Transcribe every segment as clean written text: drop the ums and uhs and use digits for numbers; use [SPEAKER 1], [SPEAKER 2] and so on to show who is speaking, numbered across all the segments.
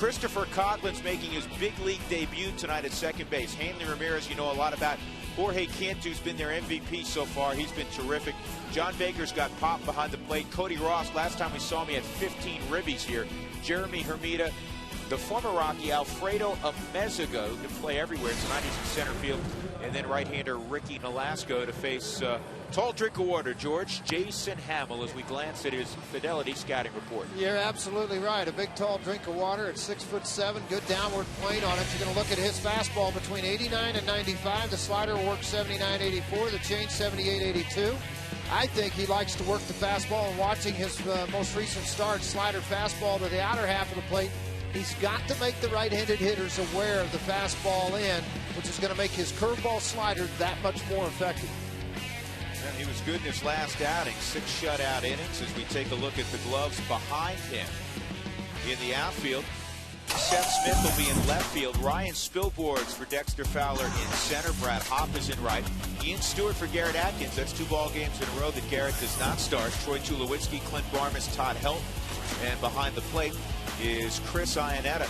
[SPEAKER 1] Christopher Coughlin's making his big league debut tonight at second base. Hanley Ramirez, you know a lot about. Jorge Cantu's been their MVP so far. He's been terrific. John Baker's got pop behind the plate. Cody Ross, last time we saw him, he had 15 ribbies here. Jeremy Hermida, the former Rocky Alfredo Amezaga, who can play everywhere. Tonight he's in center field. And then right-hander Ricky Nolasco to face tall drink of water, George, Jason Hamill, as we glance at his Fidelity scouting report.
[SPEAKER 2] You're absolutely right. A big, tall drink of water at 6'7", good downward plane on it. You're going to look at his fastball between 89 and 95. The slider works 79-84. The change 78-82. I think he likes to work the fastball, and watching his most recent start, slider fastball to the outer half of the plate, he's got to make the right-handed hitters aware of the fastball in, which is going to make his curveball slider that much more effective.
[SPEAKER 1] And he was good in his last outing, 6 shutout innings. As we take a look at the gloves behind him in the outfield, Seth Smith will be in left field. Ryan Spilborghs for Dexter Fowler in center. Brad Hopp is in right. Ian Stewart for Garrett Atkins. That's 2 ball games in a row that Garrett does not start. Troy Tulowitzki, Clint Barmas, Todd Helton. And behind the plate is Chris Iannetta.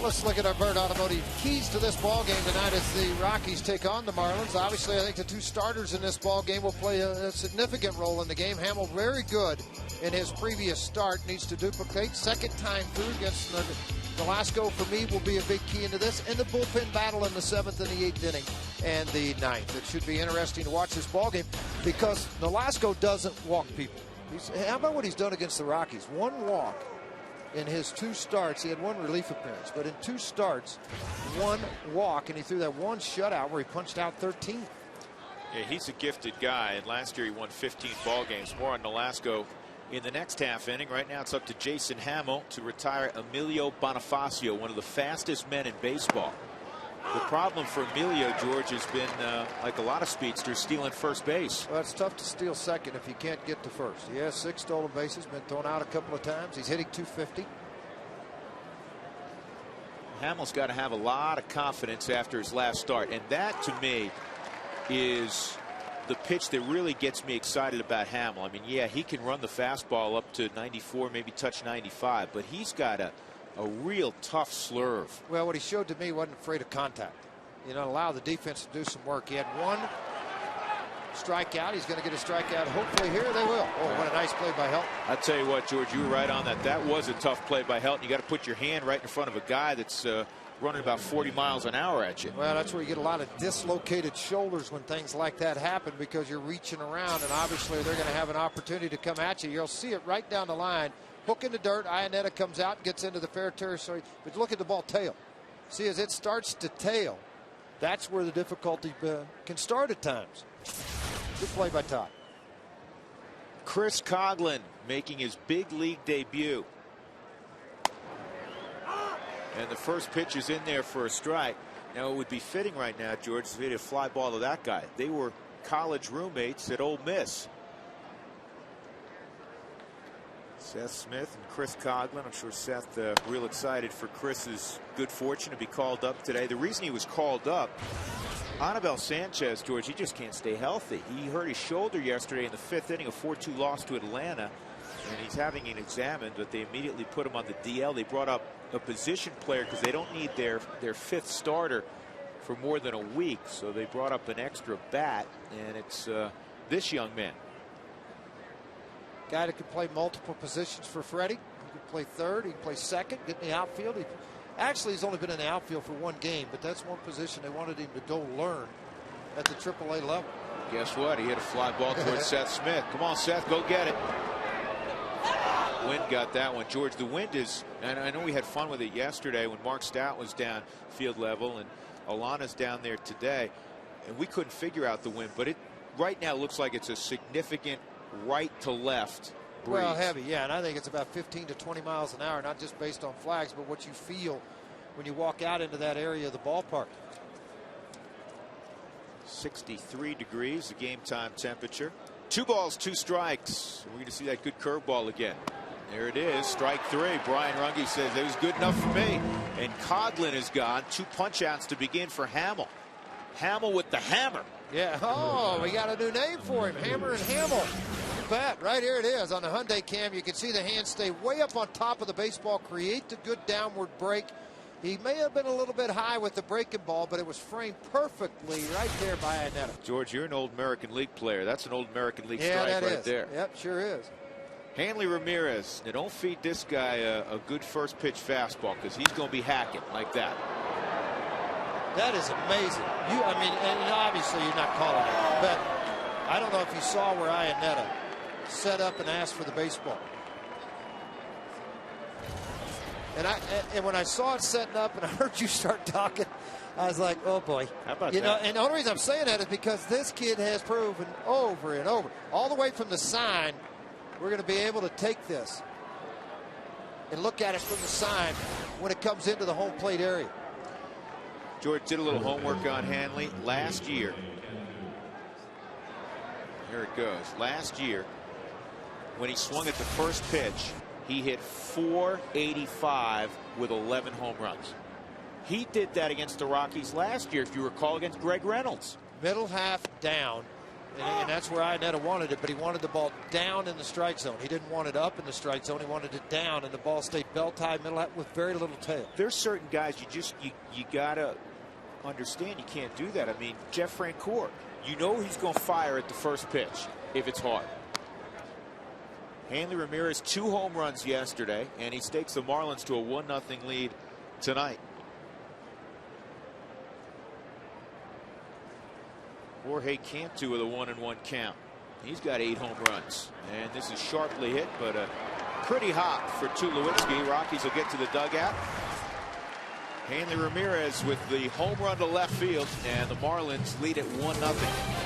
[SPEAKER 2] Let's look at our Bird Automotive keys to this ball game tonight as the Rockies take on the Marlins. Obviously, I think the 2 starters in this ball game will play a significant role in the game. Hamill, very good in his previous start, needs to duplicate. Second time through against Nolasco, for me, will be a big key into this. And the bullpen battle in the 7th and the 8th inning and the 9th. It should be interesting to watch this ball game because Nolasco doesn't walk people. How about what he's done against the Rockies? 1 walk in his 2 starts. He had 1 relief appearance, but in 2 starts, 1 walk, and he threw that 1 shutout where he punched out 13.
[SPEAKER 1] Yeah, he's a gifted guy, and last year he won 15 ball games. More on Nolasco in the next half inning. Right now it's up to Jason Hamill to retire Emilio Bonifacio, one of the fastest men in baseball. The problem for Emilio, George, has been, like a lot of speedsters, stealing first base.
[SPEAKER 2] Well, it's tough to steal second if you can't get to first. He has 6 stolen bases, been thrown out a couple of times. He's hitting .250.
[SPEAKER 1] Hamill's got to have a lot of confidence after his last start, and that, to me, is the pitch that really gets me excited about Hamill. I mean, yeah, he can run the fastball up to 94, maybe touch 95, but he's got a real tough slurve.
[SPEAKER 2] Well, what he showed to me, wasn't afraid of contact. You know, allow the defense to do some work. He had 1 strikeout. He's going to get a strikeout. Hopefully here they will. Oh, what a nice play by Helton.
[SPEAKER 1] I tell you what, George, you were right on that. That was a tough play by Helton. You got to put your hand right in front of a guy that's running about 40 miles an hour at you.
[SPEAKER 2] Well, that's where you get a lot of dislocated shoulders when things like that happen, because you're reaching around, and obviously they're going to have an opportunity to come at you. You'll see it right down the line. Hook in the dirt. Iannetta comes out and gets into the fair territory. But look at the ball tail. See, as it starts to tail, that's where the difficulty can start at times. Good play by Todd.
[SPEAKER 1] Chris Coughlin making his big league debut. And the first pitch is in there for a strike. Now, it would be fitting right now, George, to hit a fly ball to that guy. They were college roommates at Ole Miss. Seth Smith and Chris Coughlin. I'm sure Seth real excited for Chris's good fortune to be called up today. The reason he was called up, Anibal Sanchez, George, he just can't stay healthy. He hurt his shoulder yesterday in the 5th inning, a 4-2 loss to Atlanta, and he's having it examined, but they immediately put him on the DL. They brought up a position player because they don't need their 5th starter for more than a week, so they brought up an extra bat, and it's this young man.
[SPEAKER 2] Guy that can play multiple positions for Freddie. He can play third, he can play second, get in the outfield. Actually, he's only been in the outfield for 1 game, but that's one position they wanted him to go learn at the AAA level.
[SPEAKER 1] Guess what? He hit a fly ball towards Seth Smith. Come on, Seth, go get it. Wind got that one. George, the wind is, and I know we had fun with it yesterday when Mark Stout was down field level and Alana's down there today, and we couldn't figure out the wind, but it right now looks like it's a significant right to left breeze.
[SPEAKER 2] Well, heavy, yeah, and I think it's about 15 to 20 miles an hour, not just based on flags, but what you feel when you walk out into that area of the ballpark.
[SPEAKER 1] 63 degrees, the game time temperature. 2 balls, 2 strikes. We're going to see that good curveball again. There it is, strike 3. Brian Runge says it was good enough for me. And Coughlin is gone. 2 punch outs to begin for Hamill. Hamill with the hammer.
[SPEAKER 2] Yeah, oh, we got a new name for him, Hammer and Hamill. bet. Right here it is on the Hyundai cam. You can see the hand stay way up on top of the baseball, create the good downward break. He may have been a little bit high with the breaking ball, but it was framed perfectly right there by Annetta.
[SPEAKER 1] George, you're an old American League player. That's an old American League
[SPEAKER 2] yeah,
[SPEAKER 1] strike
[SPEAKER 2] that
[SPEAKER 1] right
[SPEAKER 2] is.
[SPEAKER 1] there.
[SPEAKER 2] Yep, sure is.
[SPEAKER 1] Hanley Ramirez. Now don't feed this guy a good first pitch fastball, because he's going to be hacking like that.
[SPEAKER 2] That is amazing. I mean, and obviously you're not calling it, but I don't know if you saw where Annetta set up and asked for the baseball. And when I saw it setting up and I heard you start talking, I was like, oh boy.
[SPEAKER 1] How about
[SPEAKER 2] that?
[SPEAKER 1] You know,
[SPEAKER 2] and the only reason I'm saying that is because this kid has proven over and over, all the way from the sign, we're going to be able to take this and look at it from the sign when it comes into the home plate area.
[SPEAKER 1] George did a little homework on Hanley last year. Here it goes. Last year, when he swung at the first pitch, he hit .485 with 11 home runs. He did that against the Rockies last year, if you recall, against Greg Reynolds.
[SPEAKER 2] Middle half down, and that's where Annetta wanted it, but he wanted the ball down in the strike zone. He didn't want it up in the strike zone. He wanted it down, and the ball stayed belt-tied middle half with very little tail.
[SPEAKER 1] There's certain guys you gotta understand you can't do that. I mean, Jeff Francoeur, you know he's going to fire at the first pitch if it's hard. Hanley Ramirez 2 home runs yesterday, and he stakes the Marlins to a 1-0 lead tonight. Jorge Cantu with a 1-1 count. He's got 8 home runs, and this is sharply hit, but a pretty hot for Tulowitzki. Rockies will get to the dugout. Hanley Ramirez with the home run to left field, and the Marlins lead at 1-0.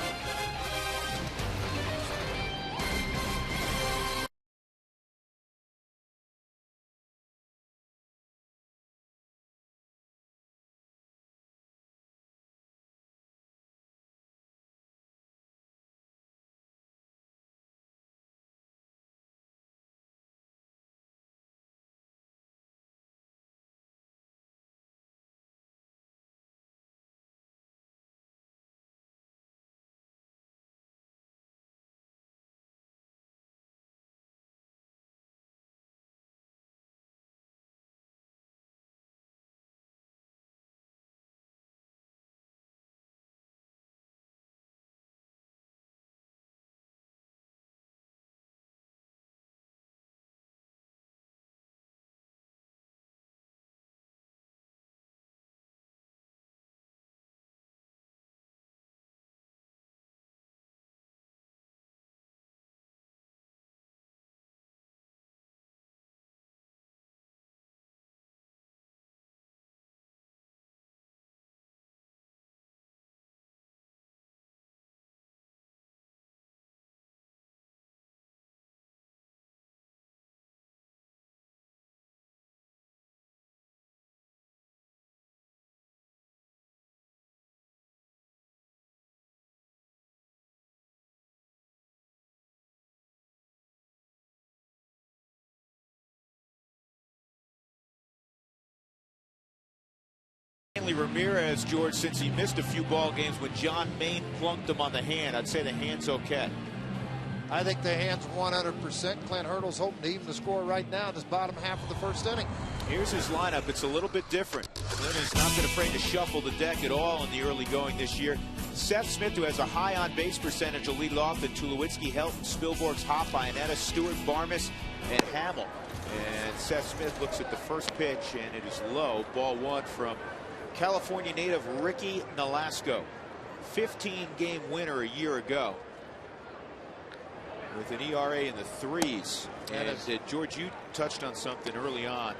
[SPEAKER 1] Hanley Ramirez, George, since he missed a few ball games when John Maine plunked him on the hand, I'd say the hand's okay.
[SPEAKER 2] I think the hand's 100%. Clint Hurdle's hoping to even the score right now in this bottom half of the first inning.
[SPEAKER 1] Here's his lineup. It's a little bit different. Clint has not been afraid to shuffle the deck at all in the early going this year. Seth Smith, who has a high on-base percentage, will lead it off. Then Tulowitzki, Helton, Spilborgh's Hop, Ionetta, Stewart, Barmas, and Hamill. And Seth Smith looks at the first pitch, and it is low. Ball 1 from California native Ricky Nolasco. 15-game winner a year ago, with an ERA in the 3s. And George, you touched on something early on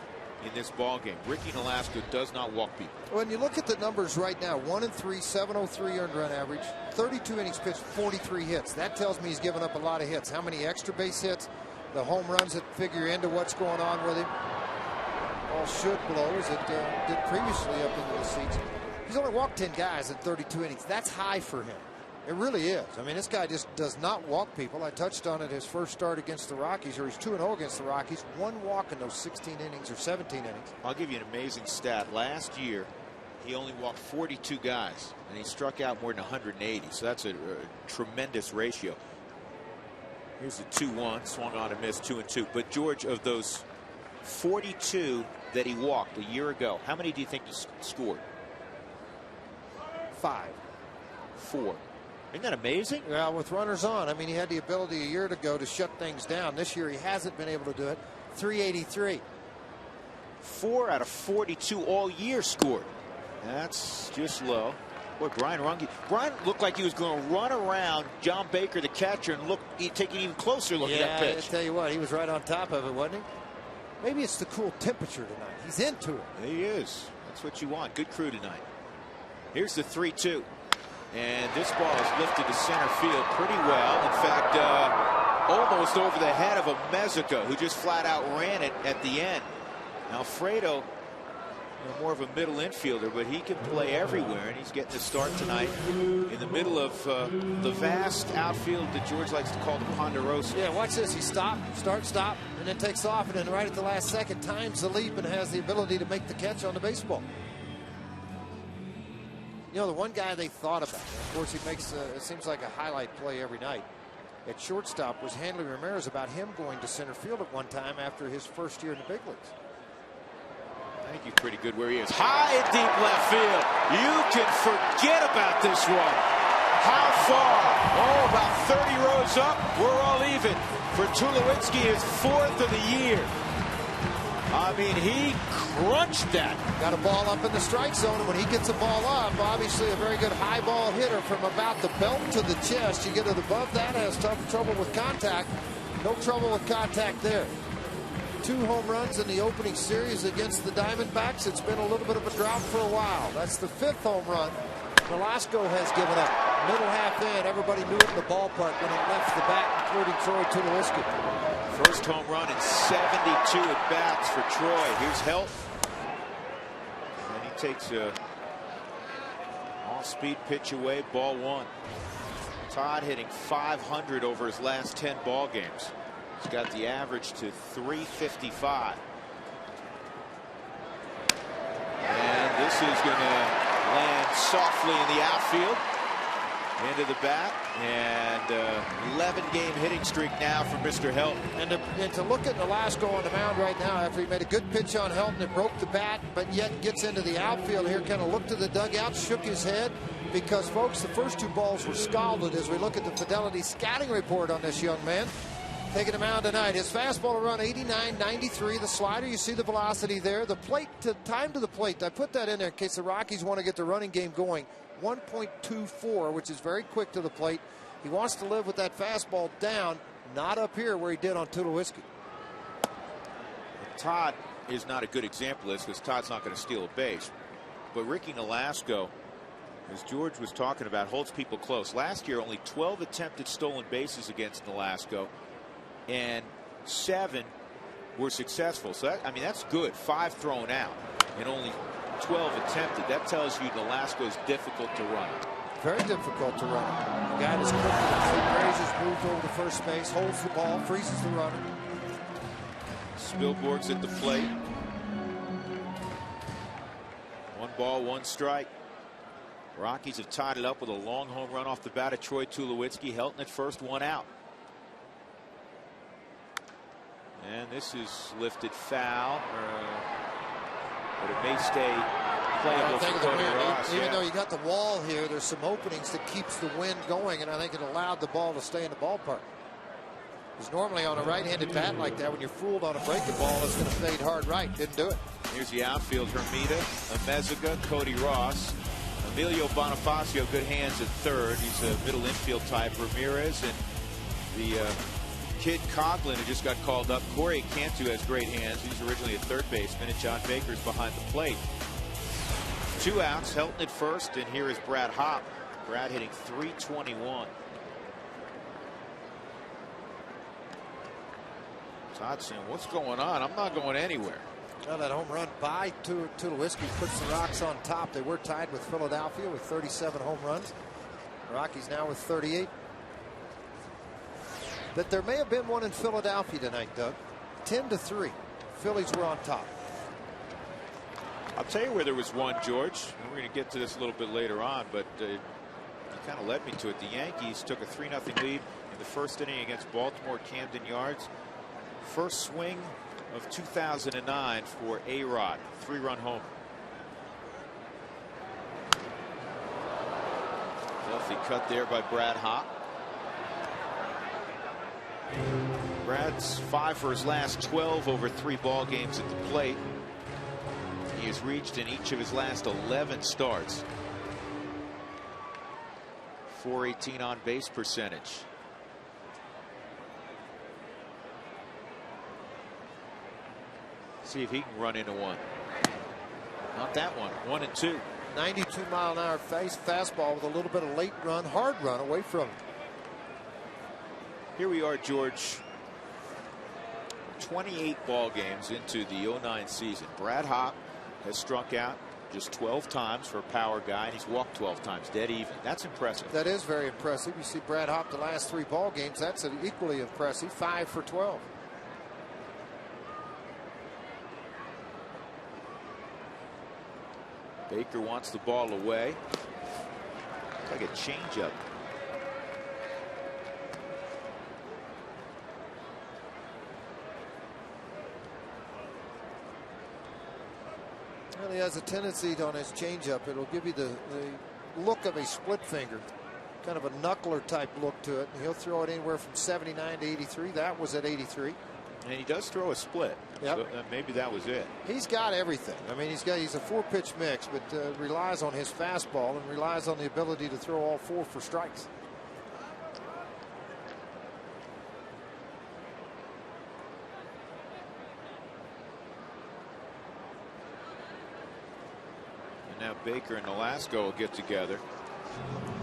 [SPEAKER 1] in this ball game. Ricky Nolasco does not walk people.
[SPEAKER 2] When you look at the numbers right now, 1-3, 703 earned run average, 32 innings pitched, 43 hits. That tells me he's given up a lot of hits. How many extra base hits? The home runs that figure into what's going on with him. All should blow as it did previously up into the seats. He's only walked 10 guys in 32 innings. That's high for him. It really is. I mean, this guy just does not walk people. I touched on it his first start against the Rockies, or he's 2-0 against the Rockies. 1 walk in those 16 innings or 17 innings.
[SPEAKER 1] I'll give you an amazing stat. Last year, he only walked 42 guys, and he struck out more than 180. So that's a tremendous ratio. Here's the 2-1, swung on and missed, 2-2. But George, of those 42 that he walked a year ago, how many do you think he scored?
[SPEAKER 2] 5.
[SPEAKER 1] 4. Isn't that amazing?
[SPEAKER 2] Yeah, with runners on. I mean, he had the ability a year ago to shut things down. This year he hasn't been able to do it. 383.
[SPEAKER 1] 4 out of 42 all year scored. That's just low. Boy, Brian looked like he was going to run around John Baker, the catcher, and take an even closer look at that pitch.
[SPEAKER 2] I tell you what, he was right on top of it, wasn't he? Maybe it's the cool temperature tonight. He's into it.
[SPEAKER 1] He is. That's what you want. Good crew tonight. Here's the 3-2. And this ball is lifted to center field pretty well. In fact, almost over the head of a Mezica, who just flat out ran it at the end. Alfredo, more of a middle infielder, but he can play everywhere, and he's getting the start tonight in the middle of the vast outfield that George likes to call the Ponderosa.
[SPEAKER 2] Yeah, watch this. He start, stop, and then takes off, and then right at the last second times the leap and has the ability to make the catch on the baseball. You know, the one guy they thought about, of course, he makes it seems like a highlight play every night at shortstop, was Hanley Ramirez, about him going to center field at one time after his first year in the big leagues.
[SPEAKER 1] I think he's pretty good where he is. High and deep left field. You can forget about this one. How far? Oh, about 30 rows up. We're all even. For Tulowitzki, his 4th of the year. I mean, he crunched that.
[SPEAKER 2] Got a ball up in the strike zone, and when he gets a ball up, obviously a very good high ball hitter from about the belt to the chest. You get it above that, has trouble with contact. No trouble with contact there. 2 home runs in the opening series against the Diamondbacks. It's been a little bit of a drought for a while. That's the 5th home run Velasco has given up. Middle half in, everybody knew it in the ballpark when it left the bat, including Troy Tulowitzki.
[SPEAKER 1] First home run in 72 at bats for Troy. Here's Helt. And he takes a off-speed pitch away, ball 1. Todd hitting .500 over his last 10 ball games. He's got the average to .355. And this is going to land softly in the outfield. Into the bat, and 11-game hitting streak now for Mr. Helt.
[SPEAKER 2] And to look at Velasco on the mound right now after he made a good pitch on Helt and it broke the bat, but yet gets into the outfield here, kind of looked to the dugout, shook his head, because, folks, the first 2 balls were scalded as we look at the Fidelity scouting report on this young man. Taking the mound tonight. His fastball to run 89-93. The slider, you see the velocity there. The plate, time to the plate, I put that in there in case the Rockies want to get the running game going. 1.24, which is very quick to the plate. He wants to live with that fastball down, not up here where he did on Tulowitzki.
[SPEAKER 1] Todd is not a good example of this because Todd's not going to steal a base. But Ricky Nolasco, as George was talking about, holds people close. Last year, only 12 attempted stolen bases against Nolasco, and 7 were successful. So, I mean, that's good. 5 thrown out, and only 12 attempted. That tells you Nolasco is difficult to run.
[SPEAKER 2] Very difficult to run. The guy that's quick to the plate, raises, moves over to first base, holds the ball, freezes the runner.
[SPEAKER 1] Spilborg's at the plate. 1 ball, 1 strike. Rockies have tied it up with a long home run off the bat of Troy Tulowitzki. Helton at first, 1 out. And this is lifted foul. But it may stay playable for Cody Ross.
[SPEAKER 2] Even though you got the wall here, there's some openings that keeps the wind going, and I think it allowed the ball to stay in the ballpark. Because normally on a right-handed bat like that, when you're fooled on a breaking ball, it's going to fade hard right. Didn't do it.
[SPEAKER 1] Here's the outfield. Hermida, Amezaga, Cody Ross, Emilio Bonifacio, good hands at third. He's a middle infield type. Ramirez and the kid Coughlin, who just got called up. Corey Cantu has great hands. He's originally a third baseman, and John Baker's behind the plate. 2 outs. Helton at first, and here is Brad Hopp. Brad hitting .321. Todd saying, what's going on? I'm not going anywhere.
[SPEAKER 2] Well, that home run by Tulowitzki puts the Rocks on top. They were tied with Philadelphia with 37 home runs. The Rockies now with 38. But there may have been one in Philadelphia tonight, Doug. 10-3. Phillies were on top.
[SPEAKER 1] I'll tell you where there was one, George. And we're going to get to this a little bit later on, but you kind of led me to it. The Yankees took a 3-0 lead in the first inning against Baltimore, Camden Yards. First swing of 2009 for A-Rod, 3-run homer. Healthy cut there by Brad Hopp. Brad's 5 for his last 12 over 3 ball games at the plate. He has reached in each of his last 11 starts. .418 on base percentage. See if he can run into one. Not that one. 1-2.
[SPEAKER 2] 92-mile-an-hour fastball with a little bit of late run, hard run away from him.
[SPEAKER 1] Here we are, George. 28 ball games into the 09 season. Brad Hopp has struck out just 12 times for a power guy, and he's walked 12 times, dead even. That's impressive.
[SPEAKER 2] That is very impressive. You see Brad Hopp the last 3 ball games. That's equally impressive. 5 for 12.
[SPEAKER 1] Baker wants the ball away. It's like a changeup.
[SPEAKER 2] Well, he has a tendency on his changeup. It'll give you the look of a split finger, kind of a knuckler type look to it. And he'll throw it anywhere from 79 to 83. That was at 83.
[SPEAKER 1] And he does throw a split.
[SPEAKER 2] Yep.
[SPEAKER 1] So maybe that was it.
[SPEAKER 2] He's got everything. I mean, he's a 4-pitch mix, but relies on his fastball and relies on the ability to throw all 4 for strikes.
[SPEAKER 1] And now Baker and Nolasco will get together.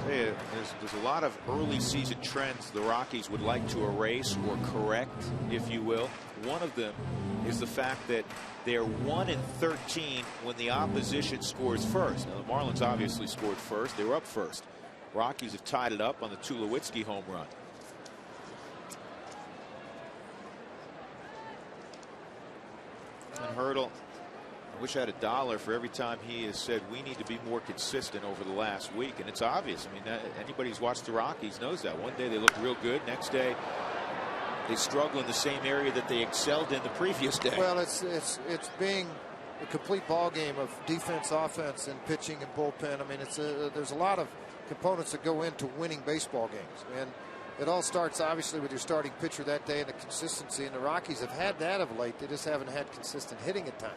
[SPEAKER 1] Hey, there's a lot of early season trends the Rockies would like to erase or correct, if you will. One of them is the fact that they're 1-13 when the opposition scores first. Now, the Marlins obviously scored first. They were up first. Rockies have tied it up on the Tulowitzki home run. And Hurdle, I wish I had $1 for every time he has said we need to be more consistent over the last week. And it's obvious. I mean, anybody who's watched the Rockies knows that. One day they look real good. Next day they struggle in the same area that they excelled in the previous day.
[SPEAKER 2] Well, it's being a complete ball game of defense, offense, and pitching and bullpen. I mean, there's a lot of components that go into winning baseball games, and it all starts obviously with your starting pitcher that day and the consistency. And the Rockies have had that of late. They just haven't had consistent hitting at times.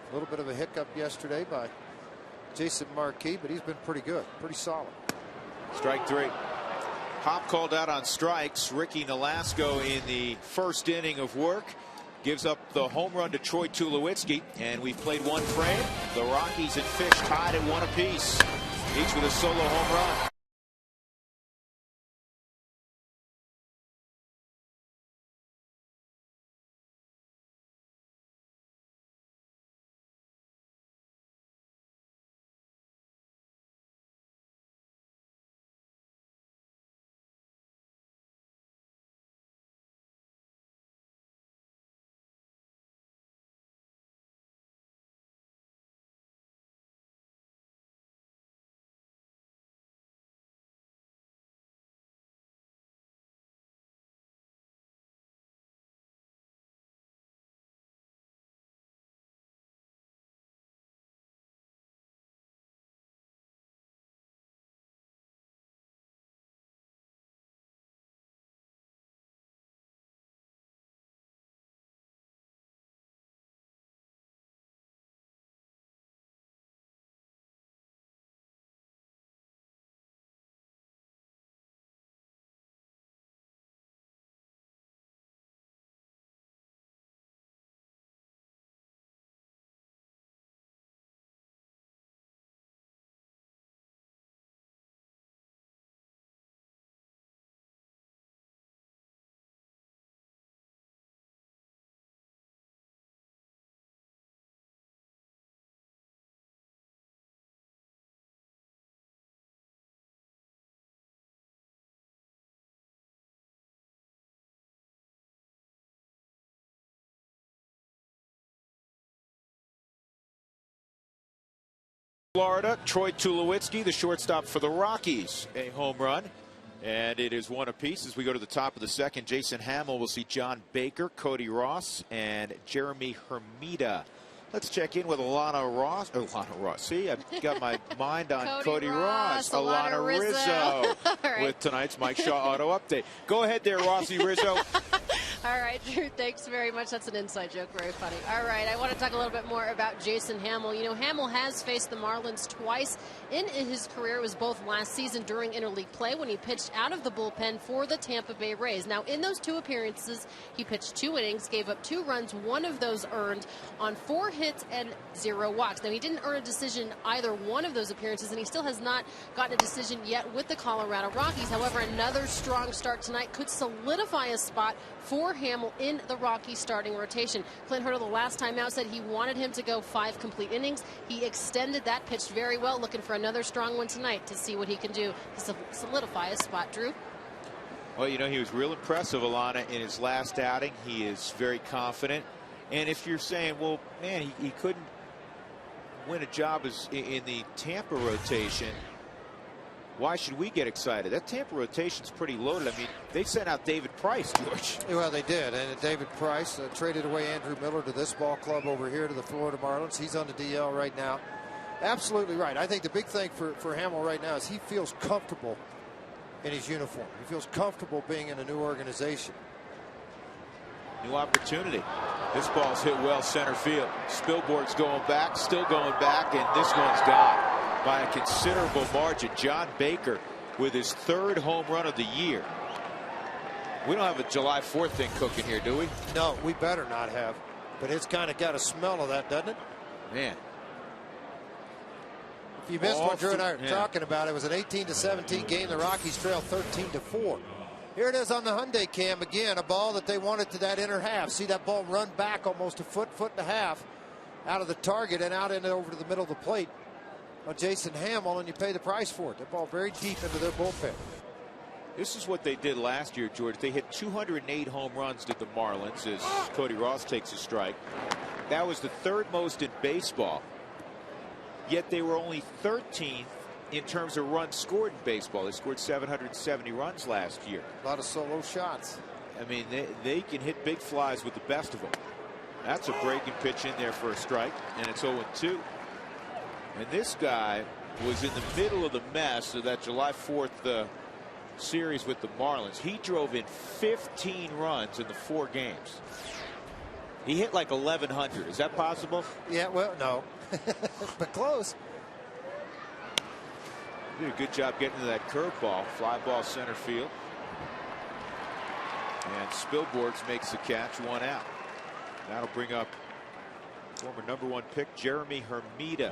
[SPEAKER 2] A little bit of a hiccup yesterday by Jason Marquis, but he's been pretty good, pretty solid.
[SPEAKER 1] Strike 3. Hopp called out on strikes. Ricky Nolasco in the first inning of work gives up the home run to Troy Tulowitzki, and we've played one frame. The Rockies and Fish tied at 1 apiece, each with a solo home run. Florida, Troy Tulowitzki, the shortstop for the Rockies, a home run. And it is one apiece as we go to the top of the second. Jason Hamill will see John Baker, Cody Ross, and Jeremy Hermida. Let's check in with Alana Ross. See, I've got my mind on Cody Ross. Alana Rizzo.
[SPEAKER 3] Right.
[SPEAKER 1] With tonight's Mike Shaw Auto Update. Go ahead there, Rossi Rizzo.
[SPEAKER 3] All right, Drew, thanks very much. That's an inside joke. Very funny. All right, I want to talk a little bit more about Jason Hamill. You know, Hamill has faced the Marlins twice in his career. It was both last season during interleague play when he pitched out of the bullpen for the Tampa Bay Rays. Now, in those 2 appearances, he pitched 2 innings, gave up 2 runs, 1 of those earned on 4 hits and 0 walks. Now, he didn't earn a decision either one of those appearances, and he still has not gotten a decision yet with the Colorado Rockies. However, another strong start tonight could solidify a spot for Hamill in the Rockies starting rotation. Clint Hurdle, the last time out, said he wanted him to go 5 complete innings. He extended that, pitched very well, looking for another strong one tonight to see what he can do to solidify a spot. Drew?
[SPEAKER 1] Well, you know, he was real impressive, Alana, in his last outing. He is very confident. And if you're saying, well, man, he couldn't win a job in the Tampa rotation, why should we get excited? That Tampa rotation's pretty loaded. I mean, they sent out David Price, George.
[SPEAKER 2] Well, they did. And David Price traded away Andrew Miller to this ball club over here to the Florida Marlins. He's on the DL right now. Absolutely right. I think the big thing for Hamill right now is he feels comfortable in his uniform. He feels comfortable being in a new organization.
[SPEAKER 1] New opportunity. This ball's hit well center field. Spilborg's going back, still going back, and this one's gone by a considerable margin. John Baker with his 3rd home run of the year. We don't have a July 4th thing cooking here, do we?
[SPEAKER 2] No, we better not have. But it's kind of got a smell of that, doesn't it?
[SPEAKER 1] Man.
[SPEAKER 2] If you missed what Drew and I were talking about, it was an 18-17 game. The Rockies trailed 13-4. Here it is on the Hyundai cam again, a ball that they wanted to that inner half. See that ball run back almost a foot and a half out of the target and out and over to the middle of the plate on Jason Hamill, and you pay the price for it. That ball very deep into their bullpen.
[SPEAKER 1] This is what they did last year, George. They hit 208 home runs to the Marlins as Cody Ross takes a strike. That was the 3rd most in baseball. Yet they were only 13th in terms of runs scored in baseball. They scored 770 runs last year.
[SPEAKER 2] A lot of solo shots.
[SPEAKER 1] I mean, they can hit big flies with the best of them. That's a breaking pitch in there for a strike, and it's 0-2. And this guy was in the middle of the mess of that July 4th series with the Marlins. He drove in 15 runs in the 4 games. He hit like 1,100. Is that possible?
[SPEAKER 2] Yeah, well, no. But close.
[SPEAKER 1] Did a good job getting to that curveball. Fly ball center field. And Spilborgs makes the catch, 1 out. That'll bring up former #1 pick Jeremy Hermida.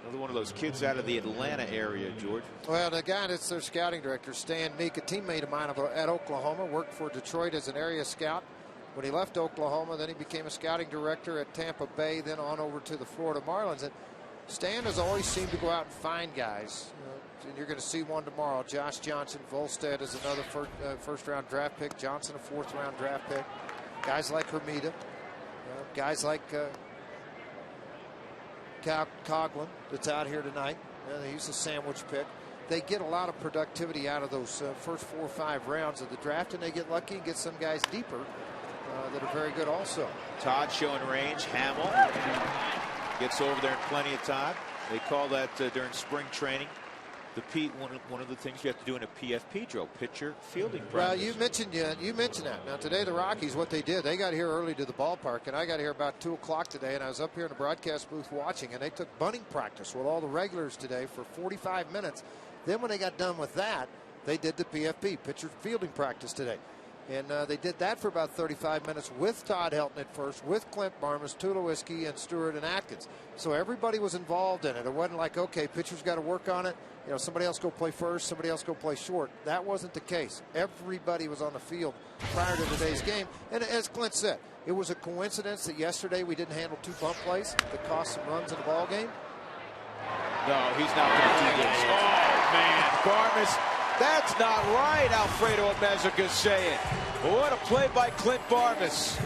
[SPEAKER 1] Another one of those kids out of the Atlanta area, George.
[SPEAKER 2] Well, the guy that's their scouting director, Stan Meek, a teammate of mine at Oklahoma, worked for Detroit as an area scout. When he left Oklahoma, then he became a scouting director at Tampa Bay, then on over to the Florida Marlins. And Stan has always seemed to go out and find guys. And you're going to see one tomorrow. Josh Johnson, Volstead is another first-round draft pick. Johnson, a 4th-round draft pick. Guys like Hermida. Guys like Coughlin that's out here tonight. He's a sandwich pick. They get a lot of productivity out of those first 4 or 5 rounds of the draft, and they get lucky and get some guys deeper that are very good also.
[SPEAKER 1] Todd showing range. Hamill gets over there in plenty of time. They call that during spring training. One of the things you have to do in a PFP drill, pitcher fielding practice.
[SPEAKER 2] Well, you mentioned that. Now today the Rockies, what they did, they got here early to the ballpark, and I got here about 2 o'clock today, and I was up here in the broadcast booth watching, and they took bunting practice with all the regulars today for 45 minutes. Then when they got done with that, they did the PFP, pitcher fielding practice today. And they did that for about 35 minutes with Todd Helton at first, with Clint Barmas, Tulowitzki, and Stewart and Atkins. So everybody was involved in it. It wasn't like, okay, pitcher's got to work on it. You know, somebody else go play first, somebody else go play short. That wasn't the case. Everybody was on the field prior to today's game. And as Clint said, it was a coincidence that yesterday we didn't handle 2 bump plays that cost some runs in the ball game.
[SPEAKER 1] No, he's not going to do this. Oh, man. Barmas. That's not right, Alfredo Amezaga saying. What a play by Clint Barmas.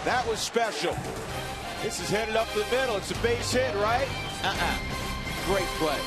[SPEAKER 1] That was special. This is headed up the middle. It's a base hit, right? Great play.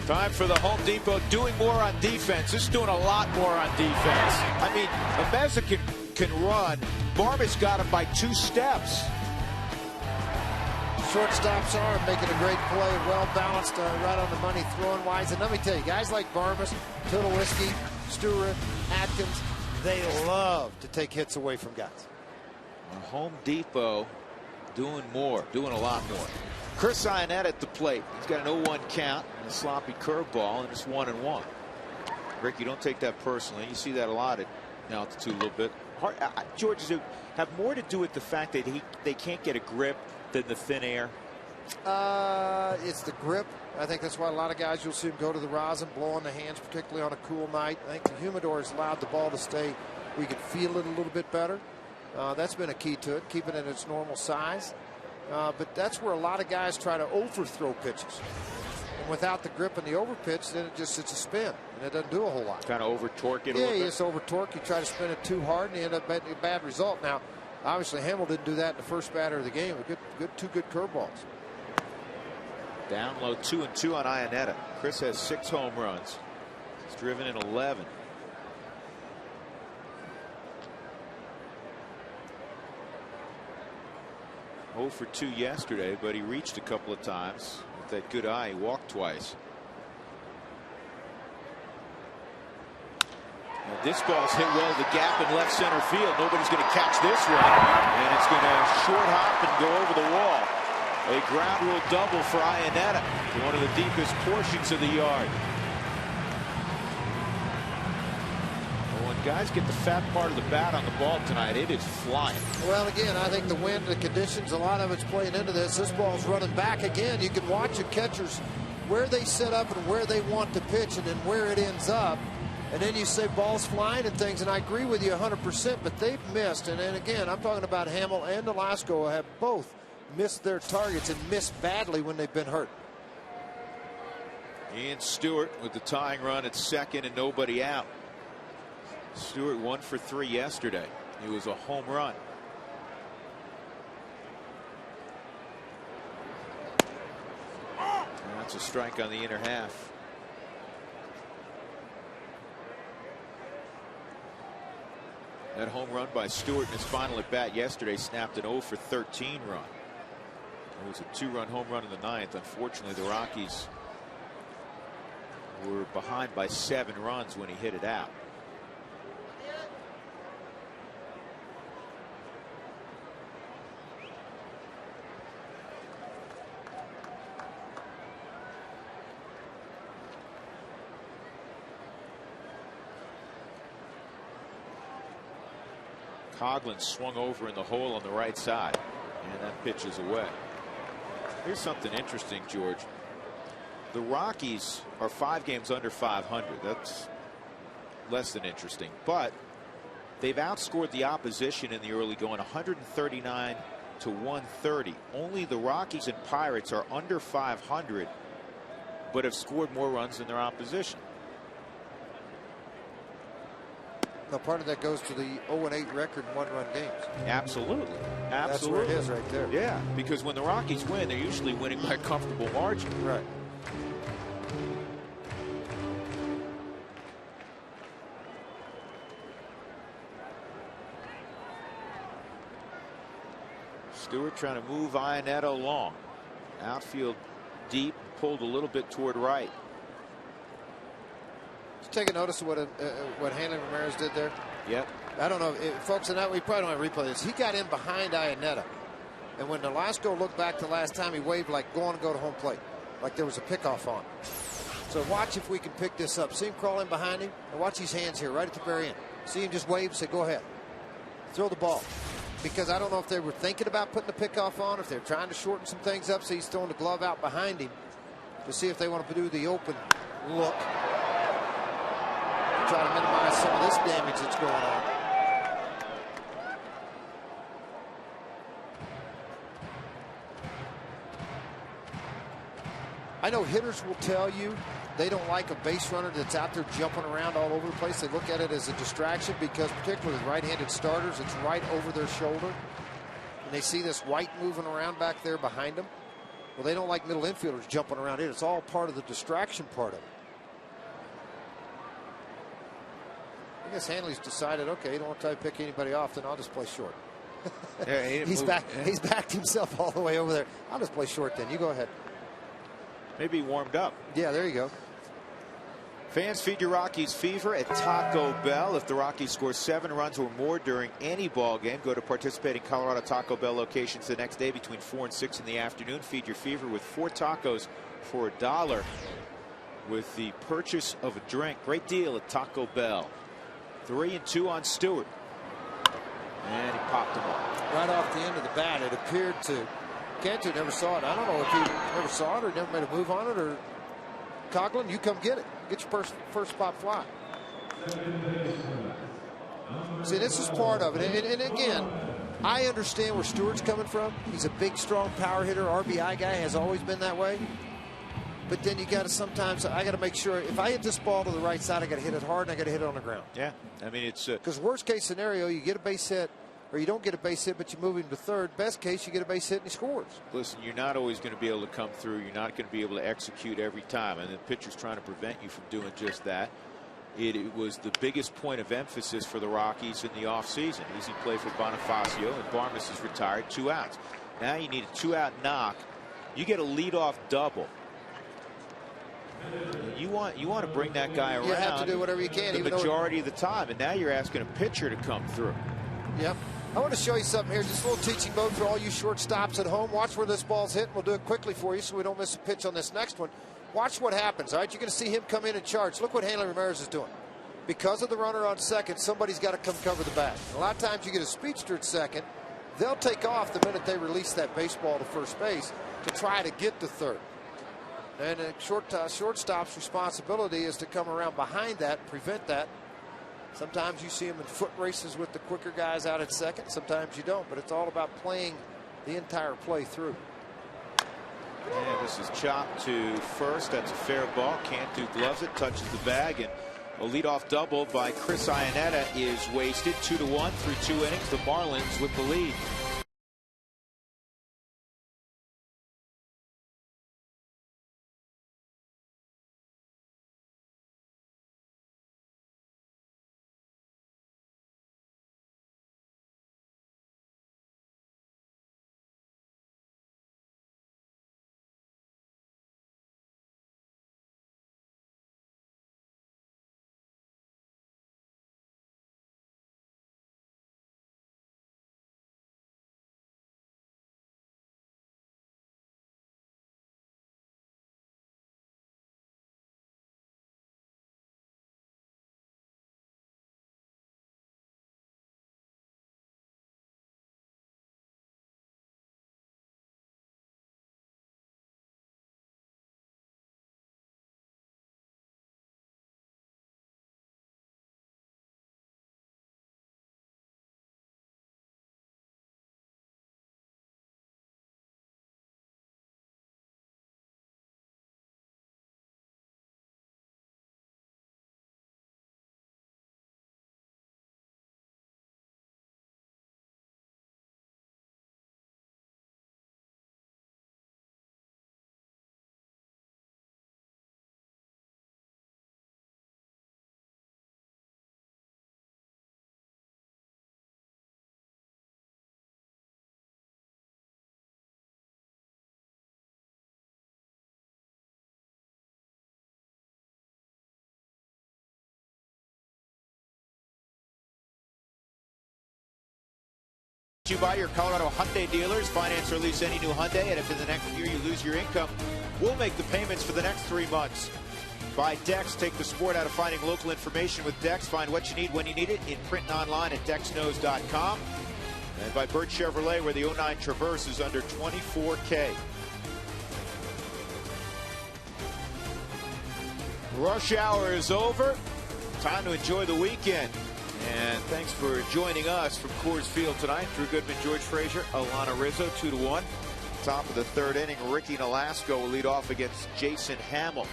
[SPEAKER 1] Time for the Home Depot doing more on defense. This is doing a lot more on defense. I mean, Ameza can run. Barmas got him by 2 steps.
[SPEAKER 2] Shortstop's arm making a great play, well balanced, right on the money, throwing wise. And let me tell you, guys like Barmas, Tulowitzki, Stewart, Atkins, they love to take hits away from guys.
[SPEAKER 1] Home Depot doing more, doing a lot more. Chris Ionetta at the plate. He's got an 0-1 count and a sloppy curveball, and it's 1-1. Rick, you don't take that personally. You see that a lot at altitude a little bit. George, does it have more to do with the fact that they can't get a grip than the thin air?
[SPEAKER 2] It's the grip. I think that's why a lot of guys, you'll see them go to the rosin, blow on the hands, particularly on a cool night. I think the humidor has allowed the ball to stay. We could feel it a little bit better. That's been a key to it, keeping it at its normal size. But that's where a lot of guys try to overthrow pitches. And without the grip and the overpitch, then it's a spin, and it doesn't do a whole lot.
[SPEAKER 1] Kind of over-torque it a little bit?
[SPEAKER 2] Yeah, you just over-torque. You try to spin it too hard, and you end up getting a bad result. Now, obviously, Hamill didn't do that in the first batter of the game. Two good curveballs.
[SPEAKER 1] Down low, 2-2 on Ionetta. Chris has 6 home runs. He's driven in 11. Oh for 2 yesterday, but he reached a couple of times with that good eye. He walked twice. And this ball's hit well to the gap in left center field. Nobody's going to catch this one, and it's going to short hop and go over the wall. A ground rule double for Ionetta, one of the deepest portions of the yard. Well, when guys get the fat part of the bat on the ball tonight, it is flying.
[SPEAKER 2] Well, again, I think the wind, the conditions, a lot of it's playing into this. This ball's running back again. You can watch the catchers where they set up and where they want to pitch, and then where it ends up. And then you say ball's flying and things, and I agree with you 100%, but they've missed. And then again, I'm talking about Hamill and Nolasco have both missed their targets and missed badly when they've been hurt.
[SPEAKER 1] Ian Stewart with the tying run at second and nobody out. Stewart 1 for 3 yesterday. It was a home run. And that's a strike on the inner half. That home run by Stewart in his final at bat yesterday snapped an 0 for 13 run. It was a 2-run home run in the 9th. Unfortunately, the Rockies were behind by 7 runs when he hit it out. Coghlan swung over in the hole on the right side, and that pitch is away. Here's something interesting, George. The Rockies are 5 games under 500. That's less than interesting, but they've outscored the opposition in the early going 139 to 130. Only the Rockies and Pirates are under 500, but have scored more runs than their opposition.
[SPEAKER 2] Now, part of that goes to the 0-8 record in one-run games.
[SPEAKER 1] Absolutely. Absolutely.
[SPEAKER 2] That's where it is right there.
[SPEAKER 1] Yeah, because when the Rockies win, they're usually winning by a comfortable margin.
[SPEAKER 2] Right.
[SPEAKER 1] Stewart trying to move Ionetta along. Outfield deep, pulled a little bit toward right.
[SPEAKER 2] Did you take a notice of what Hanley Ramirez did there?
[SPEAKER 1] Yep.
[SPEAKER 2] I don't know, folks, and we probably don't have to replay this. He got in behind Ionetta, and when Nolasco looked back to last time, he waved like going to go to home plate, like there was a pickoff on. So watch if we can pick this up. See him crawl in behind him, and watch his hands here right at the very end. See him just wave, say, go ahead. Throw the ball. Because I don't know if they were thinking about putting the pickoff on, if they're trying to shorten some things up, so he's throwing the glove out behind him to see if they want to do the open look. Try to minimize some of this damage that's going on. I know hitters will tell you they don't like a base runner that's out there jumping around all over the place. They look at it as a distraction because, particularly with right-handed starters, it's right over their shoulder. And they see this white moving around back there behind them. Well, they don't like middle infielders jumping around it. It's all part of the distraction part of it. I guess Hanley's decided, okay, you don't want to try to pick anybody off, then I'll just play short.
[SPEAKER 1] Yeah,
[SPEAKER 2] he's backed himself all the way over there. I'll just play short then. You go ahead.
[SPEAKER 1] Maybe warmed up.
[SPEAKER 2] Yeah, there you go.
[SPEAKER 1] Fans, feed your Rockies fever at Taco Bell. If the Rockies score 7 runs or more during any ball game, go to participating Colorado Taco Bell locations the next day between 4 and 6 in the afternoon. Feed your fever with 4 tacos for $1 with the purchase of a drink. Great deal at Taco Bell. 3-2 on Stewart. And he popped him up.
[SPEAKER 2] Right off the end of the bat, it appeared to. Cantu never saw it. I don't know if he never saw it or never made a move on it, or Coghlan, you come get it. Get your first spot fly. See, this is part of it. And again, I understand where Stewart's coming from. He's a big, strong power hitter, RBI guy, has always been that way. But then you got to sometimes, I got to make sure if I hit this ball to the right side, I got to hit it hard and I got to hit it on the ground.
[SPEAKER 1] Yeah, I mean, it's
[SPEAKER 2] because worst case scenario, you get a base hit, or you don't get a base hit, but you move him to third. Best case, you get a base hit and he scores.
[SPEAKER 1] Listen, you're not always going to be able to come through. You're not going to be able to execute every time, and the pitcher's trying to prevent you from doing just that. It was the biggest point of emphasis for the Rockies in the offseason. Easy play for Bonifacio, and Barmes is retired, 2 outs. Now you need a 2-out knock. You get a leadoff double. You want to bring that guy around.
[SPEAKER 2] You have to do whatever you can,
[SPEAKER 1] the majority of the time, and now you're asking a pitcher to come through.
[SPEAKER 2] Yep. I want to show you something here, just a little teaching mode for all you shortstops at home. Watch where this ball's hit. We'll do it quickly for you so we don't miss a pitch on this next one. Watch what happens, all right? You're going to see him come in and charge. Look what Hanley Ramirez is doing. Because of the runner on second, somebody's got to come cover the bag. And a lot of times you get a speedster at second, they'll take off the minute they release that baseball to first base to try to get to third. And a shortstop's responsibility is to come around behind that, prevent that. Sometimes you see him in foot races with the quicker guys out at second. Sometimes you don't, but it's all about playing the entire play through.
[SPEAKER 1] And this is chopped to first. That's a fair ball. Cantu gloves it, touches the bag, and a leadoff double by Chris Ionetta is wasted. 2-1 through 2 innings. The Marlins with the lead. You buy your Colorado Hyundai dealers, finance or lease any new Hyundai, and if in the next year you lose your income, we'll make the payments for the next 3 months. By Dex, take the sport out of finding local information with Dex. Find what you need when you need it in print and online at DexKnows.com. And by Burt Chevrolet, where the 09 Traverse is under $24K. Rush hour is over. Time to enjoy the weekend. And thanks for joining us from Coors Field tonight. Drew Goodman, George Frazier, Alana Rizzo, 2-1. Top of the third inning, Ricky Nolasco will lead off against Jason Hamill.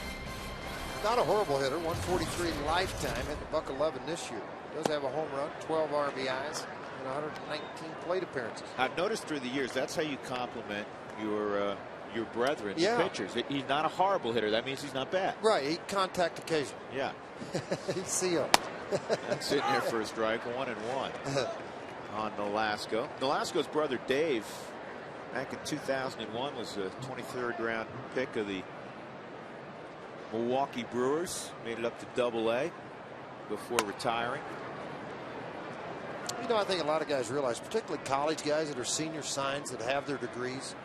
[SPEAKER 2] Not a horrible hitter, 143 lifetime, hit the .111 this year. Does have a home run, 12 RBIs, and 119 plate appearances.
[SPEAKER 1] I've noticed through the years that's how you compliment your brethren, pitchers. He's not a horrible hitter. That means he's not bad.
[SPEAKER 2] Right, he contact occasion.
[SPEAKER 1] Yeah.
[SPEAKER 2] He's CO.
[SPEAKER 1] That's sitting there for a strike, 1-1 on Nolasco. Nolasco's brother Dave, back in 2001, was a 23rd round pick of the Milwaukee Brewers. Made it up to Double-A before retiring.
[SPEAKER 2] You know, I think a lot of guys realize, particularly college guys that are senior signs that have their degrees,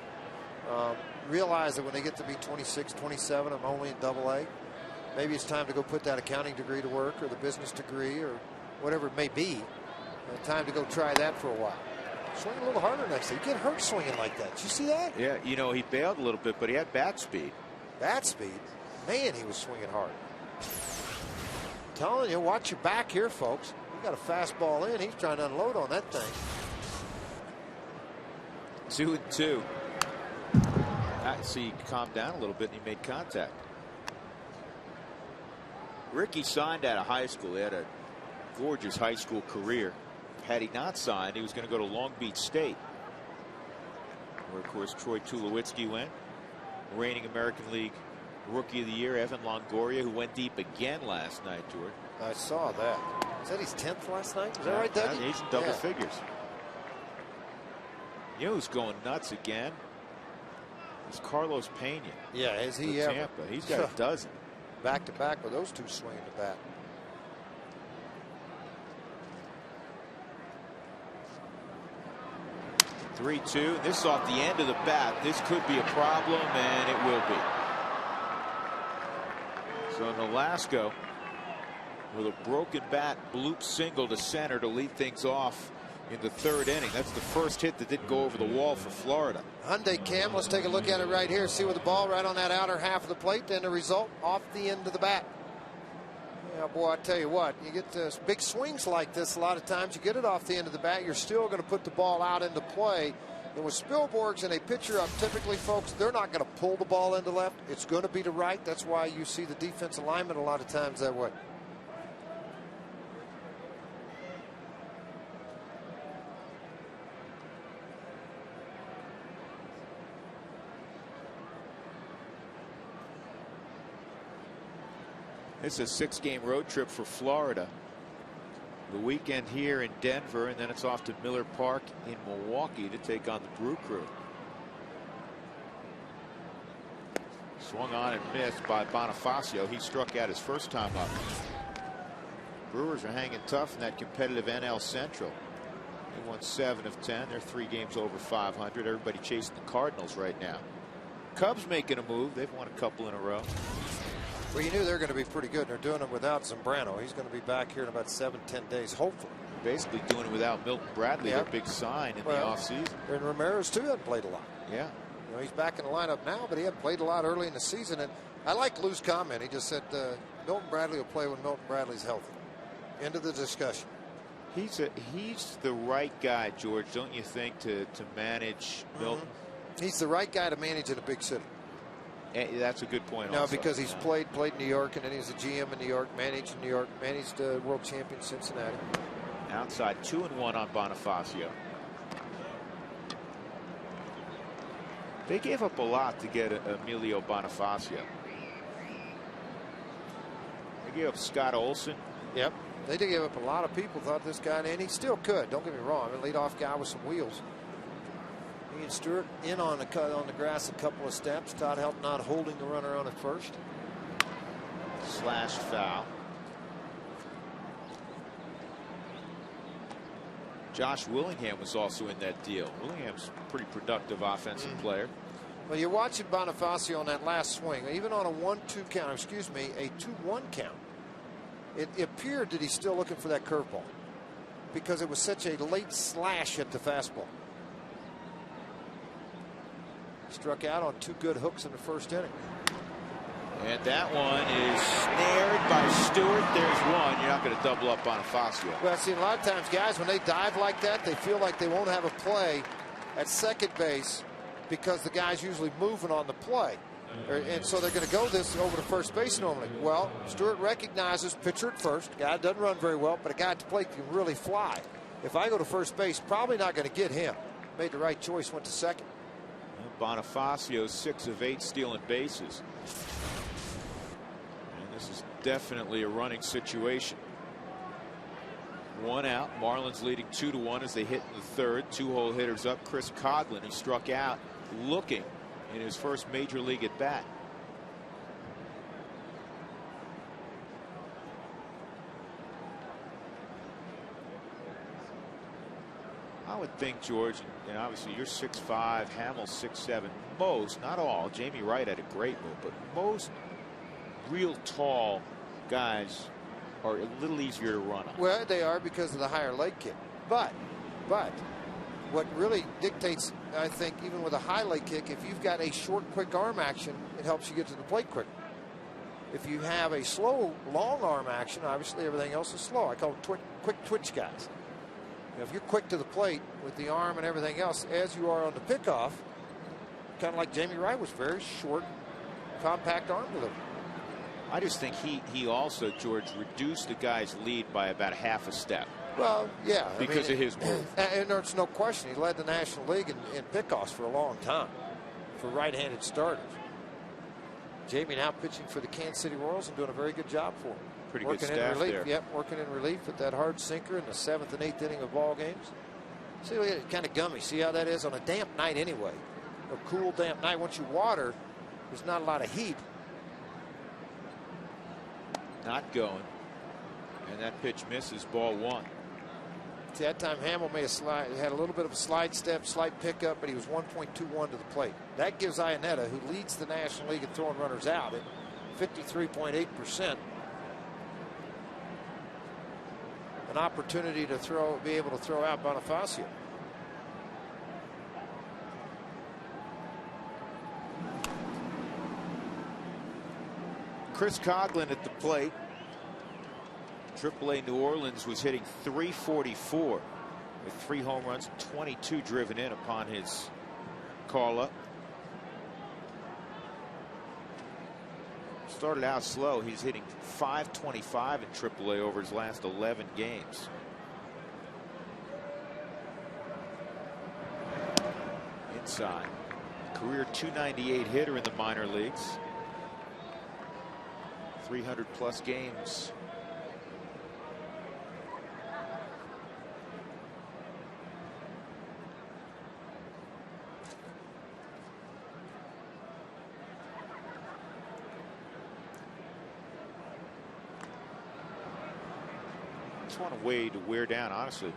[SPEAKER 2] realize that when they get to be 26, 27, I'm only in Double-A. Maybe it's time to go put that accounting degree to work, or the business degree, or whatever it may be. Time to go try that for a while. Swing a little harder next day. You get hurt swinging like that. Did you see that?
[SPEAKER 1] Yeah, you know, he bailed a little bit, but he had bat speed.
[SPEAKER 2] Bat speed? Man, he was swinging hard. I'm telling you, watch your back here, folks. You got a fastball in. He's trying to unload on that thing.
[SPEAKER 1] 2-2. See, he calmed down a little bit, and he made contact. Ricky signed out of high school. He had a gorgeous high school career. Had he not signed, he was going to go to Long Beach State, where, of course, Troy Tulowitzki went. Reigning American League Rookie of the Year, Evan Longoria, who went deep again last night, George.
[SPEAKER 2] I saw that. Is that his 10th last night? Is that right, Doug?
[SPEAKER 1] He's in double figures. You know who's going nuts again? It's Carlos Pena.
[SPEAKER 2] Yeah, is he
[SPEAKER 1] ever? Tampa. He's got a dozen.
[SPEAKER 2] Back to back with those two swinging the bat.
[SPEAKER 1] (3-2). This off the end of the bat. This could be a problem, and it will be. So Nolasco with a broken bat, bloop single to center to lead things off in the third inning. That's the first hit that didn't go over the wall for Florida.
[SPEAKER 2] Hyundai Cam, let's take a look at it right here. See with the ball right on that outer half of the plate, then the result off the end of the bat. Yeah, boy, I tell you what, you get big swings like this. A lot of times you get it off the end of the bat, you're still going to put the ball out into play. And with Spielborgs and a pitcher up, typically, folks, they're not going to pull the ball into left. It's going to be to right. That's why you see the defensive lineman a lot of times that way.
[SPEAKER 1] It's a 6-game road trip for Florida. The weekend here in Denver, and then it's off to Miller Park in Milwaukee to take on the Brew Crew. Swung on and missed by Bonifacio. He struck out his first time up. Brewers are hanging tough in that competitive NL Central. They won 7 of 10. They're 3 games over 500. Everybody chasing the Cardinals right now. Cubs making a move. They've won a couple in a row.
[SPEAKER 2] Well, you knew they were going to be pretty good. They're doing it without Zambrano. He's going to be back here in about 7-10 days, hopefully.
[SPEAKER 1] Basically doing it without Milton Bradley, their big sign in the offseason.
[SPEAKER 2] And Ramirez, too, hadn't played a lot.
[SPEAKER 1] Yeah.
[SPEAKER 2] You know, he's back in the lineup now, but he hadn't played a lot early in the season. And I like Lou's comment. He just said Milton Bradley will play when Milton Bradley's healthy. End of the discussion.
[SPEAKER 1] He's the right guy, George, don't you think, to manage Milton?
[SPEAKER 2] He's the right guy to manage in a big city.
[SPEAKER 1] And that's a good point.
[SPEAKER 2] No,
[SPEAKER 1] also.
[SPEAKER 2] because he's played in New York, and then he's a GM in New York, managed in New York, managed world champion Cincinnati.
[SPEAKER 1] Outside 2-1 on Bonifacio. They gave up a lot to get Emilio Bonifacio. They gave up Scott Olson.
[SPEAKER 2] Yep. They did give up a lot of people. Thought this guy, and he still could. Don't get me wrong. A leadoff guy with some wheels. Ian Stewart in on the grass a couple of steps. Todd Helton not holding the runner on at first.
[SPEAKER 1] Slashed foul. Josh Willingham was also in that deal. Willingham's a pretty productive offensive player.
[SPEAKER 2] Well, you're watching Bonifacio on that last swing, even on a 1-2 count, excuse me, a 2-1 count. It appeared that he's still looking for that curveball because it was such a late slash at the fastball. Struck out on 2 good hooks in the first inning.
[SPEAKER 1] And that one is snared by Stewart. There's one. You're not going to double up Bonifacio.
[SPEAKER 2] Well, see, a lot of times, guys, when they dive like that, they feel like they won't have a play at second base because the guy's usually moving on the play. And so they're going to go this over to first base normally. Well, Stewart recognizes pitcher at first. Guy doesn't run very well, but a guy at the plate can really fly. If I go to first base, probably not going to get him. Made the right choice, went to second.
[SPEAKER 1] Bonifacio 6 of 8 stealing bases. And this is definitely a running situation. 1 out. Marlins leading 2-1 as they hit in the third. 2-hole hitters up. Chris Coghlan, who struck out looking in his first major league at bat. I would think, George, and obviously you're 6'5", Hamill's 6'7". Most, not all, Jamie Wright had a great move, but most real tall guys are a little easier to run on.
[SPEAKER 2] Well, they are because of the higher leg kick. But what really dictates, I think, even with a high leg kick, if you've got a short, quick arm action, it helps you get to the plate quicker. If you have a slow, long arm action, obviously everything else is slow. I call them quick twitch guys. Now, if you're quick to the plate with the arm and everything else, as you are on the pickoff, kind of like Jamie Wright was, very short, compact arm delivery.
[SPEAKER 1] I just think he also, George, reduced the guy's lead by about half a step.
[SPEAKER 2] Well, yeah.
[SPEAKER 1] Because of his move.
[SPEAKER 2] And there's no question. He led the National League in pickoffs for a long time for right-handed starters. Jamie now pitching for the Kansas City Royals and doing a very good job for him.
[SPEAKER 1] Pretty
[SPEAKER 2] working
[SPEAKER 1] good staff
[SPEAKER 2] in relief.
[SPEAKER 1] there.
[SPEAKER 2] Yep, working in relief with that hard sinker in the 7th and 8th inning of ball games. See, look at it, kind of gummy. See how that is on a damp night anyway. A cool, damp night. Once you water, there's not a lot of heat.
[SPEAKER 1] Not going. And that pitch misses, ball 1.
[SPEAKER 2] See, that time Hamill made a slide, had a little bit of a slide step, slight pickup, but he was 1.21 to the plate. That gives Iannetta, who leads the National League in throwing runners out at 53.8%, an opportunity to be able to throw out Bonifacio.
[SPEAKER 1] Chris Coghlan at the plate. AAA New Orleans was hitting .344 with 3 home runs and 22 driven in upon his call up. Started out slow. He's hitting .525 in AAA over his last 11 games. Inside. Career .298 hitter in the minor leagues. 300 plus games. Just want a way to wear down, honestly,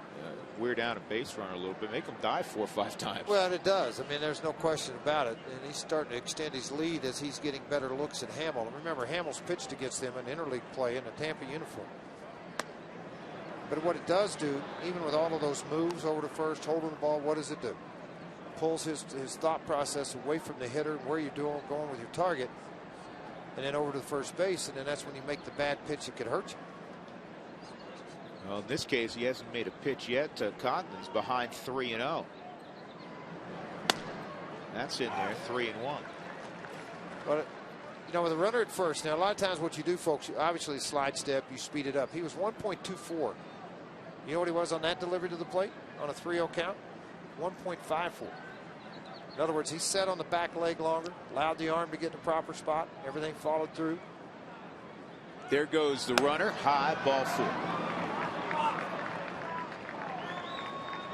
[SPEAKER 1] wear down a base runner a little bit, make him die 4 or 5 times.
[SPEAKER 2] Well, it does. I mean, there's no question about it. And he's starting to extend his lead as he's getting better looks at Hamill. And remember, Hamill's pitched against them in interleague play in the Tampa uniform. But what it does do, even with all of those moves over to first, holding the ball, what does it do? Pulls his thought process away from the hitter and where you're going with your target, and then over to the first base, and then that's when you make the bad pitch that could hurt you.
[SPEAKER 1] Well, in this case, he hasn't made a pitch yet. Coghlan's behind 3-0. That's in there, 3-1.
[SPEAKER 2] But you know, with a runner at first, now a lot of times what you do, folks, you obviously slide step, you speed it up. He was 1.24. You know what he was on that delivery to the plate on a 3-0 count? 1.54. In other words, he sat on the back leg longer, allowed the arm to get in the proper spot. Everything followed through.
[SPEAKER 1] There goes the runner, high, ball 4.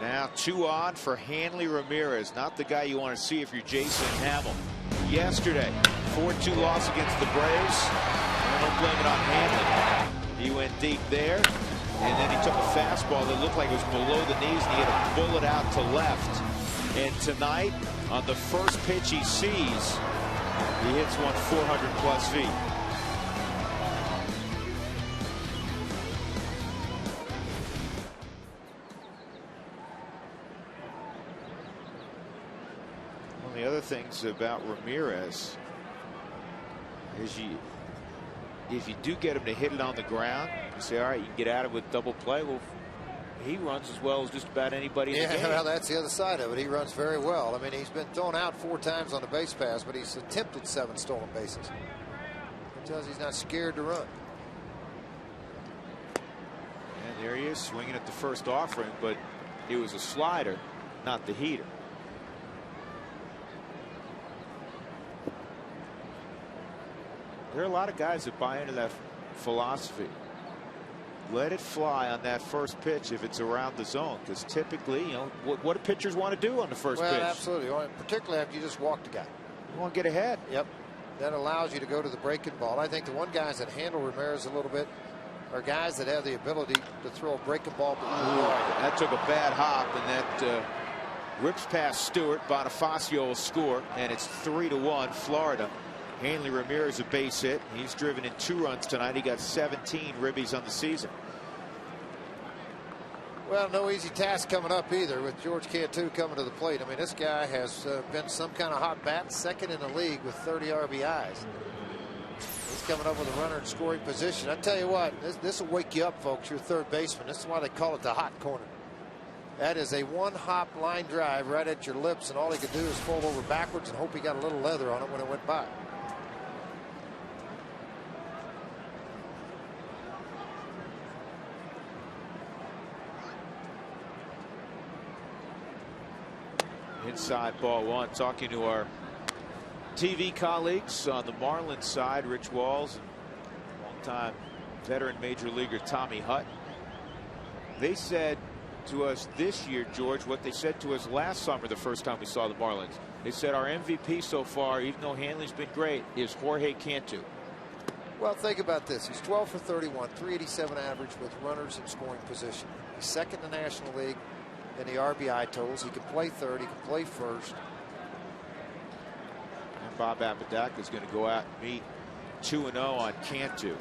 [SPEAKER 1] Now 2 on for Hanley Ramirez, not the guy you want to see if you're Jason Hamill. Yesterday, 4-2 loss against the Braves. I don't blame it on Hanley. He went deep there, and then he took a fastball that looked like it was below the knees, and he had a bullet out to left. And tonight, on the first pitch he sees, he hits one 400+ feet. One of the other things about Ramirez is if you do get him to hit it on the ground, you say, all right, you can get out of it with double play. Well, he runs as well as just about anybody in the game.
[SPEAKER 2] Well, that's the other side of it. He runs very well. I mean, he's been thrown out 4 times on the base pass, but he's attempted 7 stolen bases. It tells he's not scared to run.
[SPEAKER 1] And there he is, swinging at the first offering, but it was a slider, not the heater. There are a lot of guys that buy into that philosophy. Let it fly on that first pitch if it's around the zone, because typically, you know, what do pitchers want to do on the first pitch?
[SPEAKER 2] Well, absolutely. Particularly after you just walk the guy.
[SPEAKER 1] You want to get ahead.
[SPEAKER 2] Yep. That allows you to go to the breaking ball. I think the one guys that handle Ramirez a little bit are guys that have the ability to throw a breaking ball.
[SPEAKER 1] That took a bad hop, and that rips past Stewart. Bonifacio will score, and it's 3-1 Florida. Hanley Ramirez a base hit. He's driven in 2 runs tonight. He got 17 ribbies on the season.
[SPEAKER 2] Well, no easy task coming up either with George Cantu coming to the plate. I mean, this guy has been some kind of hot bat, 2nd in the league with 30 RBIs. He's coming up with a runner in scoring position. I tell you what, this will wake you up, folks. You're third baseman. This is why they call it the hot corner. That is a 1-hop line drive right at your lips, and all he could do is fold over backwards and hope he got a little leather on it when it went by.
[SPEAKER 1] Inside ball 1. Talking to our TV colleagues on the Marlins side, Rich Walls and longtime veteran major leaguer Tommy Hutton. They said to us this year, George, what they said to us last summer the first time we saw the Marlins. They said our MVP so far, even though Hanley's been great, is Jorge Cantu.
[SPEAKER 2] Well, think about this. He's 12 for 31, 387 average with runners in scoring position. He's 2nd in the National League in the RBI totals. He can play third. He can play first.
[SPEAKER 1] And Bob Apodaca is going to go out and meet 2-0 on Cantu.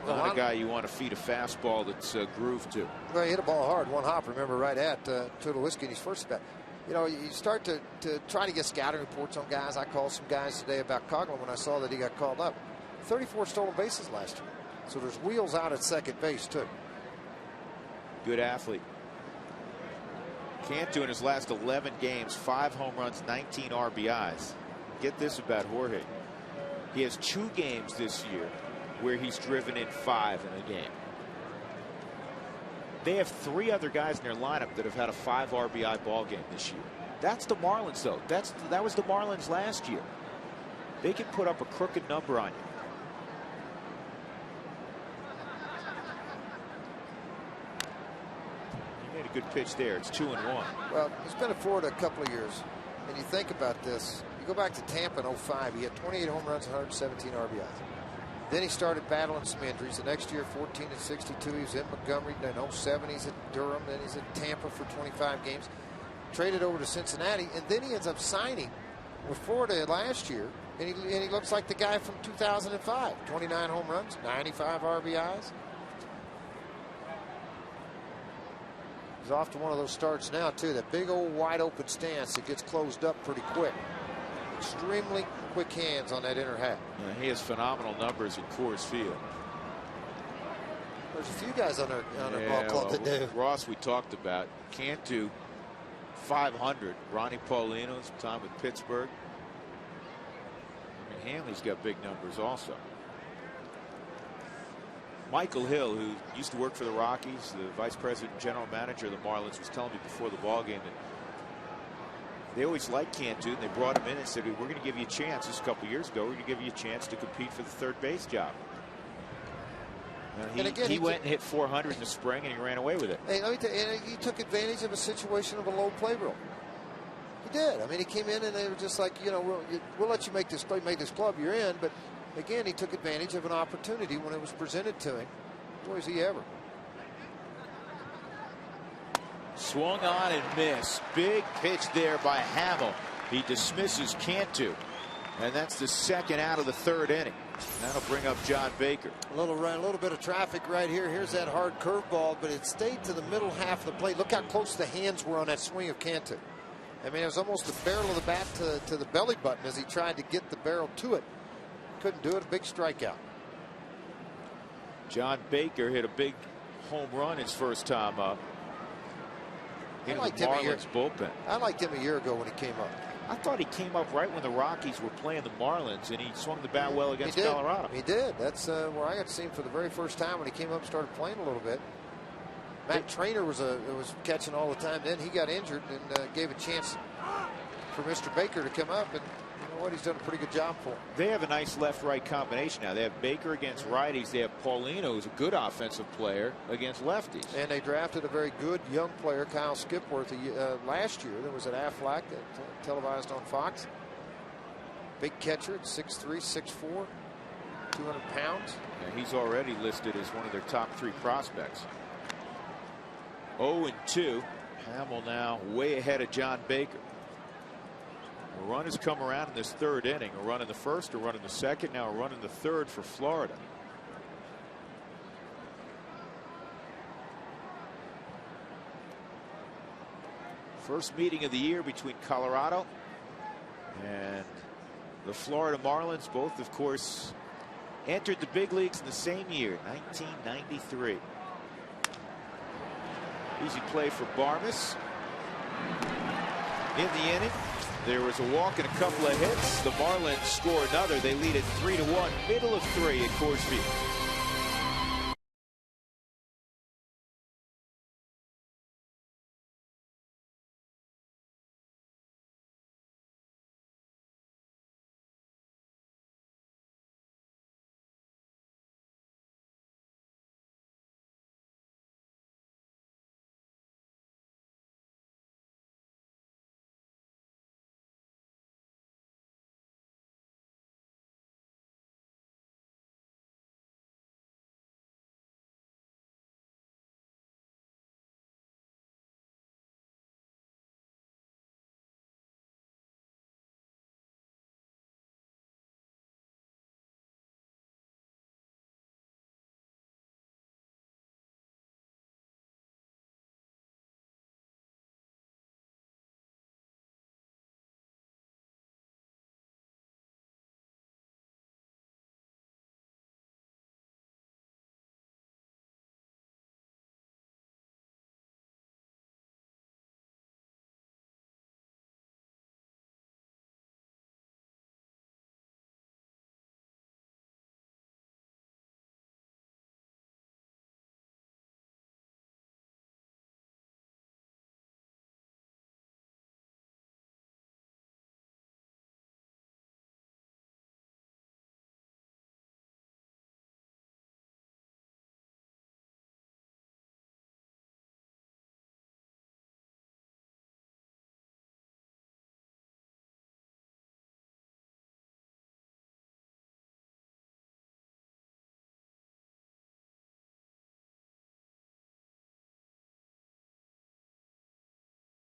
[SPEAKER 1] Not a guy you want to feed a fastball that's grooved to.
[SPEAKER 2] Well, he hit a ball hard, 1 hop. Remember, right at Tulowitzki in his first bat. You know, you start to try to get scouting reports on guys. I called some guys today about Coughlin when I saw that he got called up. 34 stolen bases last year. So there's wheels out at second base, too.
[SPEAKER 1] Good athlete. Cantu in his last 11 games, 5 home runs, 19 RBIs. Get this about Jorge. He has 2 games this year where he's driven in 5 in a game. They have 3 other guys in their lineup that have had a 5 RBI ball game this year. That's the Marlins, though. That was the Marlins last year. They can put up a crooked number on you. A good pitch there. It's 2-1.
[SPEAKER 2] Well, he's been at Florida a couple of years, and you think about this. You go back to Tampa in 05. He had 28 home runs, 117 RBIs. Then he started battling some injuries. The next year, 14 and 62, he was in Montgomery. Then 07, he's at Durham. Then he's at Tampa for 25 games. Traded over to Cincinnati, and then he ends up signing with Florida last year, and he looks like the guy from 2005. 29 home runs, 95 RBIs. He's off to one of those starts now, too. That big old wide open stance that gets closed up pretty quick. Extremely quick hands on that inner half.
[SPEAKER 1] Yeah, he has phenomenal numbers in Coors Field.
[SPEAKER 2] There's a few guys on our ball club that do.
[SPEAKER 1] Ross, we talked about. Cantu, 500. Ronnie Paulino, some time with Pittsburgh. I mean, Hanley's got big numbers also. Michael Hill, who used to work for the Rockies, the vice president and general manager of the Marlins, was telling me before the ball game that they always liked Cantu, and they brought him in and said, we're going to give you a chance. This a couple years ago, we're going to give you a chance to compete for the third base job. He went and hit 400 in the spring, and he ran away with it.
[SPEAKER 2] Hey, let me tell you, he took advantage of a situation of a low play rule. He did. I mean, he came in and they were just like, you know, we'll let you make this club you're in. But again, he took advantage of an opportunity when it was presented to him. Boy, is he ever.
[SPEAKER 1] Swung on and missed. Big pitch there by Hamill. He dismisses Cantu. And that's the second out of the third inning. That'll bring up John Baker.
[SPEAKER 2] A little bit of traffic right here. Here's that hard curveball, but it stayed to the middle half of the plate. Look how close the hands were on that swing of Cantu. I mean, it was almost the barrel of the bat to the belly button as he tried to get the barrel to it. Couldn't do it. A big strikeout.
[SPEAKER 1] John Baker hit a big home run his first time up.
[SPEAKER 2] I liked
[SPEAKER 1] the
[SPEAKER 2] him a year.
[SPEAKER 1] Marlins bullpen.
[SPEAKER 2] I liked him a year ago when he came up.
[SPEAKER 1] I thought he came up right when the Rockies were playing the Marlins, and he swung the bat well against Colorado.
[SPEAKER 2] He did. That's where I got to see him for the very first time when he came up and started playing a little bit. Matt Trainer was catching all the time. Then he got injured and gave a chance for Mr. Baker to come up, and you know what, he's done a pretty good job for him.
[SPEAKER 1] They have a nice left-right combination now. They have Baker against righties. They have Paulino, who's a good offensive player, against lefties.
[SPEAKER 2] And they drafted a very good young player, Kyle Skipworth, last year. That was at Aflac, televised on Fox. Big catcher at 6'3", 6'4", 200 pounds.
[SPEAKER 1] Yeah, he's already listed as one of their top 3 prospects. 0-2. Hamill now way ahead of John Baker. A run has come around in this third inning. A run in the first, a run in the second, now a run in the third for Florida. First meeting of the year between Colorado and the Florida Marlins. Both, of course, entered the big leagues in the same year, 1993. Easy play for Barmes. In the inning, there was a walk and a couple of hits. The Marlins score another. They lead it 3-1, middle of 3 at Coors Field.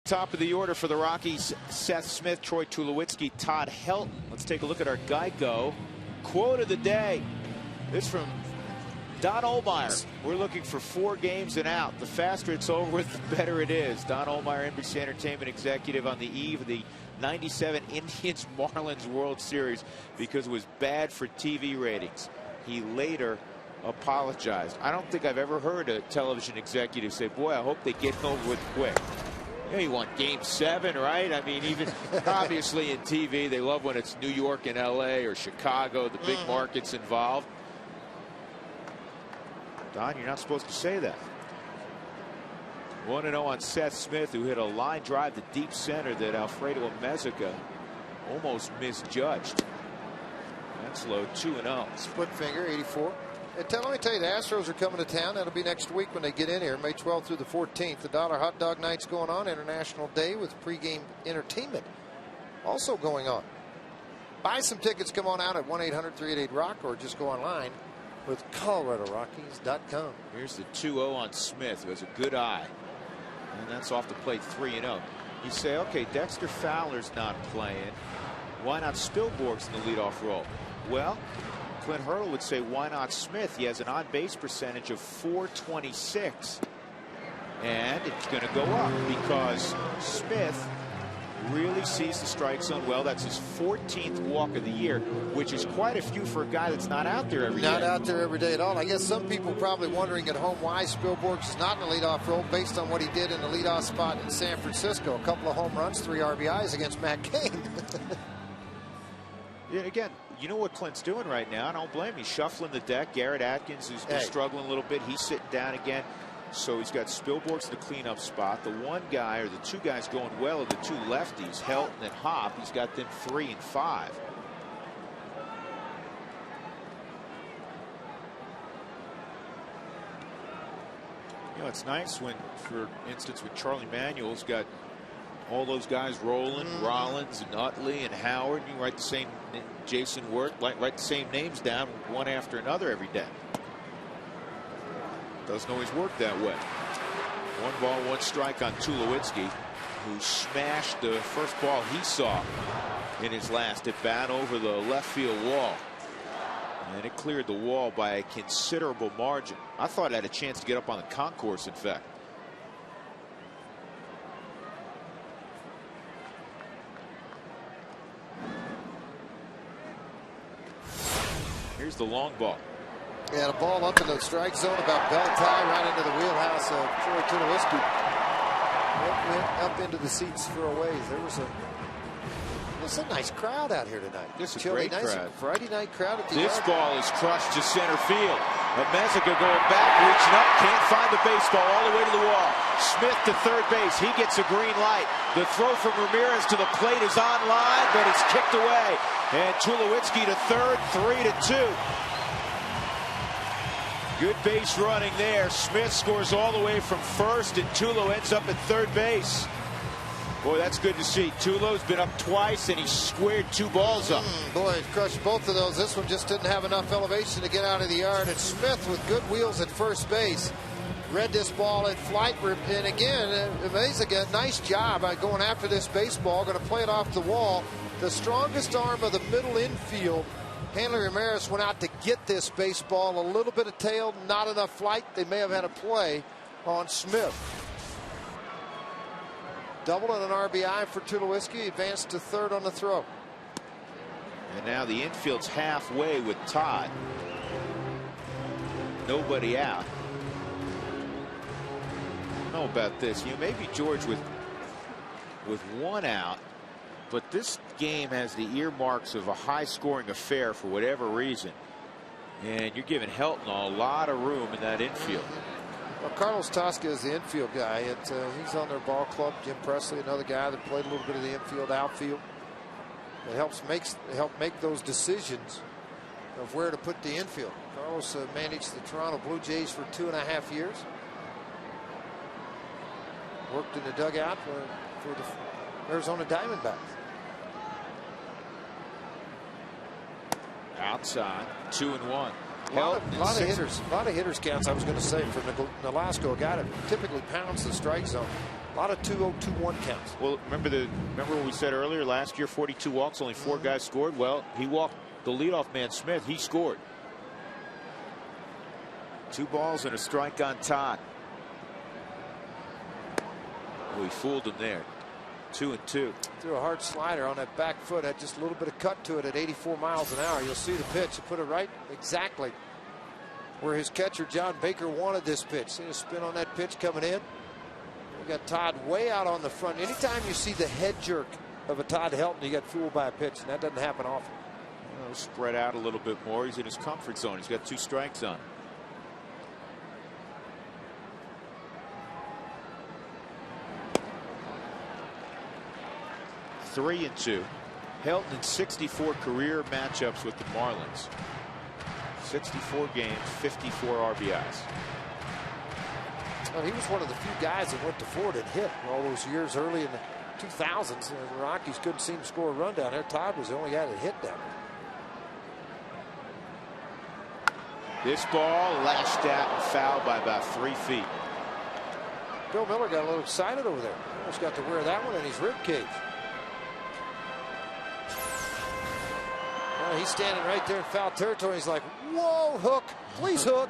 [SPEAKER 1] Top of the order for the Rockies, Seth Smith, Troy Tulowitzki, Todd Helton. Let's take a look at our Geico quote of the day. This from Don Ohlmeyer. We're looking for 4 games and out. The faster it's over with, the better it is. Don Ohlmeyer, NBC Entertainment executive, on the eve of the 97 Indians Marlins World Series because it was bad for TV ratings. He later apologized. I don't think I've ever heard a television executive say, boy, I hope they get over with quick. You know, you want game 7, right? I mean, even obviously in TV, they love when it's New York and LA or Chicago, the big markets involved. Don, you're not supposed to say that. 1-0 on Seth Smith, who hit a line drive to deep center that Alfredo Amezaga almost misjudged. That's low. 2-0.
[SPEAKER 2] Split finger, 84. And let me tell you, the Astros are coming to town. That'll be next week when they get in here, May 12th through the 14th. The Dollar Hot Dog Night's going on, International Day with pregame entertainment also going on. Buy some tickets, come on out at 1-800-388-ROCK or just go online with ColoradoRockies.com.
[SPEAKER 1] Here's the 2-0 on Smith, who has a good eye. And that's off the plate, 3-0. You say, okay, Dexter Fowler's not playing. Why not Spilborgh's in the leadoff role? Well, Clint Hurdle would say, why not Smith? He has an on-base percentage of .426. And it's going to go up because Smith really sees the strike zone well. That's his 14th walk of the year, which is quite a few for a guy that's not out there every day.
[SPEAKER 2] Not out there every day at all. I guess some people probably wondering at home why Spilborghs is not in the leadoff role based on what he did in the leadoff spot in San Francisco. A couple of home runs, 3 RBIs against Matt Cain.
[SPEAKER 1] Yeah, again, you know what Clint's doing right now. I don't blame him. He's shuffling the deck. Garrett Atkins, who's been struggling a little bit, he's sitting down again. So he's got Spilborghs in the cleanup spot. The one guy or the two guys going well are the two lefties, Helton and Hop. He's got them 3 and 5. You know, it's nice when, for instance, with Charlie Manuel's got all those guys rolling, Rollins and Utley and Howard. You write the same, Jason Wirt, write the same names down one after another every day. Doesn't always work that way. 1 ball, 1 strike on Tulowitzki, who smashed the first ball he saw in his last at bat over the left field wall. And it cleared the wall by a considerable margin. I thought it had a chance to get up on the concourse, in fact. Here's the long ball.
[SPEAKER 2] Yeah, the ball up in the strike zone about belt tie right into the wheelhouse of Troy Tulowitzki. Went up into the seats for a ways. There's a nice crowd out here tonight.
[SPEAKER 1] This is a great crowd.
[SPEAKER 2] Friday night crowd at the
[SPEAKER 1] This
[SPEAKER 2] yard.
[SPEAKER 1] ball is crushed to center field. And Mezika going back, reaching up, can't find the baseball all the way to the wall. Smith to third base. He gets a green light. The throw from Ramirez to the plate is on line, but it's kicked away. And Tulowitzki to third, 3-2. Good base running there. Smith scores all the way from first, and Tulo ends up at third base. Boy, that's good to see. Tulo's been up twice, and he squared 2 balls up.
[SPEAKER 2] Boy, he crushed both of those. This one just didn't have enough elevation to get out of the yard. And Smith with good wheels at first base. Read this ball in flight. And again, amazing. Nice job going after this baseball. Going to play it off the wall. The strongest arm of the middle infield. Hanley Ramirez went out to get this baseball. A little bit of tail, not enough flight. They may have had a play on Smith. Double and an RBI for Tulowitzki. Advanced to third on the throw.
[SPEAKER 1] And now the infield's halfway with Todd. Nobody out. I don't know about this. You know, maybe George with 1 out. But this game has the earmarks of a high-scoring affair for whatever reason. And you're giving Helton a lot of room in that infield.
[SPEAKER 2] Well, Carlos Tosca is the infield guy. He's on their ball club. Jim Presley, another guy that played a little bit of the infield, outfield. It help make those decisions of where to put the infield. Carlos managed the Toronto Blue Jays for 2.5 years. Worked in the dugout for the Arizona Diamondbacks.
[SPEAKER 1] Outside, 2-1.
[SPEAKER 2] A lot of hitters counts. I was going to say for Nolasco, a guy that typically pounds the strike zone. A lot of 2-0, 2-1 counts.
[SPEAKER 1] Well, remember what we said earlier? Last year, 42 walks, only 4 guys scored. Well, he walked the leadoff man, Smith. He scored. 2 balls and a strike on Todd. Oh, he fooled him there. 2-2.
[SPEAKER 2] Threw a hard slider on that back foot. Had just a little bit of cut to it at 84 miles an hour. You'll see the pitch. He put it right exactly where his catcher John Baker wanted this pitch. See the spin on that pitch coming in. We got Todd way out on the front. Anytime you see the head jerk of a Todd Helton, you get fooled by a pitch, and that doesn't happen often.
[SPEAKER 1] Spread out a little bit more. He's in his comfort zone. He's got 2 strikes on. Three and 2. Helton in 64 career matchups with the Marlins. 64 games, 54 RBIs.
[SPEAKER 2] Well, he was one of the few guys that went to Ford and hit all those years early in the 2000s. The Rockies couldn't seem to score a run down there. Todd was the only guy that hit down there.
[SPEAKER 1] This ball lashed out and fouled by about 3 feet.
[SPEAKER 2] Bill Miller got a little excited over there. Almost got to wear that one in his rib cage. He's standing right there in foul territory. He's like, whoa, hook, please hook.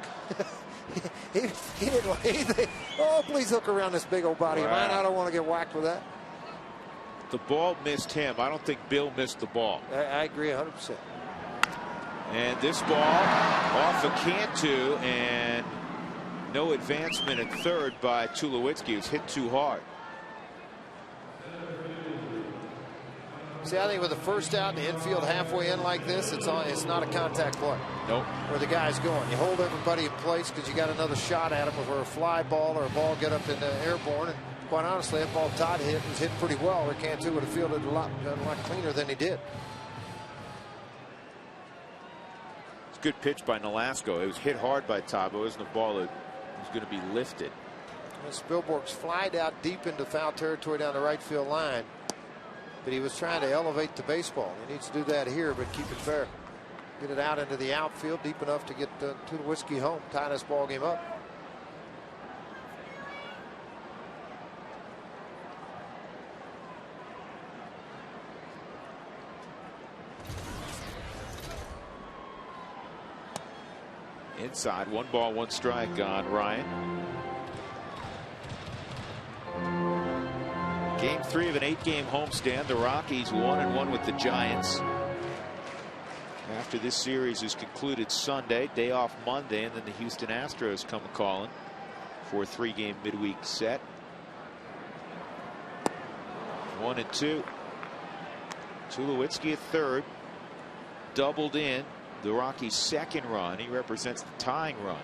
[SPEAKER 2] he didn't want anything. Oh, please hook around this big old body of mine. I don't want to get whacked with that.
[SPEAKER 1] The ball missed him. I don't think Bill missed the ball.
[SPEAKER 2] I agree 100%.
[SPEAKER 1] And this ball off of Cantu, and no advancement at third by Tulowitzki. He was hit too hard.
[SPEAKER 2] See, I think with the first out and the infield halfway in like this, it's not a contact play.
[SPEAKER 1] Nope.
[SPEAKER 2] Where the guy's going. You hold everybody in place because you got another shot at him with a fly ball or a ball get up in the airborne. And quite honestly, that ball Todd hit was hit pretty well. Or Cantu would have fielded a lot cleaner than he did.
[SPEAKER 1] It's a good pitch by Nolasco. It was hit hard by Todd, but it wasn't a ball that was going to be lifted.
[SPEAKER 2] And Spielborg's flied out deep into foul territory down the right field line. But he was trying to elevate the baseball. He needs to do that here, but keep it fair. Get it out into the outfield deep enough to get Tulowitzki home, tie this ball game up.
[SPEAKER 1] Inside, 1 ball, 1 strike on Ryan. Game 3 of an 8-game homestand. The Rockies 1-1 with the Giants. After this series is concluded Sunday, day off Monday, and then the Houston Astros come a-calling for a 3-game midweek set. 1-2. Tulowitzki at third. Doubled in the Rockies' second run. He represents the tying run.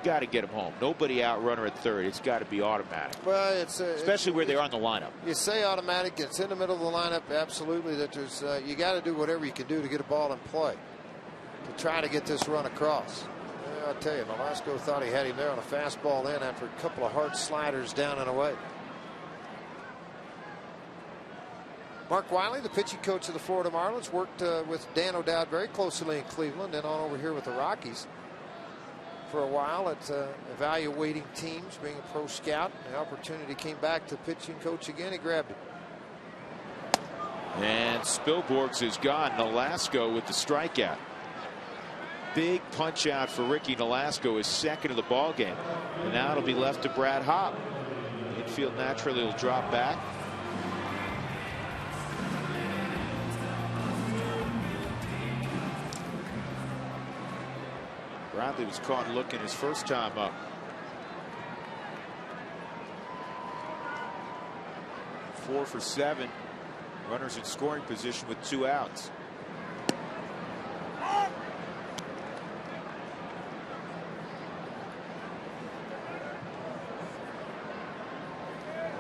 [SPEAKER 1] Got to get him home. Nobody out runner at third. It's got to be automatic.
[SPEAKER 2] Well, it's
[SPEAKER 1] especially where they're on the lineup.
[SPEAKER 2] You say automatic. It's in the middle of the lineup. Absolutely. That there's you got to do whatever you can do to get a ball in play to try to get this run across. Yeah, I'll tell you, Nolasco thought he had him there on a fastball in after a couple of hard sliders down and away. Mark Wiley, the pitching coach of the Florida Marlins, worked with Dan O'Dowd very closely in Cleveland and on over here with the Rockies for a while at evaluating teams, being a pro scout. The opportunity came back to pitching coach again. He grabbed it.
[SPEAKER 1] And Spielborg's is gone. Nolasco with the strikeout. Big punch out for Ricky Nolasco, his second of the ball game. And now it'll be left to Brad Hopp. Infield naturally will drop back. Bradley was caught looking his first time up. Four for 7. Runners in scoring position with 2 outs.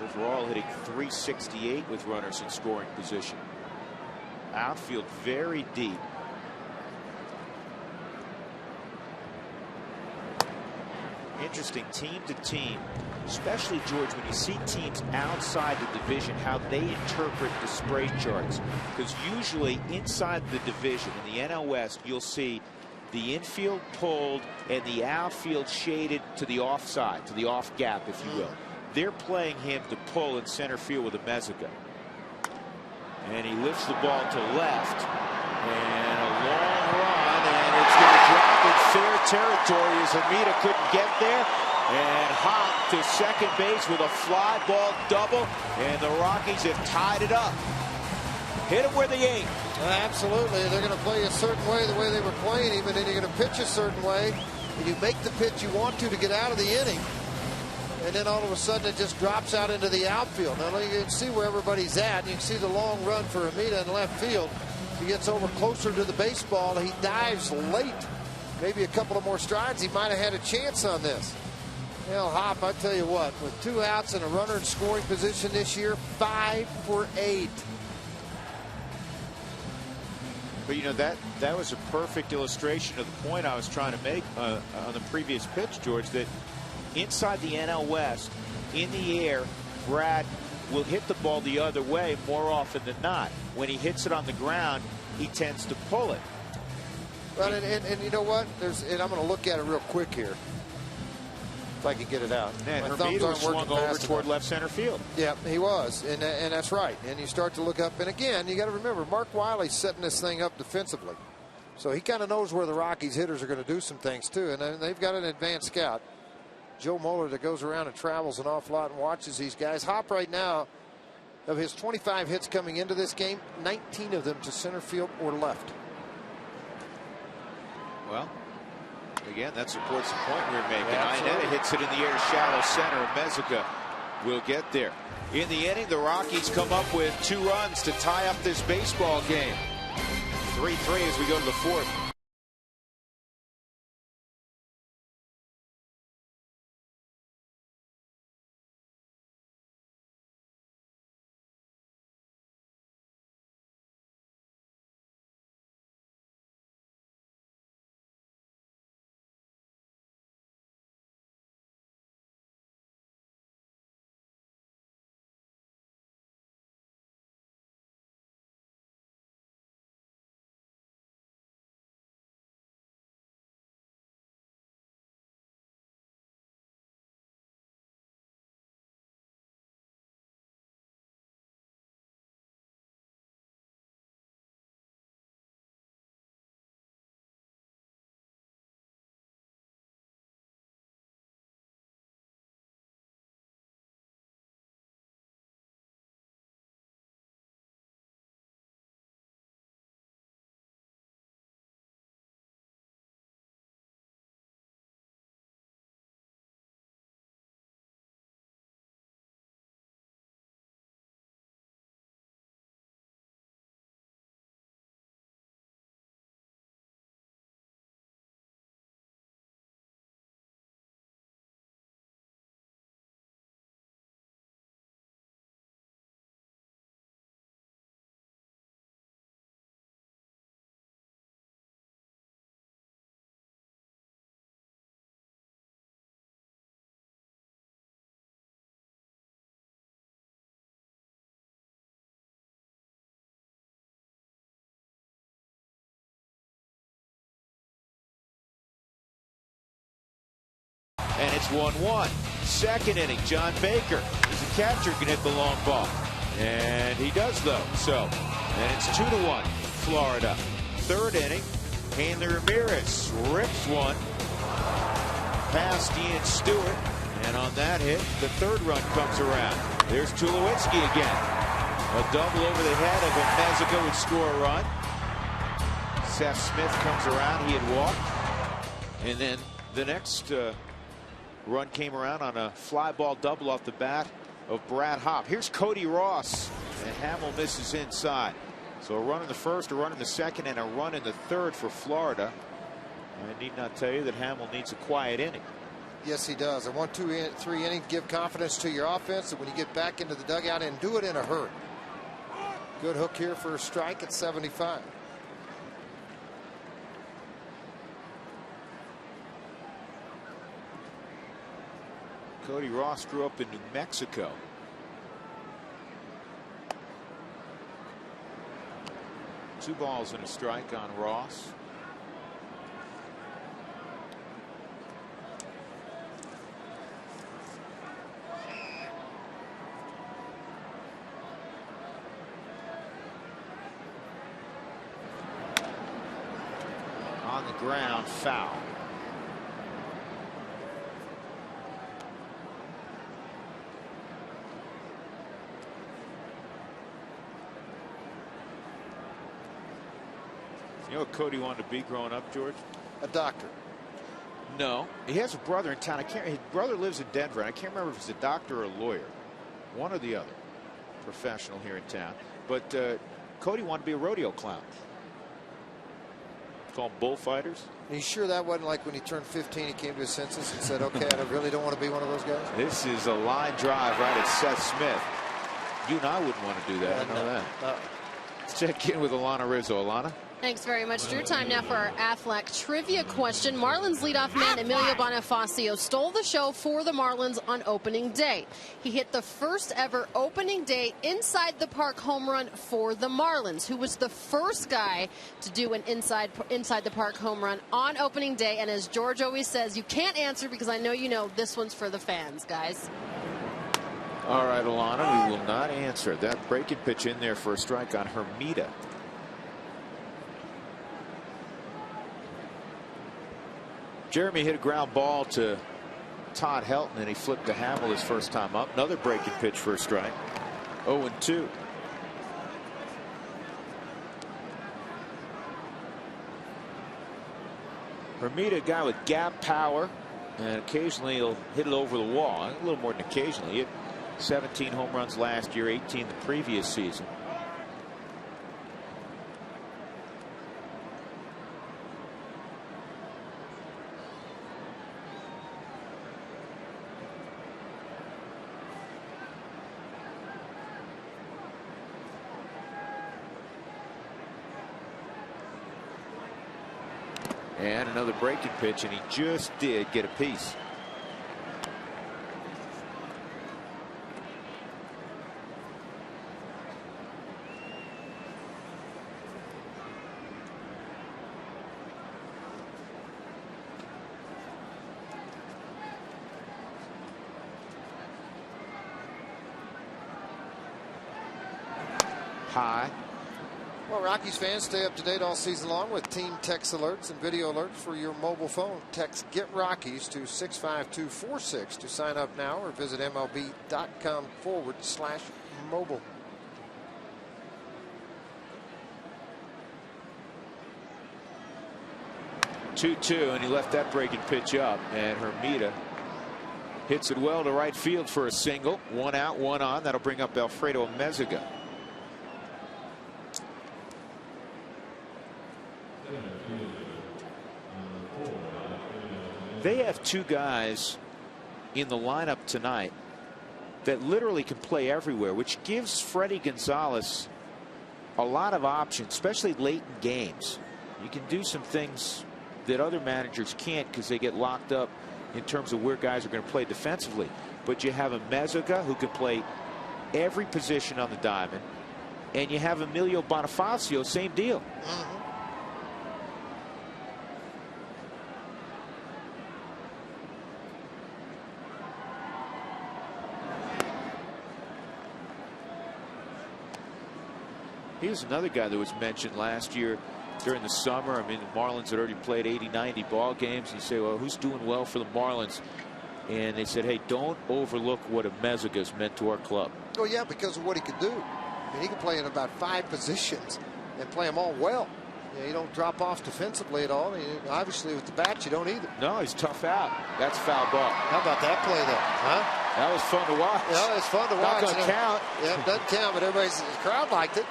[SPEAKER 1] Overall hitting .368 with runners in scoring position. Outfield very deep. Interesting team to team, especially George, when you see teams outside the division, how they interpret the spray charts. Because usually inside the division in the NL West, you'll see the infield pulled and the outfield shaded to the offside, to the off gap, if you will. They're playing him to pull in center field with a Mezzica. And he lifts the ball to left. And a long run, and it's going to drop in fair territory as Hamida couldn't get there. And Hopp to second base with a fly ball double, and the Rockies have tied it up. Hit them where they ain't.
[SPEAKER 2] Absolutely. They're going to play a certain way, the way they were playing him, and then you're going to pitch a certain way, and you make the pitch you want to get out of the inning. And then all of a sudden it just drops out into the outfield. Now you can see where everybody's at, and you can see the long run for Hamida in left field. He gets over closer to the baseball. He dives late. Maybe a couple of more strides, he might have had a chance on this. Well, Hopp, I tell you what, with 2 outs and a runner in scoring position this year, 5 for 8.
[SPEAKER 1] But, you know, that was a perfect illustration of the point I was trying to make on the previous pitch, George, that inside the NL West, in the air, Brad will hit the ball the other way more often than not. When he hits it on the ground, he tends to pull it.
[SPEAKER 2] Well, and you know what? And I'm going to look at it real quick here. If I can get it out.
[SPEAKER 1] And
[SPEAKER 2] my thumbs
[SPEAKER 1] Hermida
[SPEAKER 2] aren't
[SPEAKER 1] was
[SPEAKER 2] working
[SPEAKER 1] swung over
[SPEAKER 2] fast
[SPEAKER 1] toward
[SPEAKER 2] enough.
[SPEAKER 1] left center field.
[SPEAKER 2] Yeah, he was, and that's right. And you start to look up, and again, you got to remember, Mark Wiley's setting this thing up defensively, so he kind of knows where the Rockies hitters are going to do some things too, and they've got an advanced scout, Joe Moeller, that goes around and travels an awful lot and watches these guys. Hop right now, of his 25 hits coming into this game, 19 of them to center field or left.
[SPEAKER 1] Well, again, that supports the point we were making.
[SPEAKER 2] Yeah,
[SPEAKER 1] Iannetta hits it in the air to shallow center, and Mezzica will get there. In the inning, the Rockies come up with 2 runs to tie up this baseball game. 3-3 as we go to the 4th. And it's 1-1. Second inning, John Baker. He's a catcher, can hit the long ball. And he does, though. So, and it's 2-1, Florida. Third inning, Hanley Ramirez rips one past Ian Stewart. And on that hit, the third run comes around. There's Tulowitzki again. A double over the head of Mezzica would score a run. Seth Smith comes around. He had walked. And then the next run came around on a fly ball double off the bat of Brad Hopp. Here's Cody Ross, and Hamill misses inside. So a run in the first, a run in the second, and a run in the third for Florida. I need not tell you that Hamill needs a quiet inning.
[SPEAKER 2] Yes, he does. A 1, 2, 3 inning, give confidence to your offense, and when you get back into the dugout, and do it in a hurry. Good hook here for a strike at 75.
[SPEAKER 1] Cody Ross grew up in New Mexico. Two balls and a strike on Ross. On the ground, foul. You know what Cody wanted to be growing up, George?
[SPEAKER 2] A doctor.
[SPEAKER 1] No. He has a brother in town. His brother lives in Denver. And I can't remember if he's a doctor or a lawyer. One or the other. Professional here in town. But Cody wanted to be a rodeo clown. Call them bullfighters.
[SPEAKER 2] Are you sure that wasn't like when he turned 15, he came to his senses and said, okay, I really don't want to be one of those guys?
[SPEAKER 1] This is a line drive right at Seth Smith. You and I wouldn't want to do that. I know that. Let's check in with Alana Rizzo. Alana?
[SPEAKER 3] Thanks very much, Drew. Time now for our Aflac trivia question. Marlins leadoff man Emilio Bonifacio stole the show for the Marlins on opening day. He hit the first ever opening day inside the park home run for the Marlins. Who was the first guy to do an inside the park home run on opening day? And as George always says, you can't answer because I know you know this one's for the fans, guys.
[SPEAKER 1] All right, Alana, we will not answer. That breaking pitch in there for a strike on Hermida. Jeremy hit a ground ball to Todd Helton, and he flipped to Hamill his first time up. Another breaking pitch for a strike. 0-2. Hermida, a guy with gap power, and occasionally he'll hit it over the wall. A little more than occasionally. He hit 17 home runs last year, 18 the previous season. And another breaking pitch, and he just did get a piece. High.
[SPEAKER 2] Well, Rockies fans, stay up to date all season long with team text alerts and video alerts for your mobile phone. Text Get Rockies to 65246 to sign up now, or visit MLB.com/mobile.
[SPEAKER 1] Two, and he left that breaking pitch up, and Hermida hits it well to right field for a single. One out, one on. That'll bring up Alfredo Meziga. They have two guys in the lineup tonight that literally can play everywhere, which gives Freddie Gonzalez a lot of options, especially late in games. You can do some things that other managers can't because they get locked up in terms of where guys are going to play defensively. But you have a Meziga who can play every position on the diamond, and you have Emilio Bonifacio, same deal. He was another guy that was mentioned last year during the summer. I mean, the Marlins had already played 80-90 ball games. You say, well, who's doing well for the Marlins? And they said, hey, don't overlook what a Meziga's meant to our club.
[SPEAKER 2] Oh, yeah, because of what he could do. I mean, he can play in about 5 positions and play them all well. You know, you don't drop off defensively at all. Obviously, with the bat, you don't either.
[SPEAKER 1] No, he's tough out. That's foul ball.
[SPEAKER 2] How about that play, though? Huh?
[SPEAKER 1] That was fun to watch.
[SPEAKER 2] Yeah, it's fun to watch.
[SPEAKER 1] Not going to count.
[SPEAKER 2] Yeah, it doesn't count, but the crowd liked it.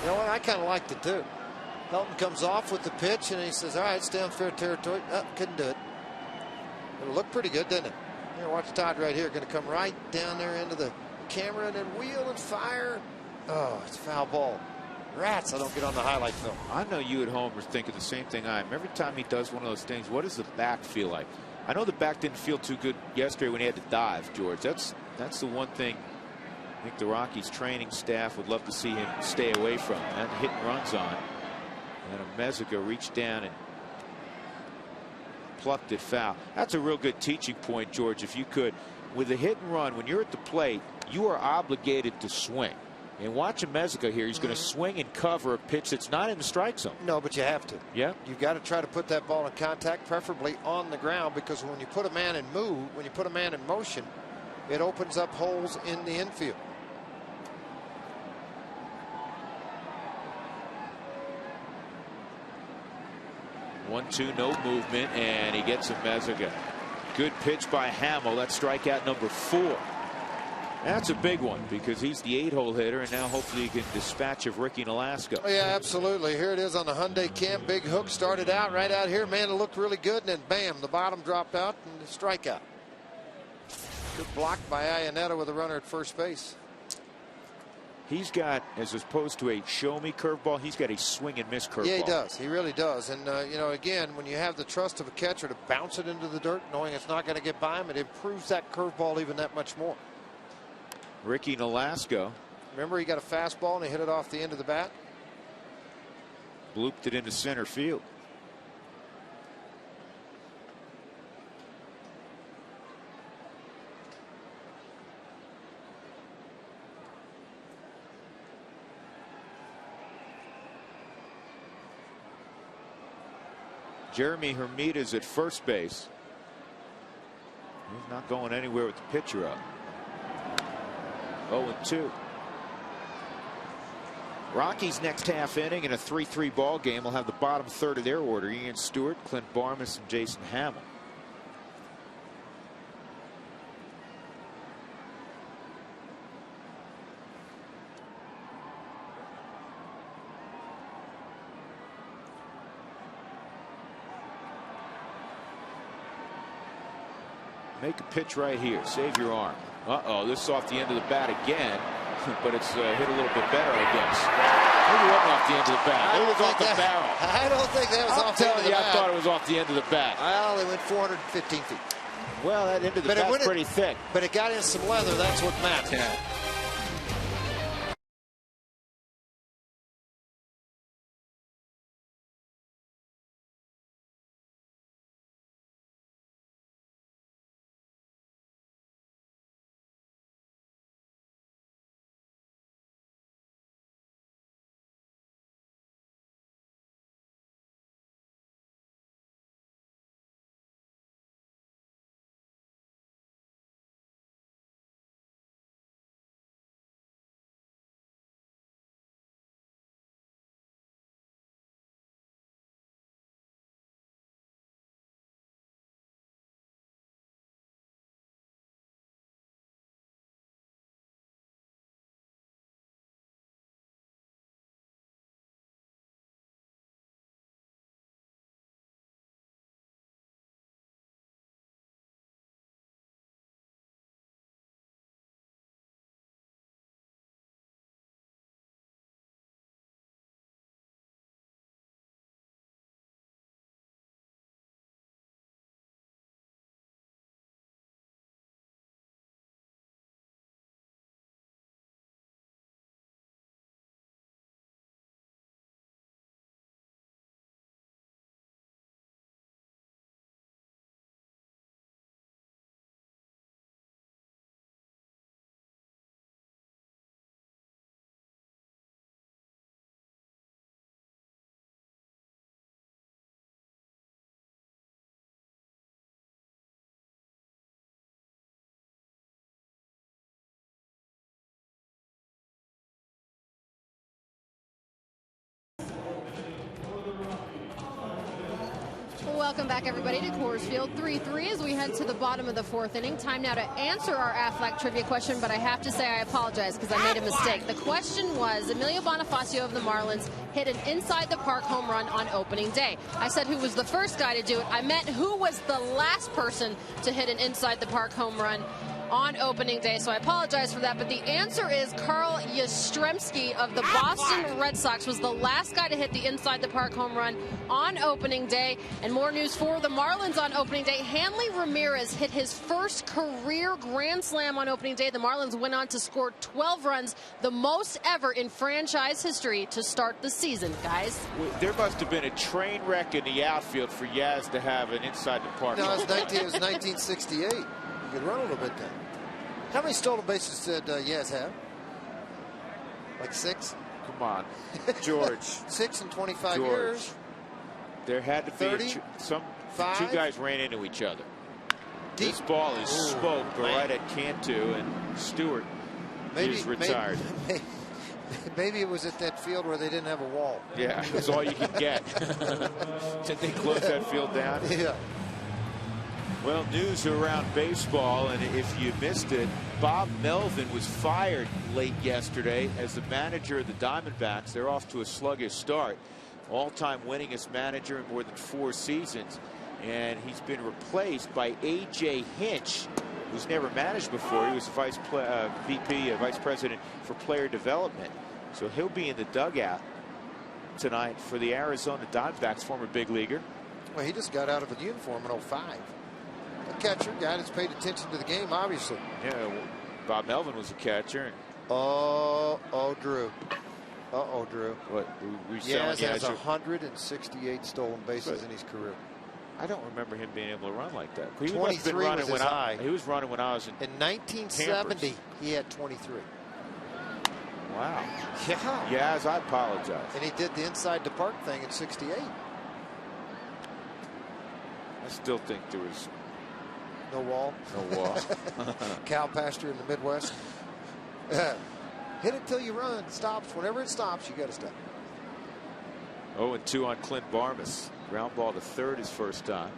[SPEAKER 2] You know what? I kind of liked it, too. Helton comes off with the pitch, and he says, all right, stay on fair territory. Oh, couldn't do it. It looked pretty good, didn't it? Here, watch Todd right here. Going to come right down there into the camera and then wheel and fire. Oh, it's foul ball. Rats, I don't get on the highlight film.
[SPEAKER 1] I know you at home are thinking the same thing I am. Every time he does one of those things, what does the back feel like? I know the back didn't feel too good yesterday when he had to dive, George. That's the one thing I think the Rockies training staff would love to see him stay away from. And hit and runs on. And Meziga reached down and plucked it foul. That's a real good teaching point, George, if you could. With a hit and run, when you're at the plate, you are obligated to swing. And watch Meziga here. He's going to swing and cover a pitch that's not in the strike zone.
[SPEAKER 2] No, but you have to.
[SPEAKER 1] Yeah.
[SPEAKER 2] You've got to try to put that ball in contact, preferably on the ground, because when you put a man in motion, it opens up holes in the infield.
[SPEAKER 1] One-two, no movement, and he gets a Meziga. Good pitch by Hamill. That's strikeout number 4. That's a big one because he's the 8-hole hitter, and now hopefully he can dispatch of Ricky Nolasco.
[SPEAKER 2] Oh, yeah, absolutely. Here it is on the Hyundai Camp. Big hook started out right out here. Man, it looked really good, and then bam, the bottom dropped out and the strikeout. Good block by Iannetta with a runner at first base.
[SPEAKER 1] He's got, as opposed to a show-me curveball, he's got a swing and miss curveball.
[SPEAKER 2] Yeah, he does. He really does. And, you know, again, when you have the trust of a catcher to bounce it into the dirt, knowing it's not going to get by him, it improves that curveball even that much more.
[SPEAKER 1] Ricky Nolasco.
[SPEAKER 2] Remember, he got a fastball and he hit it off the end of the bat?
[SPEAKER 1] Blooped it into center field. Jeremy Hermita's at first base. He's not going anywhere with the pitcher up. 0-2. Rockies next half inning in a 3-3 ball game will have the bottom third of their order. Ian Stewart, Clint Barmas, and Jason Hamill. Make a pitch right here. Save your arm. Uh-oh, this is off the end of the bat again, but it's hit a little bit better, I guess. Maybe it wasn't off the end of the bat. It was off the barrel.
[SPEAKER 2] I don't think that was off the end of the bat.
[SPEAKER 1] I thought it was off the end of the bat.
[SPEAKER 2] Well, it went 415 feet.
[SPEAKER 1] Well, that end of the bat's pretty thick.
[SPEAKER 2] But it got in some leather. That's what matters.
[SPEAKER 1] Yeah.
[SPEAKER 3] Welcome back, everybody, to Coors Field 3-3 as we head to the bottom of the fourth inning. Time now to answer our Aflac trivia question, but I have to say I apologize because I made a mistake. The question was, Emilio Bonifacio of the Marlins hit an inside-the-park home run on opening day. I said who was the first guy to do it. I meant who was the last person to hit an inside-the-park home run on opening day, so I apologize for that, but the answer is Carl Yastrzemski of the Boston Red Sox was the last guy to hit the inside-the-park home run on opening day. And more news for the Marlins on opening day. Hanley Ramirez hit his first career grand slam on opening day. The Marlins went on to score 12 runs, the most ever in franchise history to start the season, guys.
[SPEAKER 1] There must have been a train wreck in the outfield for Yaz to have an inside-the-park.
[SPEAKER 2] No, it was 1968. You could run a little bit then. How many stolen bases did Yaz have? Like 6?
[SPEAKER 1] Come on, George.
[SPEAKER 2] 6 in 25
[SPEAKER 1] George.
[SPEAKER 2] years.
[SPEAKER 1] There had to be
[SPEAKER 2] 30?
[SPEAKER 1] two guys ran into each other.
[SPEAKER 2] Deep.
[SPEAKER 1] This ball is smoked right at Cantu, and Stewart is retired.
[SPEAKER 2] Maybe it was at that field where they didn't have a wall.
[SPEAKER 1] Yeah, it was all you could get. Did they close that field down?
[SPEAKER 2] Yeah.
[SPEAKER 1] Well, news around baseball, and if you missed it, Bob Melvin was fired late yesterday as the manager of the Diamondbacks. They're off to a sluggish start. All-time winningest manager in more than 4 seasons. And he's been replaced by A.J. Hinch, who's never managed before. He was VP, Vice President for Player Development. So he'll be in the dugout tonight for the Arizona Diamondbacks, former big leaguer.
[SPEAKER 2] Well, he just got out of a uniform in 05. A catcher, guy that's paid attention to the game, obviously.
[SPEAKER 1] Yeah, well, Bob Melvin was a catcher.
[SPEAKER 2] Drew. Drew.
[SPEAKER 1] What?
[SPEAKER 2] Yes, has 168 stolen bases in his career.
[SPEAKER 1] I don't remember him being able to run like that. He
[SPEAKER 2] 23 was his high.
[SPEAKER 1] He was running when I was
[SPEAKER 2] in 1970. Campers. He had 23.
[SPEAKER 1] Wow.
[SPEAKER 2] Yeah.
[SPEAKER 1] Yes, I apologize.
[SPEAKER 2] And he did the inside the park thing in 68.
[SPEAKER 1] I still think there was
[SPEAKER 2] no wall.
[SPEAKER 1] No wall.
[SPEAKER 2] Cow pasture in the Midwest. Hit it till you run. Stops. Whenever it stops, you got to stop.
[SPEAKER 1] 0-2 on Clint Barmas. Ground ball to third his first time.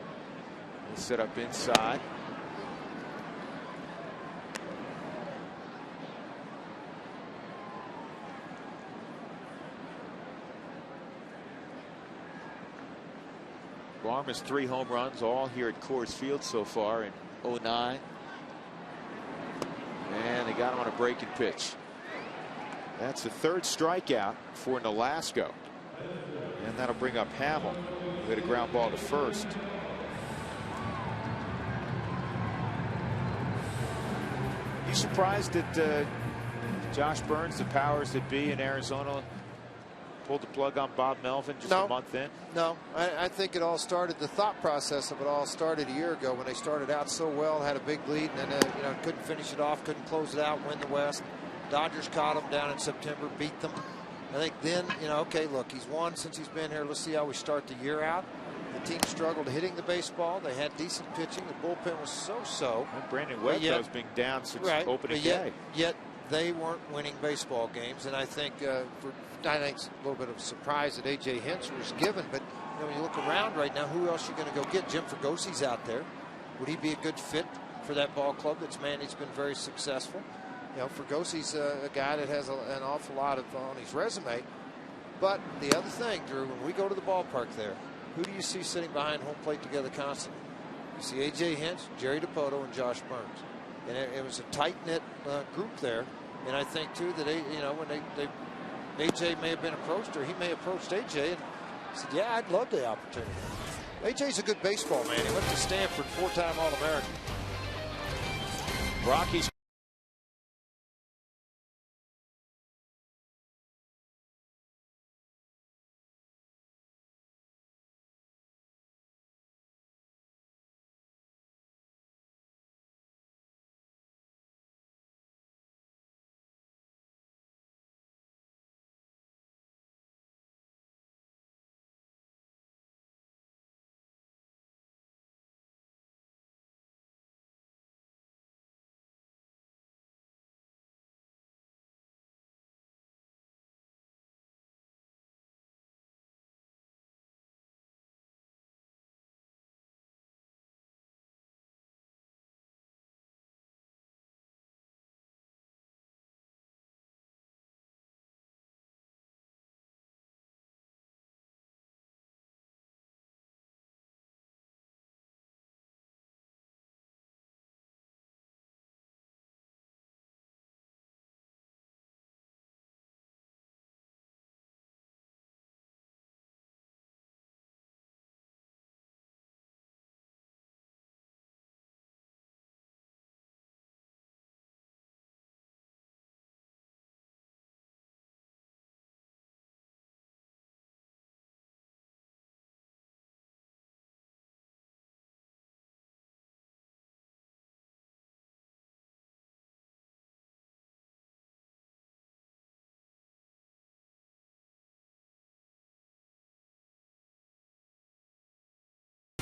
[SPEAKER 1] He set up inside. Barmas 3 home runs, all here at Coors Field so far in 09. And they got him on a breaking pitch. That's the third strikeout for Nolasco. And that'll bring up Hamill. Hit a ground ball to first. You surprised that Josh Burns, the powers that be in Arizona, pulled the plug on Bob Melvin just a month in?
[SPEAKER 2] No, I think it all started, the thought process of it all started a year ago when they started out so well, had a big lead, and then couldn't finish it off, couldn't close it out, win the West. Dodgers caught them down in September, beat them. I think then, okay, look, he's won since he's been here. Let's see how we start the year out. The team struggled hitting the baseball. They had decent pitching. The bullpen was so-so.
[SPEAKER 1] And Brandon Webster's been down since opening day.
[SPEAKER 2] Yet they weren't winning baseball games, and I think it's a little bit of a surprise that A.J. Hinch was given. But when you look around right now, who else are you going to go get? Jim Fragosi's out there. Would he be a good fit for that ball club that's managed, been very successful? Fragosi's a guy that has an awful lot on his resume. But the other thing, Drew, when we go to the ballpark there, who do you see sitting behind home plate together constantly? You see A.J. Hinch, Jerry DiPoto, and Josh Burns. And it was a tight-knit group there. And I think, too, that, when A.J. may have been approached, or he may have approached A.J. and said, yeah, I'd love the opportunity. A.J.'s a good baseball man. He went to Stanford, 4-time All-American.
[SPEAKER 1] Rockies.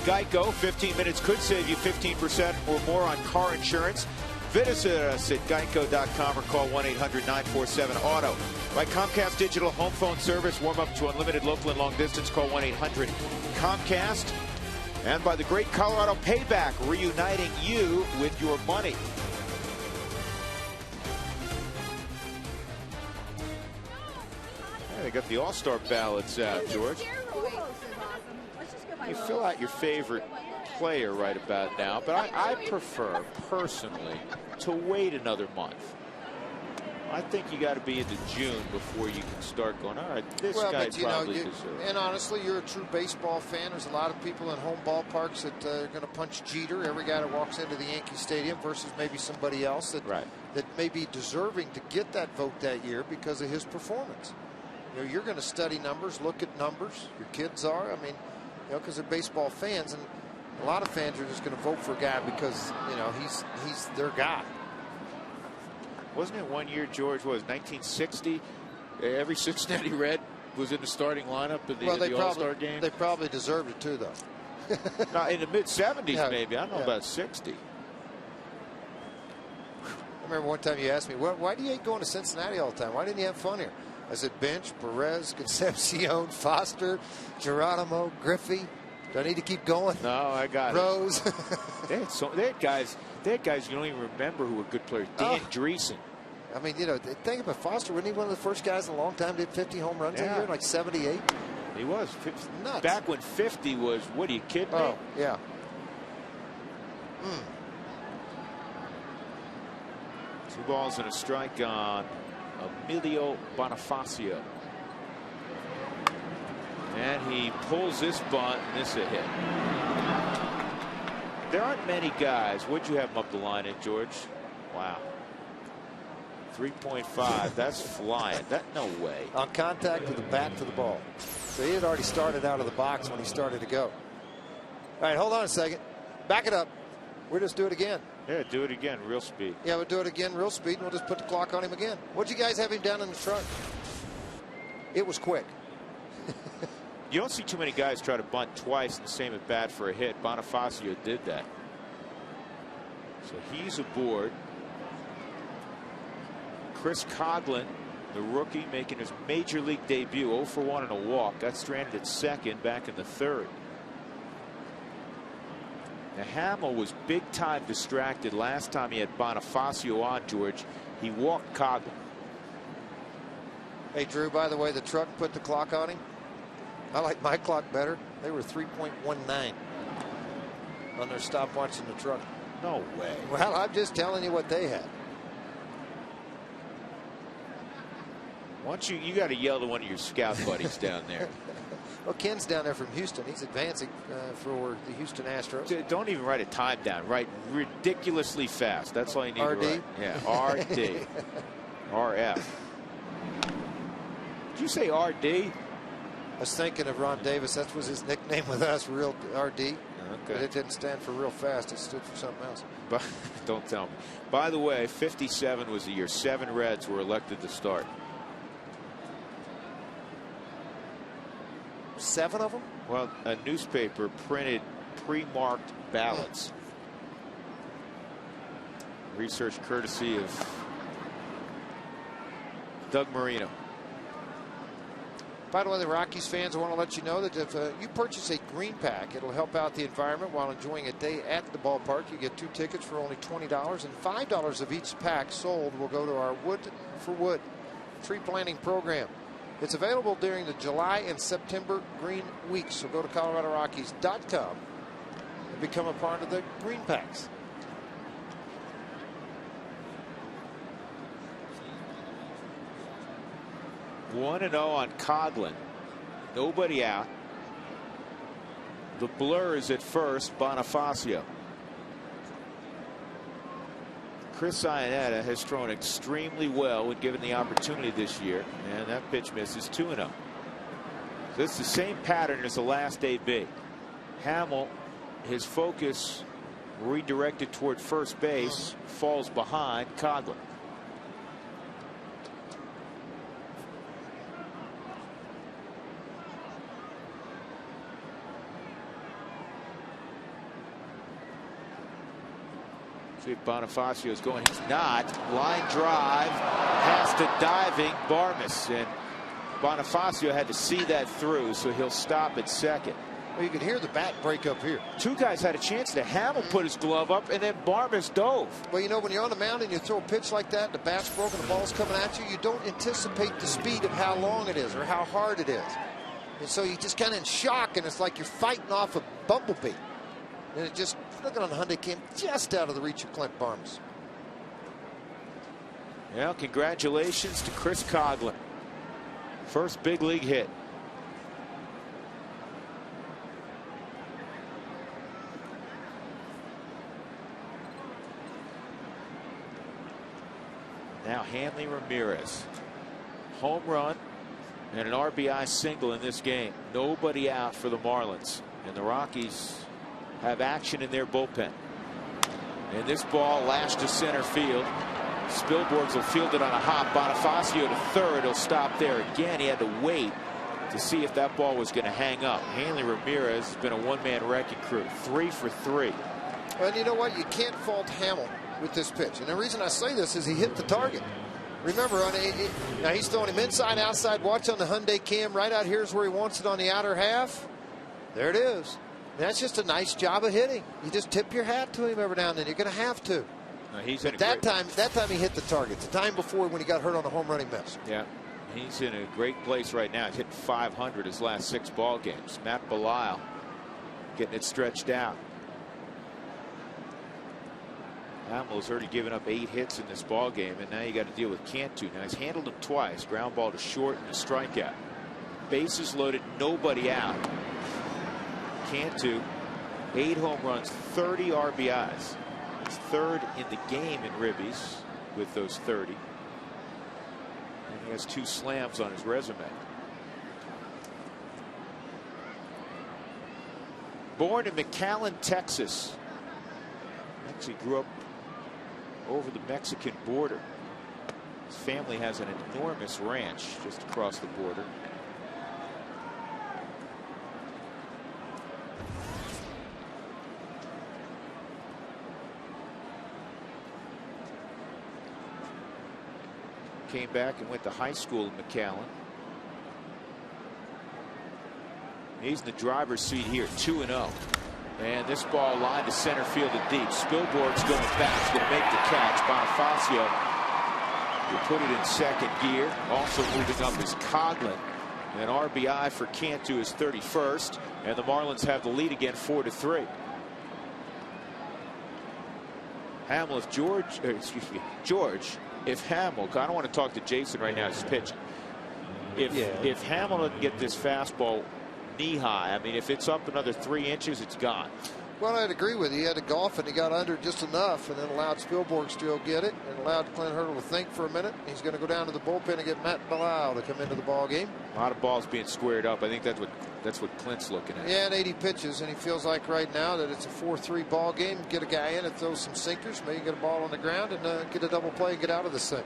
[SPEAKER 1] Geico, 15 minutes could save you 15% or more on car insurance. Visit us at geico.com or call 1-800-947-AUTO. By Comcast Digital Home Phone Service, warm up to unlimited local and long distance, call 1-800-COMCAST. And by the Great Colorado Payback, reuniting you with your money. They got the All-Star ballots out, George. You fill out your favorite player right about now, but I prefer, personally, to wait another month. I think you got to be into June before you can start going, all right, this guy probably deserves it.
[SPEAKER 2] And honestly, you're a true baseball fan. There's a lot of people in home ballparks that are going to punch Jeter, every guy that walks into the Yankee Stadium, versus maybe somebody else that, that may be deserving to get that vote that year because of his performance. You know, you're going to study numbers, look at numbers. Your kids are. I mean, you know, because they're baseball fans, and a lot of fans are just going to vote for a guy because, you know, he's their guy.
[SPEAKER 1] Wasn't it one year, George, was 1960? Every Cincinnati Red was in the starting lineup of the All-Star game?
[SPEAKER 2] They probably deserved it, too, though.
[SPEAKER 1] No, in the mid-'70s, maybe. I don't know about 60.
[SPEAKER 2] I remember one time you asked me, why do you hate going to Cincinnati all the time? Why didn't you have fun here? I said, Bench, Perez, Concepcion, Foster, Geronimo, Griffey. Do I need to keep going?
[SPEAKER 1] No, I got
[SPEAKER 2] Rose.
[SPEAKER 1] They had guys you don't even remember who were good players. Dan Dreesen.
[SPEAKER 2] I mean, you know, think about Foster. Wasn't he one of the first guys in a long time to hit 50 home runs that year, like 78?
[SPEAKER 1] He was.
[SPEAKER 2] Nuts.
[SPEAKER 1] Back when 50 was, what, are you kidding me?
[SPEAKER 2] Oh, yeah.
[SPEAKER 1] Two balls and a strike on Emilio Bonifacio. And he pulls this bunt, and this is a hit. There aren't many guys. What'd you have him up the line in, George? Wow. 3.5. That's flying. No way.
[SPEAKER 2] On contact with the bat to the ball. So he had already started out of the box when he started to go. All right, hold on a second. Back it up. We'll just do it again.
[SPEAKER 1] Yeah, do it again, real speed.
[SPEAKER 2] Yeah, we'll do it again, real speed, and we'll just put the clock on him again. What'd you guys have him down in the truck? It was quick.
[SPEAKER 1] You don't see too many guys try to bunt twice in the same at bat for a hit. Bonifacio did that. So he's aboard. Chris Coghlan, the rookie, making his major league debut. 0 for 1 and a walk. Got stranded at second back in the third. Now Hamill was big time distracted last time he had Bonifacio on, George. He walked Coghlan.
[SPEAKER 2] Hey, Drew, by the way, the truck put the clock on him. I like my clock better. They were 3.19 on their stopwatch in the truck.
[SPEAKER 1] No way.
[SPEAKER 2] Well, I'm just telling you what they had.
[SPEAKER 1] Once you got to yell to one of your scout buddies down there.
[SPEAKER 2] Well, Ken's down there from Houston. He's advancing for the Houston Astros.
[SPEAKER 1] Don't even write a time down. Write ridiculously fast. That's all you need
[SPEAKER 2] RD?
[SPEAKER 1] to write. Yeah, RD. RF. Did you say RD?
[SPEAKER 2] I was thinking of Ron Davis. That was his nickname with us, real RD.
[SPEAKER 1] Okay.
[SPEAKER 2] But it didn't stand for real fast. It stood for something else.
[SPEAKER 1] But don't tell me. By the way, 57 was the year 7 Reds were elected to start.
[SPEAKER 2] 7 of them?
[SPEAKER 1] Well, a newspaper printed pre-marked ballots. Research courtesy of Doug Marino.
[SPEAKER 2] By the way, the Rockies fans, I want to let you know that if you purchase a green pack, it'll help out the environment while enjoying a day at the ballpark. You get 2 tickets for only $20, and $5 of each pack sold will go to our Wood for Wood tree planting program. It's available during the July and September green weeks, so go to ColoradoRockies.com and become a part of the green packs.
[SPEAKER 1] One 1-0 on Coghlan. Nobody out. The blur is at first. Bonifacio. Chris Iannetta has thrown extremely well when given the opportunity this year, and that pitch misses. 2-0. This is the same pattern as the last AB. Hamill, his focus redirected toward first base, falls behind Coghlan. See if Bonifacio is going. He's not. Line drive. Pass to diving Barmes. And Bonifacio had to see that through, so he'll stop at second.
[SPEAKER 2] Well, you could hear the bat break up here.
[SPEAKER 1] 2 guys had a chance to. Hamill put his glove up, and then Barmes dove.
[SPEAKER 2] Well, you know, when you're on the mound and you throw a pitch like that, the bat's broken, the ball's coming at you, you don't anticipate the speed of how long it is or how hard it is. And so you just kind of in shock, and it's like you're fighting off a bumblebee. And it just, looking on the Hyundai cam, just out of the reach of Clint Barnes.
[SPEAKER 1] Well, congratulations to Chris Coghlan. First big league hit. Now Hanley Ramirez. Home run and an RBI single in this game. Nobody out for the Marlins. And the Rockies have action in their bullpen. And this ball lashed to center field. Spilborghs will field it on a hop. Bonifacio to third. He'll stop there again. He had to wait to see if that ball was going to hang up. Hanley Ramirez has been a one-man wrecking crew. 3 for 3.
[SPEAKER 2] And you know what? You can't fault Hamill with this pitch. And the reason I say this is he hit the target. Remember, now he's throwing him inside, outside. Watch on the Hyundai cam. Right out here is where he wants it on the outer half. There it is. That's just a nice job of hitting. You just tip your hat to him every now and then. You're going to have to.
[SPEAKER 1] He's in
[SPEAKER 2] that time he hit the target. The time before when he got hurt on a home run he missed.
[SPEAKER 1] Yeah, he's in a great place right now. He's hit 500 his last 6 ball games. Matt Belisle getting it stretched out. Hamill's already given up 8 hits in this ball game, and now you got to deal with Cantu. Now he's handled him twice. Ground ball to short and a strikeout. Bases loaded, nobody out. Cantu, 8 home runs, 30 RBIs. He's 3rd in the game in ribbies with those 30. And he has 2 slams on his resume. Born in McAllen, Texas. Actually grew up over the Mexican border. His family has an enormous ranch just across the border. Came back and went to high school in McAllen. He's in the driver's seat here, 2-0. And this ball lined to center field and deep. Spilborgh's going back. He's going to make the catch. Bonifacio will put it in second gear. Also moving up is Coghlan. An RBI for Cantu is 31st. And the Marlins have the lead again, 4-3. Hamill, if George, if Hamill, I don't want to talk to Jason right now, he's pitching. If Hamill doesn't get this fastball knee high, I mean, if it's up another 3 inches, it's gone.
[SPEAKER 2] Well, I'd agree with you. He had to golf and he got under just enough and then allowed Spilborghs to go get it and allowed Clint Hurdle to think for a minute. He's going to go down to the bullpen and get Matt Belisle to come into the ball game.
[SPEAKER 1] A lot of balls being squared up. I think that's what Clint's looking at.
[SPEAKER 2] Yeah, and 80 pitches, and he feels like right now that it's a 4-3 ball game. Get a guy in and throw some sinkers, maybe get a ball on the ground and get a double play and get out of this thing.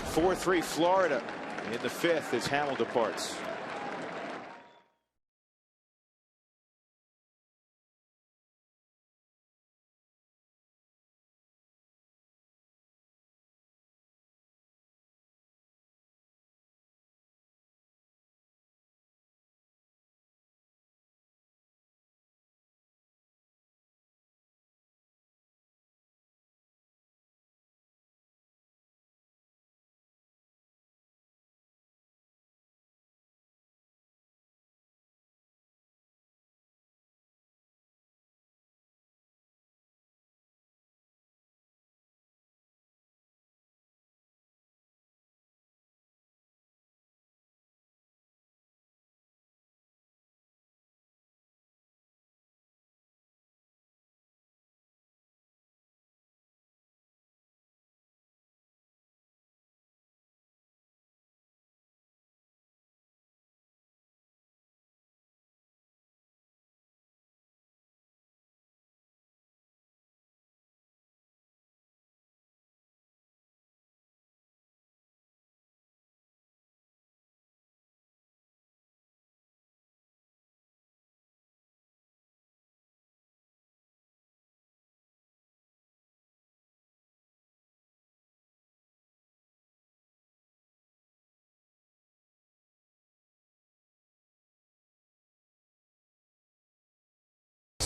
[SPEAKER 1] 4-3 Florida in the 5th as Hamill departs.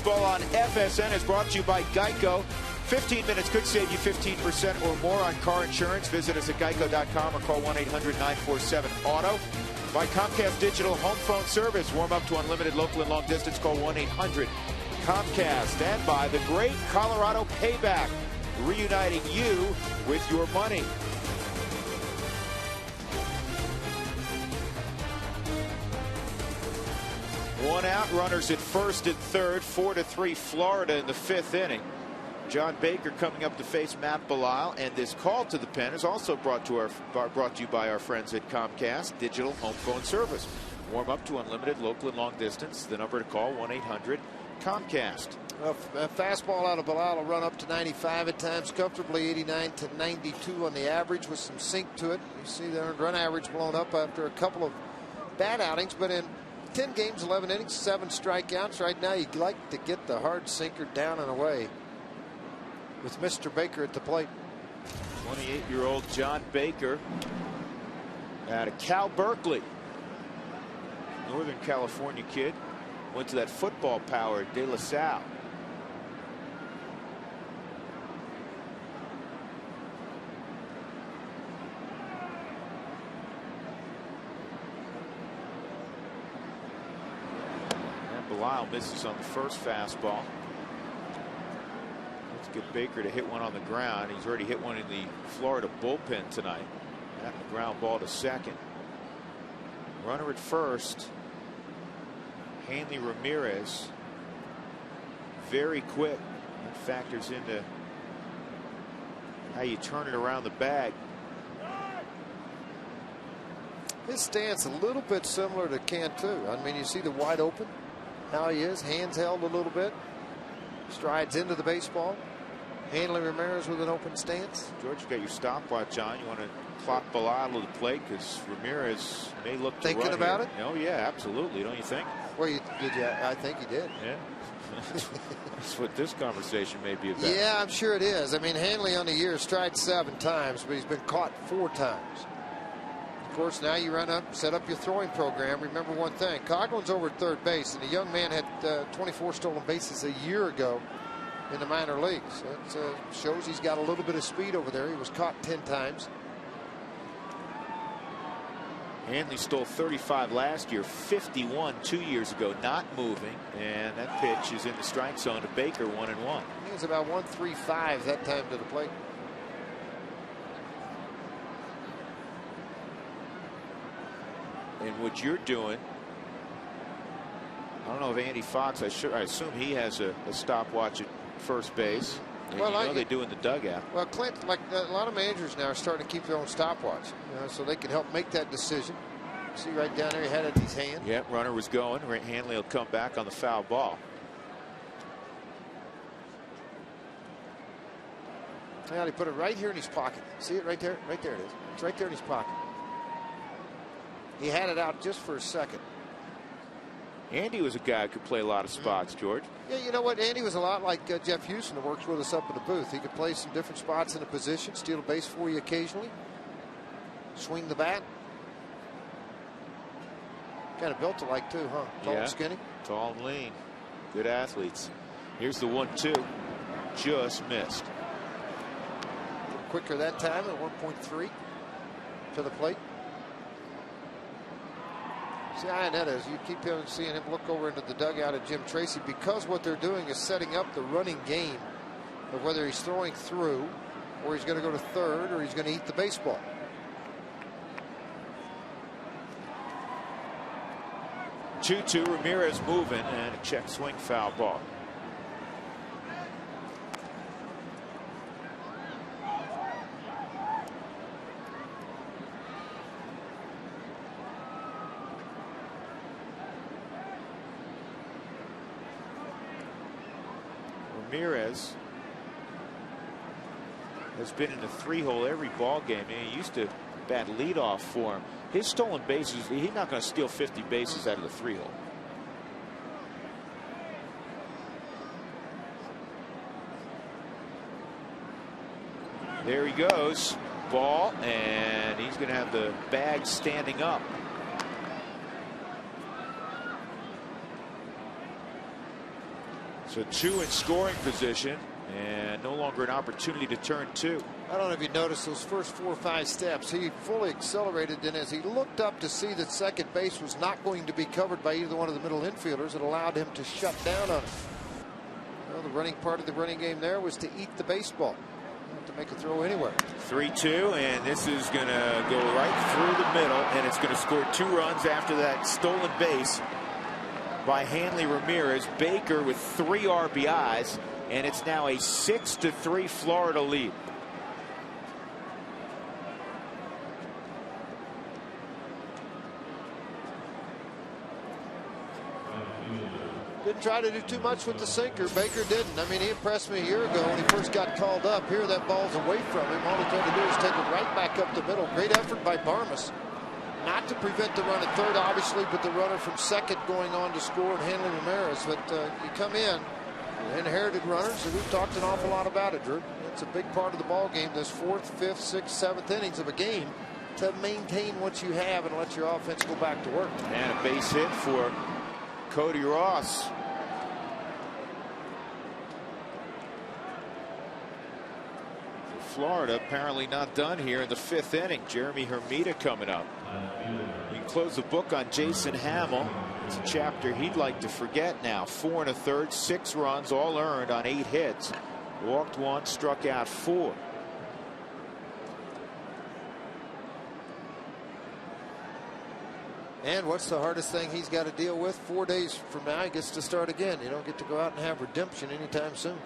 [SPEAKER 1] Baseball on FSN is brought to you by Geico. 15 minutes could save you 15% or more on car insurance. Visit us at geico.com or call 1-800-947-AUTO. By Comcast Digital Home Phone Service. Warm up to unlimited local and long distance. Call 1-800-COMCAST. And by the Great Colorado Payback, reuniting you with your money. One out, runners at first and third, 4-3 Florida in the fifth inning. John Baker coming up to face Matt Belisle, and this call to the pen is also brought to you by our friends at Comcast Digital Home Phone Service. Warm up to unlimited local and long distance. The number to call 1-800-COMCAST.
[SPEAKER 2] A fastball out of Belisle will run up to 95 at times, comfortably 89 to 92 on the average with some sink to it. You see the earned run average blown up after a couple of bad outings, but in 10 games, 11 innings, 7 strikeouts. Right now, you'd like to get the hard sinker down and away with Mr. Baker at the plate.
[SPEAKER 1] 28-year-old John Baker out of Cal Berkeley. Northern California kid. Went to that football power at De La Salle. And Belisle misses on the first fastball. Let's get Baker to hit one on the ground. He's already hit one in the Florida bullpen tonight. That the ground ball to second. Runner at first. Hanley Ramirez. Very quick. That factors into how you turn it around the bag.
[SPEAKER 2] His stance a little bit similar to Cantu. I mean, you see the wide open, how he is, hands held a little bit, strides into the baseball. Hanley Ramirez with an open stance.
[SPEAKER 1] George, you got your stopwatch on. You want to clock Belisle to the plate because Ramirez may look to
[SPEAKER 2] thinking
[SPEAKER 1] run
[SPEAKER 2] about
[SPEAKER 1] here.
[SPEAKER 2] it.
[SPEAKER 1] Oh yeah, absolutely. Don't you think?
[SPEAKER 2] Well, I think he did.
[SPEAKER 1] Yeah. That's what this conversation may be about.
[SPEAKER 2] Yeah, I'm sure it is. I mean, Hanley on the year strides 7 times, but he's been caught 4 times. Of course, now you run up, set up your throwing program. Remember one thing: Coughlin's over at third base, and the young man had 24 stolen bases a year ago in the minor leagues. That shows he's got a little bit of speed over there. He was caught 10 times.
[SPEAKER 1] Hanley stole 35 last year, 51 2 years ago, not moving, and that pitch is in the strike zone to Baker, 1-1.
[SPEAKER 2] He was about 135 that time to the plate.
[SPEAKER 1] And what you're doing, I don't know if Andy Fox, I assume he has a stopwatch at first base. And well, they do in the dugout.
[SPEAKER 2] Well, Clint, like a lot of managers now are starting to keep their own stopwatch, so they can help make that decision. See right down there, he had it in his hand.
[SPEAKER 1] Yeah, runner was going. Hanley will come back on the foul ball.
[SPEAKER 2] Now he put it right here in his pocket. See it right there? Right there it is. It's right there in his pocket. He had it out just for a second.
[SPEAKER 1] Andy was a guy who could play a lot of spots, George.
[SPEAKER 2] Yeah, you know what? Andy was a lot like Jeff Houston, who works with us up in the booth. He could play some different spots in a position, steal a base for you occasionally, swing the bat. Kind of built alike too, huh? Tall and skinny.
[SPEAKER 1] Tall and lean. Good athletes. Here's the 1-2. Just missed.
[SPEAKER 2] Quicker that time at 1.3 to the plate. See how that is. You keep seeing him look over into the dugout at Jim Tracy, because what they're doing is setting up the running game of whether he's throwing through, or he's going to go to third, or he's going to eat the baseball.
[SPEAKER 1] Two Ramirez moving, and a check swing foul ball. Ramirez has been in the 3-hole every ball game. He used to bat leadoff for him. His stolen bases, he's not going to steal 50 bases out of the 3-hole. There he goes. Ball, and he's going to have the bag standing up. So 2 in scoring position, And no longer an opportunity to turn 2.
[SPEAKER 2] I don't know if you noticed those first 4 or 5 steps. He fully accelerated, and as he looked up to see that second base was not going to be covered by either one of the middle infielders, it allowed him to shut down on it. Well, the running part of the running game there was to eat the baseball, not to make a throw anywhere.
[SPEAKER 1] 3-2, and this is going to go right through the middle, and it's going to score 2 runs after that stolen base by Hanley Ramirez. Baker with 3 RBIs, and it's now a 6-3 Florida lead.
[SPEAKER 2] Didn't try to do too much with the sinker. Baker didn't. I mean, he impressed me a year ago when he first got called up. Here, that ball's away from him. All he tried to do is take it right back up the middle. Great effort by Barmas. Not to prevent the run at third, obviously, but the runner from second going on to score and Hanley Ramirez. But you come in, inherited runners, and we've talked an awful lot about it, Drew. It's a big part of the ball game, this 4th, 5th, 6th, 7th innings of a game, to maintain what you have and let your offense go back to work.
[SPEAKER 1] And a base hit for Cody Ross. Florida apparently not done here in the 5th inning. Jeremy Hermida coming up. We can close the book on Jason Hamill. It's a chapter he'd like to forget now. 4 1/3, 6 runs, all earned on 8 hits. Walked 1, struck out 4.
[SPEAKER 2] And what's the hardest thing he's got to deal with? 4 days from now, he gets to start again. You don't get to go out and have redemption anytime soon.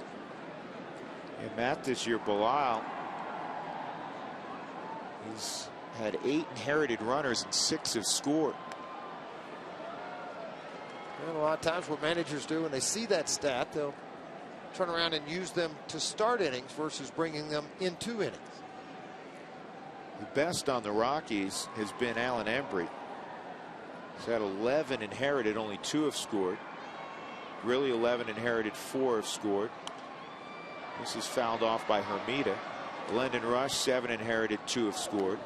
[SPEAKER 1] And Matt, this year, Belisle, he's had 8 inherited runners and 6 have scored.
[SPEAKER 2] And a lot of times what managers do when they see that stat, they'll turn around and use them to start innings versus bringing them into innings.
[SPEAKER 1] The best on the Rockies has been Alan Embry. He's had 11 inherited, only 2 have scored. Really 11 inherited, 4 have scored. This is fouled off by Hermida. Glendon Rush, 7 inherited, 2 have scored.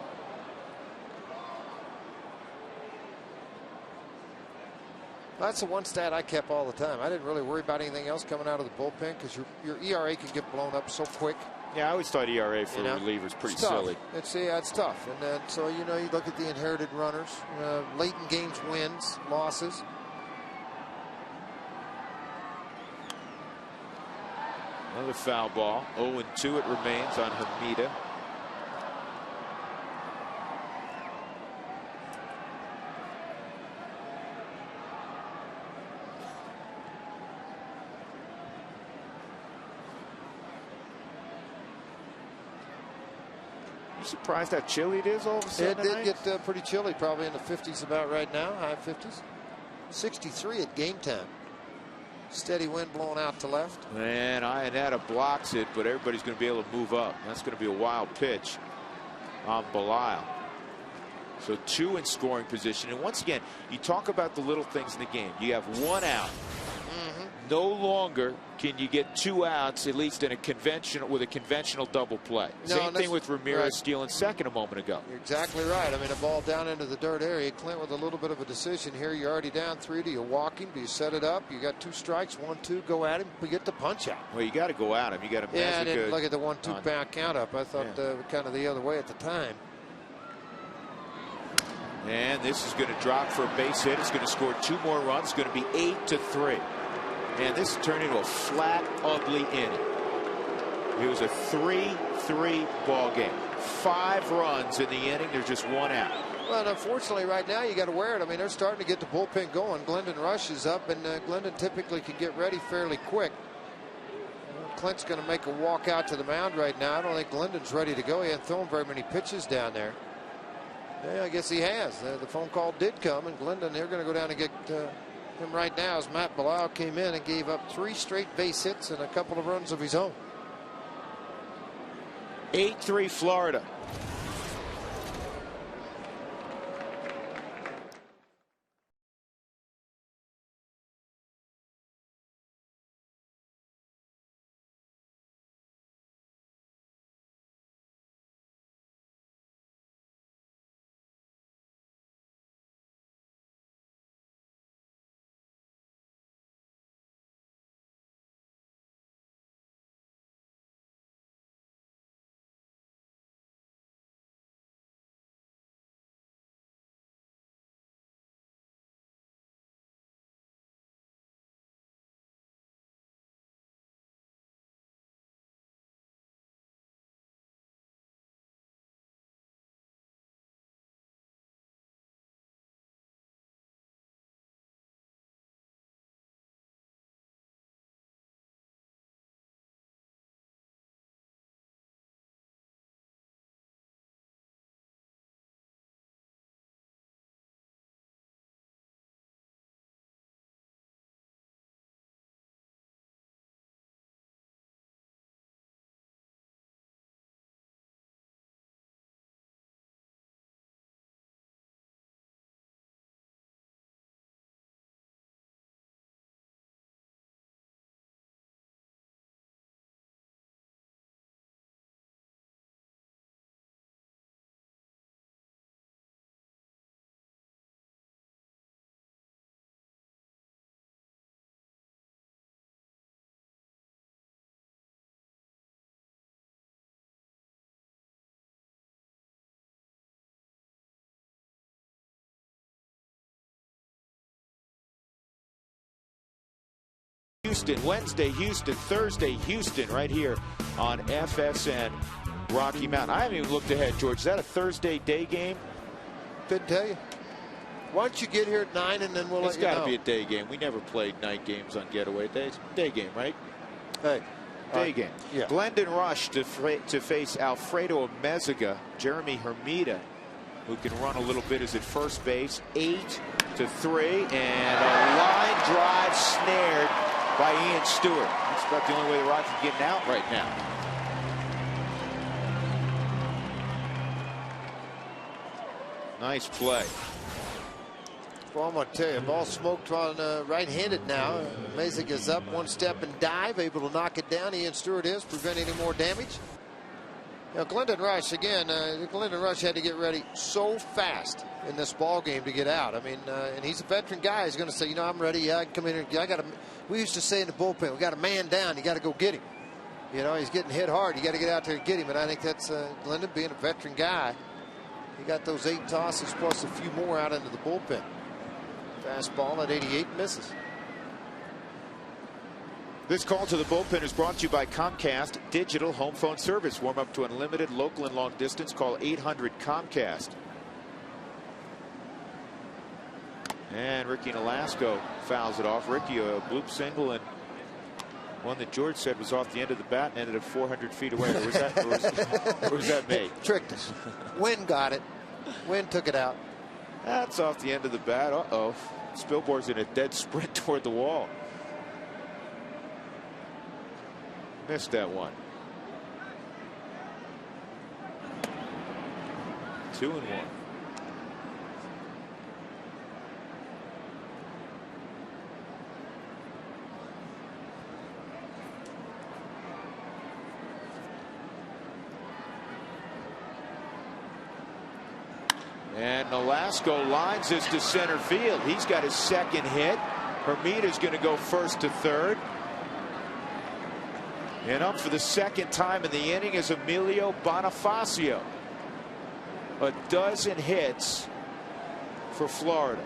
[SPEAKER 2] That's the one stat I kept all the time. I didn't really worry about anything else coming out of the bullpen because your ERA can get blown up so quick.
[SPEAKER 1] Yeah, I always thought ERA for relievers pretty silly.
[SPEAKER 2] It's tough. And then, so, you look at the inherited runners, late in games, wins, losses.
[SPEAKER 1] Another foul ball. 0-2 it remains on Hermida. You surprised how chilly it is all of a sudden?
[SPEAKER 2] It did get pretty chilly, probably in the 50s about right now, high 50s. 63 at game time. Steady wind blowing out to left.
[SPEAKER 1] And Ionetta blocks it, but everybody's going to be able to move up. That's going to be a wild pitch on Belisle. So 2 in scoring position. And once again, you talk about the little things in the game. You have 1 out. No longer can you get 2 outs, at least in a conventional double play. Same thing with Ramirez stealing second a moment ago.
[SPEAKER 2] You're exactly right. I mean, a ball down into the dirt area. Clint with a little bit of a decision here. You're already down 3. Do you walk him? Do you set it up? You got 2 strikes, 1-2. Go at him. We get the punch out.
[SPEAKER 1] Well, you got to go at him. You got to.
[SPEAKER 2] Yeah, I didn't look at the 1-2 back count up. I thought kind of the other way at the time.
[SPEAKER 1] And this is going to drop for a base hit. It's going to score 2 more runs. It's going to be 8-3. And this turned into a flat, ugly inning. It was a 3-3 ball game. 5 runs in the inning. There's just 1 out.
[SPEAKER 2] Well, unfortunately, right now you got to wear it. I mean, they're starting to get the bullpen going. Glendon Rush is up, and Glendon typically can get ready fairly quick. Clint's going to make a walk out to the mound right now. I don't think Glendon's ready to go. He hasn't thrown very many pitches down there. Yeah, I guess he has. The phone call did come, and Glendon, they're going to go down and get him right now as Matt Belisle came in and gave up 3 straight base hits and a couple of runs of his own.
[SPEAKER 1] 8-3 Florida. Houston, Wednesday, Houston, Thursday, Houston, right here on FSN Rocky Mountain. I haven't even looked ahead, George. Is that a Thursday day game?
[SPEAKER 2] Couldn't tell you. Why don't you get here at 9 and then we'll let you know.
[SPEAKER 1] It's got to be a day game. We never played night games on getaway days. Day game, right?
[SPEAKER 2] Hey.
[SPEAKER 1] Day game.
[SPEAKER 2] Yeah.
[SPEAKER 1] Glendon Rush to face Alfredo Amezaga. Jeremy Hermida, who can run a little bit, is at first base. 8-3, and a line drive snared by Ian Stewart. That's about the only way the Rockies are getting out right now. Nice play.
[SPEAKER 2] Well, I'm going to tell you, ball smoked on right-handed now. Mazik is up one step and dive, able to knock it down. Ian Stewart is, preventing any more damage. You know, Glendon Rush, again, Glendon Rush had to get ready so fast in this ball game to get out. I mean, and he's a veteran guy. He's going to say, you know, I'm ready. Yeah, I can come in here. We used to say in the bullpen, we got a man down. You got to go get him. You know, he's getting hit hard. You got to get out there and get him. And I think that's Glendon being a veteran guy. He got those 8 tosses plus a few more out into the bullpen. Fastball at 88 misses.
[SPEAKER 1] This call to the bullpen is brought to you by Comcast Digital Home Phone Service. Warm up to unlimited local and long distance. Call 800 Comcast. And Ricky Nolasco fouls it off. Ricky, a bloop single, and one that George said was off the end of the bat and ended up 400 feet away. Or was that me?
[SPEAKER 2] Tricked us. Wynn got it. Wynn took it out.
[SPEAKER 1] That's off the end of the bat. Uh-oh. Spilborn's in a dead sprint toward the wall. Missed that one. 2-1. And Nolasco lines this to center field. He's got his second hit. Hermida's going to go first to third. And up for the second time in the inning is Emilio Bonifacio. A dozen hits for Florida.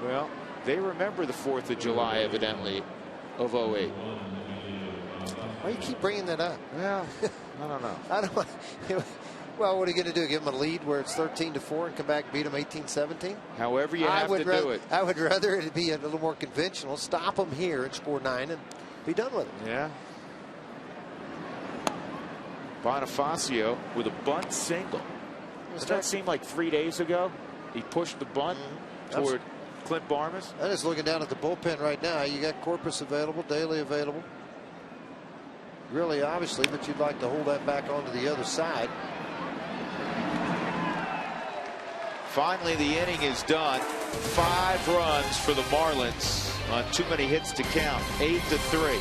[SPEAKER 1] Well, they remember the 4th of July, evidently, of 08.
[SPEAKER 2] Why do you keep bringing that up?
[SPEAKER 1] Well, I don't know.
[SPEAKER 2] I don't. Well, what are you going to do? Give them a lead where it's 13-4 and come back and beat them 18-17?
[SPEAKER 1] However you have to do it.
[SPEAKER 2] I would rather it be a little more conventional. Stop them here and score 9 and be done with it.
[SPEAKER 1] Yeah. Bonifacio with a bunt single. Does that seem like 3 days ago? He pushed the bunt toward Clint Barmas.
[SPEAKER 2] I'm just looking down at the bullpen right now. You got Corpus available, Daly available. Really, obviously, but you'd like to hold that back onto the other side.
[SPEAKER 1] Finally, the inning is done. 5 runs for the Marlins on too many hits to count. 8-3.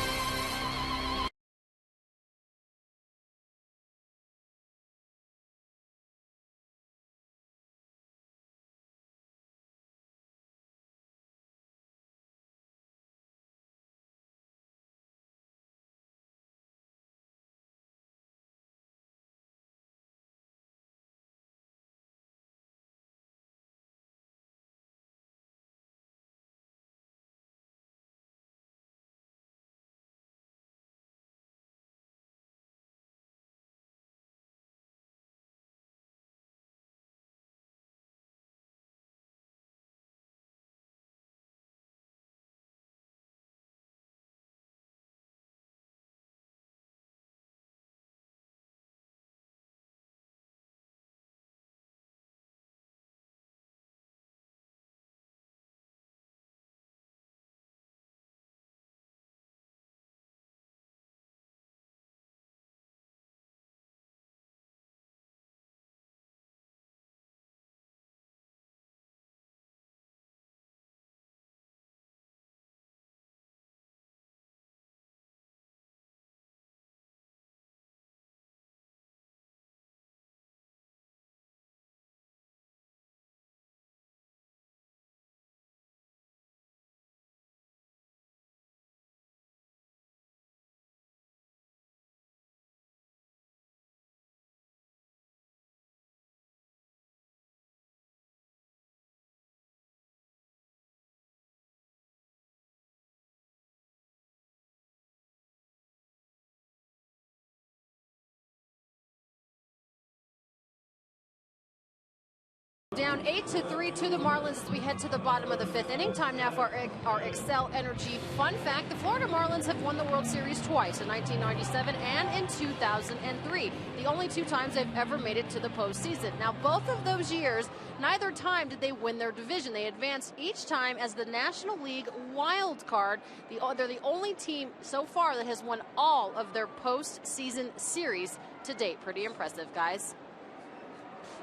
[SPEAKER 3] Down 8-3 to the Marlins as we head to the bottom of the 5th inning. Time now for our Excel Energy fun fact. The Florida Marlins have won the World Series twice, in 1997 and in 2003. The only 2 times they've ever made it to the postseason. Now, both of those years, neither time did they win their division. They advanced each time as the National League wild card. They're the only team so far that has won all of their postseason series to date. Pretty impressive, guys.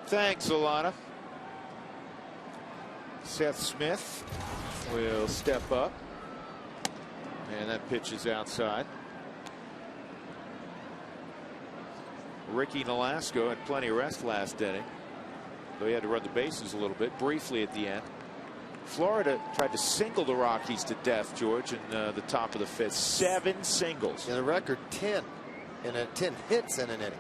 [SPEAKER 1] Thanks, Alana. Seth Smith will step up, and that pitch is outside. Ricky Nolasco had plenty of rest last inning, though he had to run the bases a little bit briefly at the end. Florida tried to single the Rockies to death, George, in the top of the 5th. 7 singles.
[SPEAKER 2] And the record 10 hits in an inning.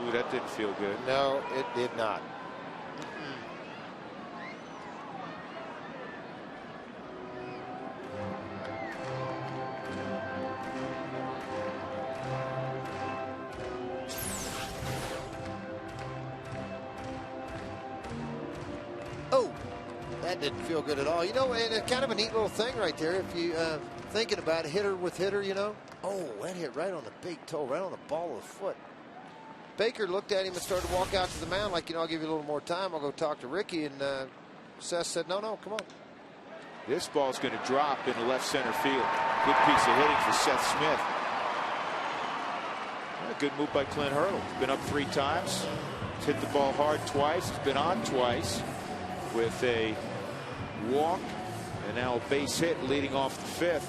[SPEAKER 1] Ooh, that didn't feel good.
[SPEAKER 2] No, it did not. Oh, that didn't feel good at all. You know, and it's kind of a neat little thing right there. If you thinking about hitter with hitter, you know. Oh, that hit right on the big toe, right on the ball of the foot. Baker looked at him and started to walk out to the mound like, you know, I'll give you a little more time. I'll go talk to Ricky. And Seth said, no, come on.
[SPEAKER 1] This ball's going to drop into left center field. Good piece of hitting for Seth Smith. A good move by Clint Hurdle. He's been up 3 times. He's hit the ball hard twice. He's been on twice with a walk and now a base hit leading off the 5th.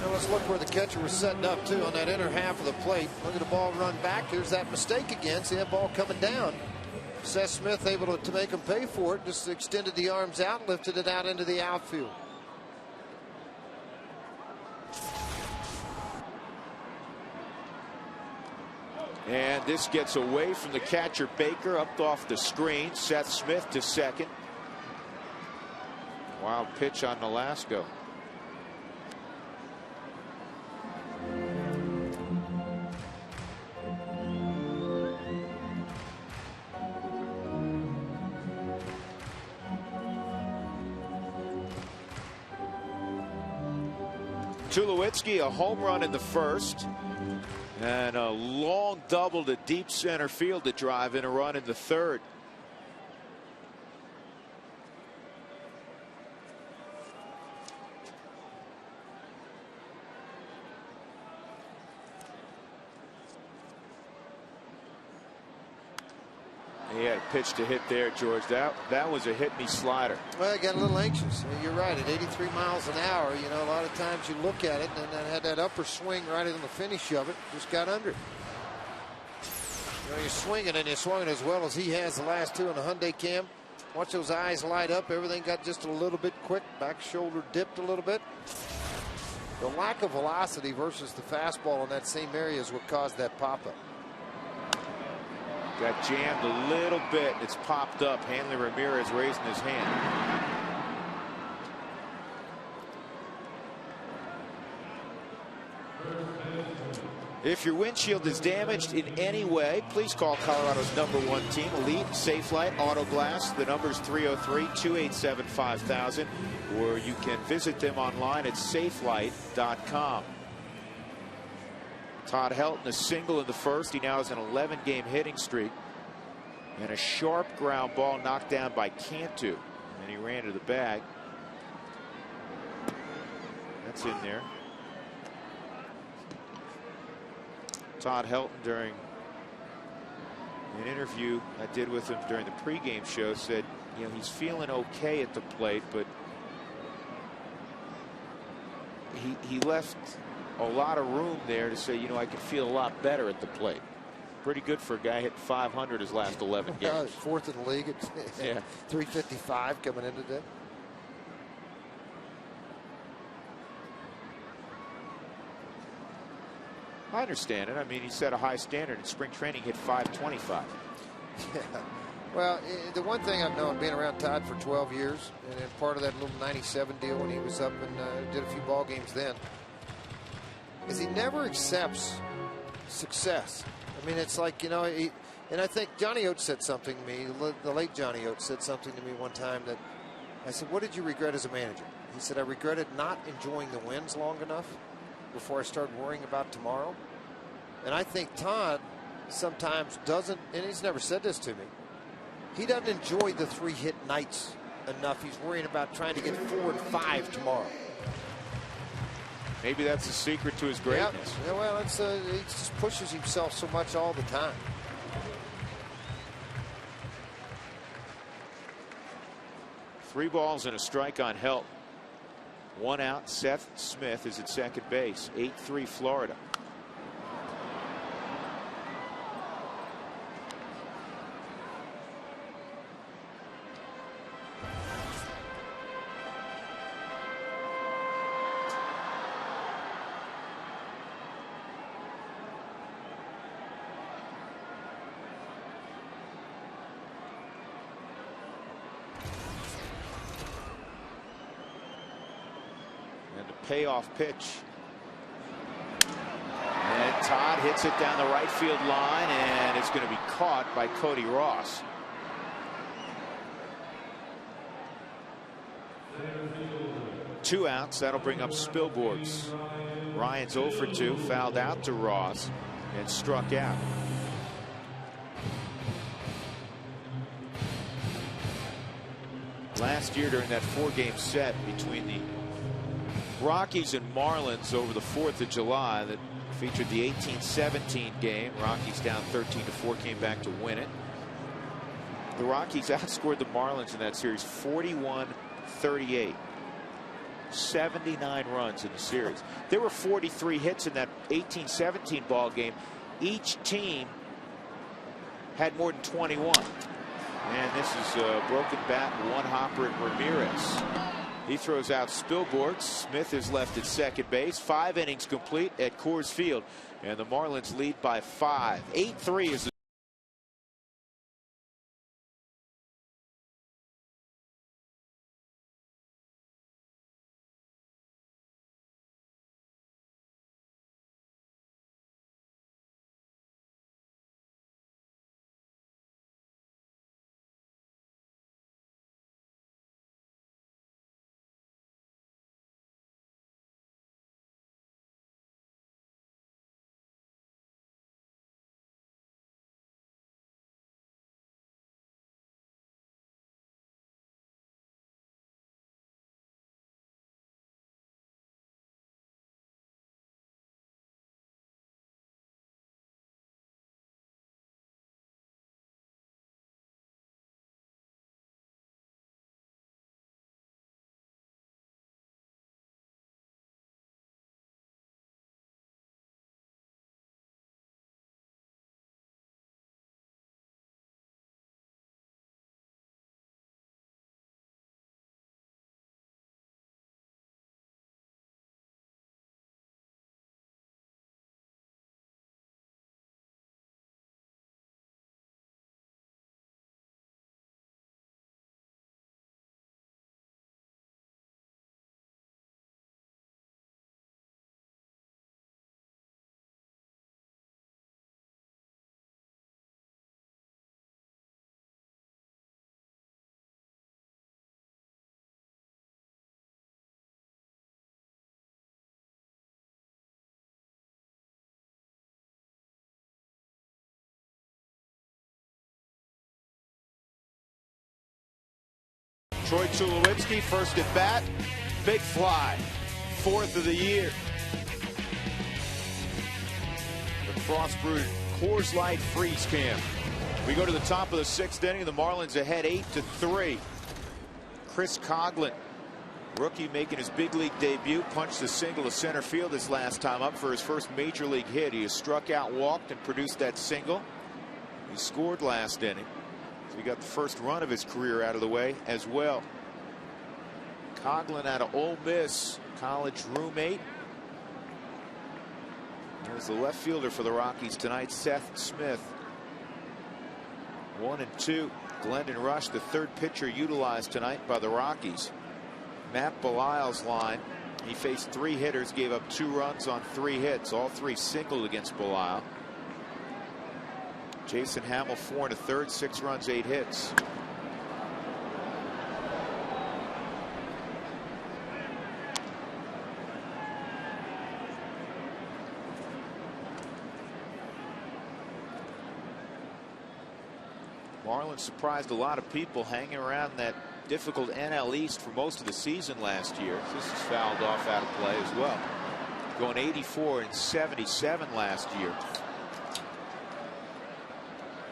[SPEAKER 2] Now let's look where the catcher was setting up too on that inner half of the plate. Look at the ball run back. There's that mistake again. See that ball coming down. Seth Smith able to make him pay for it. Just extended the arms out, lifted it out into the outfield.
[SPEAKER 1] And this gets away from the catcher Baker, up off the screen. Seth Smith to second. Wild pitch on Nolasco. Tulowitzki, a home run in the 1st. And a long double to deep center field to drive in a run in the 3rd. He had a pitch to hit there, George. That was a hit-me slider.
[SPEAKER 2] Well, I got a little anxious. You're right. At 83 miles an hour, you know, a lot of times you look at it and then had that upper swing right in the finish of it. Just got under it. You know, you're swinging and you're swinging as well as he has the last 2 in the Hyundai Cam. Watch those eyes light up. Everything got just a little bit quick. Back shoulder dipped a little bit. The lack of velocity versus the fastball in that same area is what caused that pop-up.
[SPEAKER 1] Got jammed a little bit. It's popped up. Hanley Ramirez raising his hand. If your windshield is damaged in any way, please call Colorado's #1 team, Elite Safelite Auto Glass. The number is 303-287-5000, or you can visit them online at safelite.com. Todd Helton a single in the 1st. He now has an 11-game hitting streak. And a sharp ground ball knocked down by Cantu. And he ran to the bag. That's in there. Todd Helton, during an interview I did with him during the pregame show, said, you know, he's feeling okay at the plate, but he left a lot of room there to say, you know, I can feel a lot better at the plate. Pretty good for a guy hitting 500 his last 11 games.
[SPEAKER 2] 4th in the league. It's
[SPEAKER 1] yeah.
[SPEAKER 2] 355 coming into that.
[SPEAKER 1] I understand it. I mean, he set a high standard in spring training, hit .525.
[SPEAKER 2] Yeah. Well, the one thing I've known, being around Todd for 12 years, and then part of that little 97 deal when he was up and did a few ball games then, is he never accepts success. I mean, it's like, you know, and I think Johnny Oates said something to me, the late Johnny Oates said something to me one time that I said, what did you regret as a manager? He said, I regretted not enjoying the wins long enough before I started worrying about tomorrow. And I think Todd sometimes doesn't, and he's never said this to me, he doesn't enjoy the 3-hit nights enough. He's worrying about trying to get 4 and 5 tomorrow.
[SPEAKER 1] Maybe that's the secret to his greatness.
[SPEAKER 2] Yeah, well, it's, he just pushes himself so much all the time.
[SPEAKER 1] Three balls and a strike on help. One out. Seth Smith is at second base. 8-3 Florida. Payoff pitch. And Todd hits it down the right field line, and it's going to be caught by Cody Ross. Two outs. That'll bring up Spilborghs. Ryan's 0 for 2, fouled out to Ross and struck out. Last year during that 4-game set between the Rockies and Marlins over the 4th of July that featured the 18-17 game. Rockies down 13-4, came back to win it. The Rockies outscored the Marlins in that series 41-38. 79 runs in the series. There were 43 hits in that 18-17 ball game. Each team had more than 21. And this is a broken bat, one hopper at Ramirez. He throws out Spilborghs. Smith is left at second base. 5 innings complete at Coors Field, and the Marlins lead by 5. 8-3 is the Troy Tulowitzki, first at bat, big fly, 4th of the year. The frost-brewed Coors Light freeze cam. We go to the top of the 6th inning. The Marlins ahead 8-3. Chris Coghlan, rookie, making his big league debut, punched a single to center field his last time up for his first major league hit. He has struck out, walked, and produced that single. He scored last inning. So he got the first run of his career out of the way as well. Coghlan out of Ole Miss, college roommate. Here's the left fielder for the Rockies tonight, Seth Smith. 1 and 2. Glendon Rush, the third pitcher utilized tonight by the Rockies. Matt Belisle's line. He faced 3 hitters, gave up 2 runs on 3 hits. All 3 singled against Belisle. Jason Hamill, 4 1/3, 6 runs, 8 hits. Marlins surprised a lot of people hanging around that difficult NL East for most of the season last year. This is fouled off out of play as well. Going 84 and 77 last year.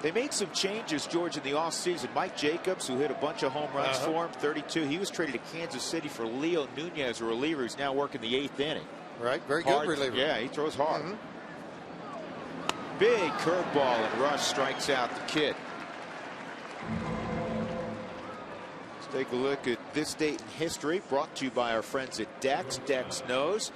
[SPEAKER 1] They made some changes, George, in the offseason. Mike Jacobs, who hit a bunch of home runs for him, 32. He was traded to Kansas City for Leo Nunez, a reliever who's now working the 8th inning.
[SPEAKER 2] Right, very good reliever.
[SPEAKER 1] Yeah, he throws hard. Big curveball, and Rush strikes out the kid. Let's take a look at this date in history, brought to you by our friends at Dex. Dex knows.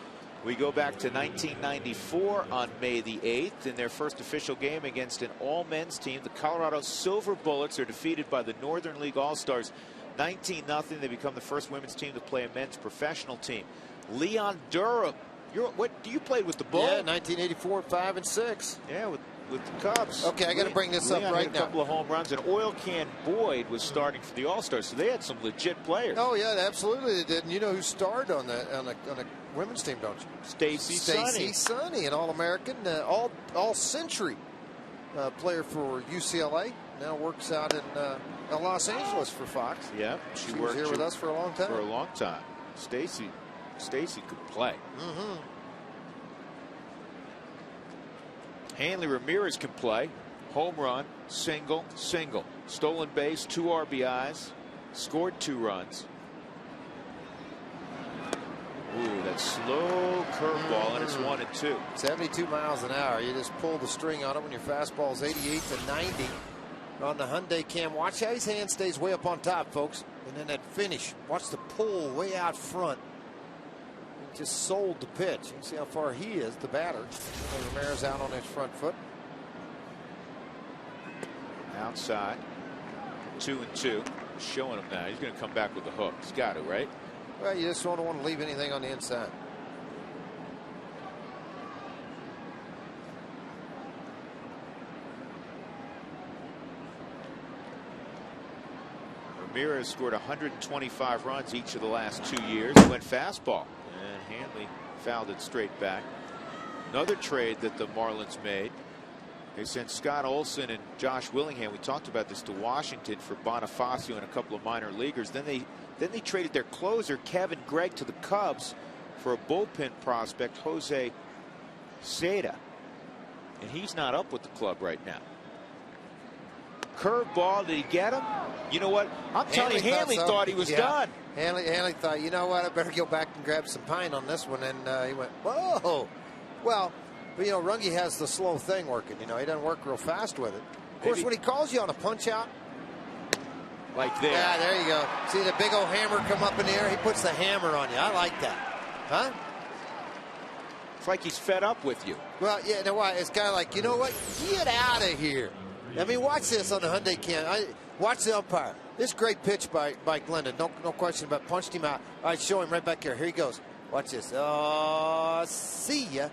[SPEAKER 1] We go back to 1994 on May the 8th in their first official game against an all-men's team. The Colorado Silver Bullets are defeated by the Northern League All-Stars 19-0. They become the first women's team to play a men's professional team. Leon Durham, you played with the Bull?
[SPEAKER 2] Yeah, 1984, 5 and 6.
[SPEAKER 1] Yeah, with the Cubs.
[SPEAKER 2] Okay, I got to bring this up
[SPEAKER 1] Leon
[SPEAKER 2] right
[SPEAKER 1] hit
[SPEAKER 2] now.
[SPEAKER 1] A couple of home runs, and Oil Can Boyd was starting for the All-Stars, so they had some legit players.
[SPEAKER 2] Oh yeah, absolutely they did. And you know who starred on a women's team, don't you?
[SPEAKER 1] Stacey
[SPEAKER 2] Sonny, an All-American, all-century player for UCLA. Now works out in Los Angeles for Fox.
[SPEAKER 1] Yeah,
[SPEAKER 2] she was here with us for a long time.
[SPEAKER 1] For a long time. Stacey could play. Hanley Ramirez can play. Home run, single, single. Stolen base, 2 RBIs. Scored 2 runs. Ooh, that slow curveball, and it's 1 and 2.
[SPEAKER 2] 72 miles an hour. You just pull the string on it when your fastball is 88 to 90 on the Hyundai Cam. Watch how his hand stays way up on top, folks. And then that finish. Watch the pull way out front. He just sold the pitch. You can see how far he is, the batter. Ramirez out on his front foot.
[SPEAKER 1] Outside. 2 and 2. Showing him now. He's going to come back with the hook. He's got to, right?
[SPEAKER 2] Well, you just don't want to leave anything on the inside.
[SPEAKER 1] Ramirez scored 125 runs each of the last 2 years. He went fastball, and Hanley fouled it straight back. Another trade that the Marlins made. They sent Scott Olson and Josh Willingham. We talked about this, to Washington for Bonifacio and a couple of minor leaguers. Then they traded their closer Kevin Gregg to the Cubs for a bullpen prospect, Jose Seda, and he's not up with the club right now. Curveball, did he get him? You know what? I'm telling you, Hanley thought he was done.
[SPEAKER 2] Hanley thought, you know what, I better go back and grab some pine on this one, and he went, whoa. Well, but you know, Runge has the slow thing working. You know, he doesn't work real fast with it. Of course, when he calls you on a punch out,
[SPEAKER 1] like there.
[SPEAKER 2] Yeah, there you go. See the big old hammer come up in the air? He puts the hammer on you. I like that. Huh?
[SPEAKER 1] It's like he's fed up with you.
[SPEAKER 2] Well, yeah, no, why? It's kind of like, you know what? Get out of here. I mean, watch this on the Hyundai Cam. Watch the umpire. This great pitch by Glendon. No question about it. Punched him out. All right, show him right back here. Here he goes. Watch this. Oh, see ya.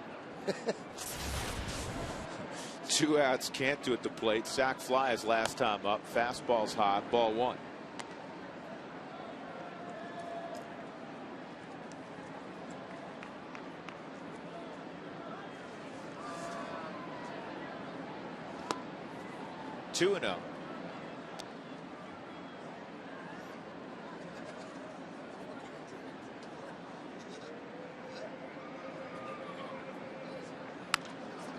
[SPEAKER 1] 2 outs, can't do at the plate. Sack fly his last time up. Fastball's hot. Ball 1. Two and 0.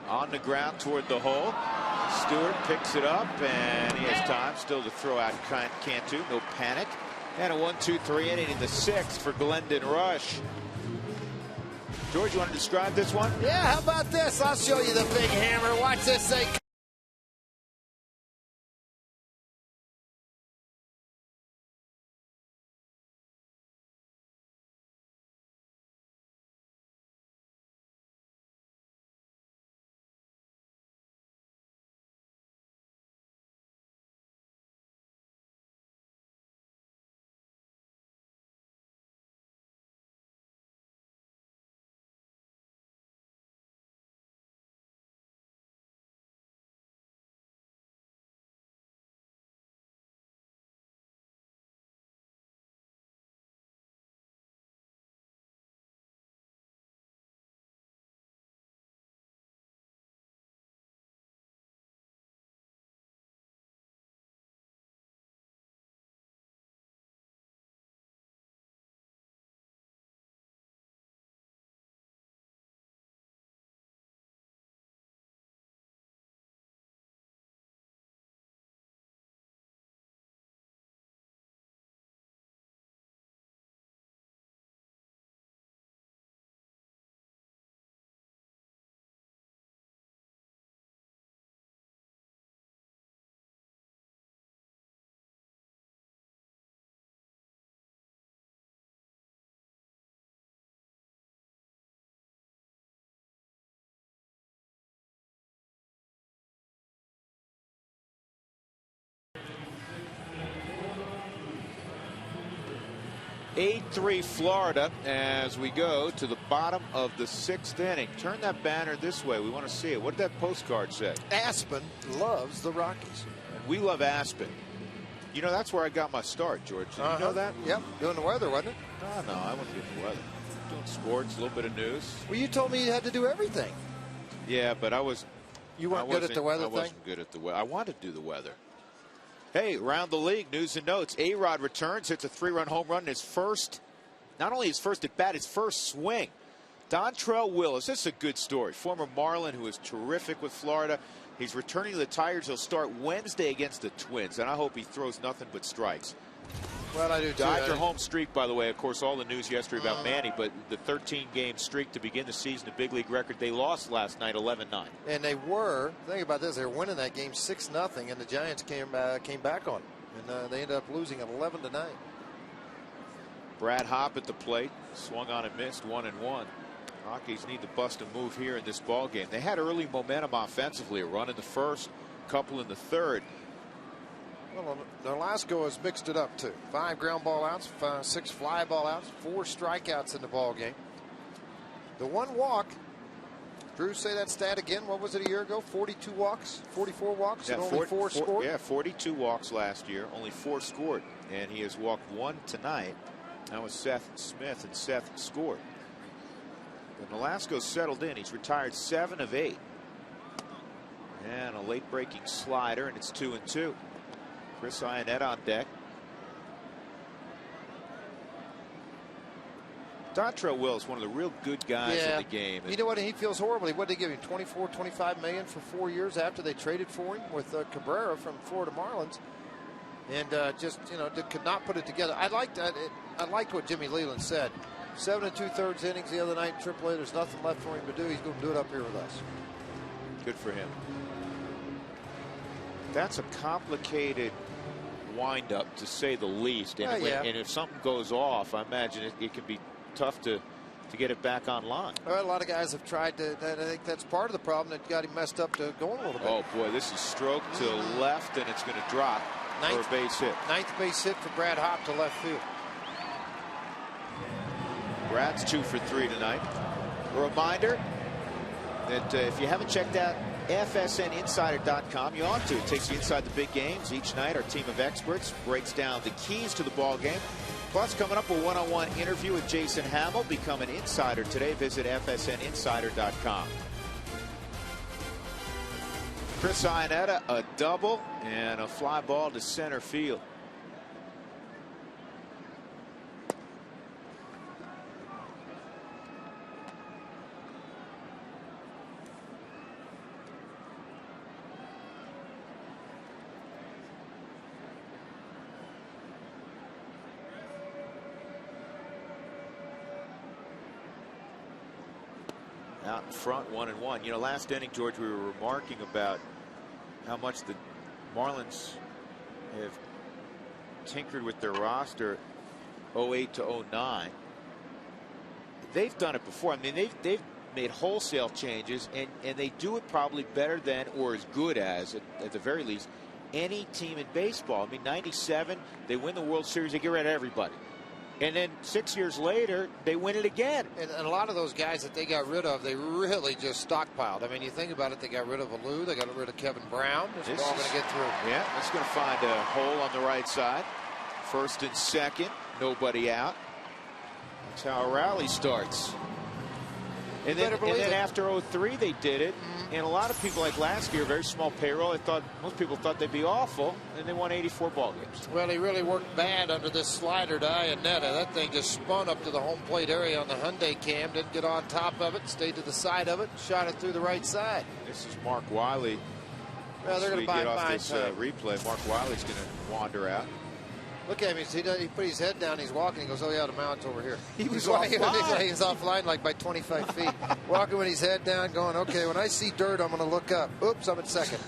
[SPEAKER 1] On the ground toward the hole. Stewart picks it up, and he has time still to throw out Cantu. No panic. And a 1-2-3 inning in the 6th for Glendon Rush. George, you want to describe this one?
[SPEAKER 2] Yeah, how about this? I'll show you the big hammer. Watch this thing.
[SPEAKER 1] 8-3 Florida as we go to the bottom of the 6th inning. Turn that banner this way. We want to see it. What did that postcard say?
[SPEAKER 2] Aspen loves the Rockies.
[SPEAKER 1] And we love Aspen. You know, that's where I got my start, George. Did you know that?
[SPEAKER 2] Yep. Doing the weather, wasn't it?
[SPEAKER 1] No, I wasn't doing the weather. Doing sports, a little bit of news.
[SPEAKER 2] Well, you told me you had to do everything.
[SPEAKER 1] Yeah, but I was.
[SPEAKER 2] You weren't good at the weather thing?
[SPEAKER 1] I wasn't good at the weather. I wanted to do the weather. Hey, around the league, news and notes. A-Rod returns, hits a 3-run home run in his first, not only his first at bat, his first swing. Dontrell Willis, this is a good story. Former Marlin who is terrific with Florida. He's returning to the Tigers. He'll start Wednesday against the Twins, and I hope he throws nothing but strikes.
[SPEAKER 2] Well, I do too.
[SPEAKER 1] Dodger home streak, by the way. Of course, all the news yesterday about Manny, but the 13-game streak to begin the season, a big league record. They lost last night, 11-9.
[SPEAKER 2] And they were, think about this, they were winning that game 6-0, and the Giants came back on it. And they ended up losing at 11-9.
[SPEAKER 1] Brad Hopp at the plate, swung on and missed, 1-1. Rockies need to bust a move here in this ball game. They had early momentum offensively, a run in the first, a couple in the third.
[SPEAKER 2] Well, Nolasco has mixed it up too. 5 ground ball outs, 6 fly ball outs, 4 strikeouts in the ball game. The 1 walk. Drew, say that stat again. What was it a year ago? 42 walks, 44 walks, and only 4 scored.
[SPEAKER 1] Yeah, 42 walks last year, only 4 scored, and he has walked 1 tonight. That was Seth Smith, and Seth scored. But Nolasco settled in. He's retired 7 of 8, and a late-breaking slider, and it's 2-2. Chris Ionetta on deck. Dontrell Willis, one of the real good guys in the game.
[SPEAKER 2] You know what? He feels horribly. What did they give him? 24, 25 million for 4 years after they traded for him with Cabrera from Florida Marlins, and just could not put it together. I liked that. I liked what Jimmy Leland said. 7 2/3 innings the other night in AAA. There's nothing left for him to do. He's going to do it up here with us.
[SPEAKER 1] Good for him. That's a complicated wind-up, to say the least. And, and if something goes off, I imagine it can be tough to get it back online.
[SPEAKER 2] Well, a lot of guys have tried to. I think that's part of the problem that got him messed up to going a little bit.
[SPEAKER 1] Oh, boy, this is stroke to left, and it's going to drop for a base hit.
[SPEAKER 2] 9th base hit for Brad Hopp to left field.
[SPEAKER 1] Brad's 2 for 3 tonight. A reminder that if you haven't checked out FSNinsider.com, you ought to. It takes you inside the big games. Each night, our team of experts breaks down the keys to the ball game. Plus, coming up, a one-on-one interview with Jason Hamill. Become an insider today. Visit FSNinsider.com. Chris Ionetta, a double and a fly ball to center field. Out in front, 1-1. You know, last inning, George, we were remarking about how much the Marlins have tinkered with their roster 08 to 09. They've done it before. I mean, they've made wholesale changes, and they do it probably better than, or as good as, at the very least, any team in baseball. I mean, 97, they win the World Series, they get rid of everybody. And then 6 years later, they win it again.
[SPEAKER 2] And a lot of those guys that they got rid of, they really just stockpiled. I mean, you think about it, they got rid of Alou, they got rid of Kevin Brown. This is all going to get through.
[SPEAKER 1] Yeah, it's going to find a hole on the right side. First and second, nobody out. That's how a rally starts. And then after 03, they did it. And a lot of people, like last year, very small payroll. Most people thought they'd be awful, and they won 84 ball games.
[SPEAKER 2] Well, he really worked bad under this slider to Ionetta. That thing just spun up to the home plate area on the Hyundai cam. Didn't get on top of it. Stayed to the side of it. Shot it through the right side.
[SPEAKER 1] This is Mark Wiley.
[SPEAKER 2] Well, they're going to buy
[SPEAKER 1] get off this replay. Mark Wiley's going to wander out.
[SPEAKER 2] Look at him. He put his head down. He's walking. He goes, oh, yeah, the mound's over here.
[SPEAKER 1] He was offline.
[SPEAKER 2] He was offline like by 25 feet. Walking with his head down, going, okay, when I see dirt, I'm going to look up. Oops, I'm at second.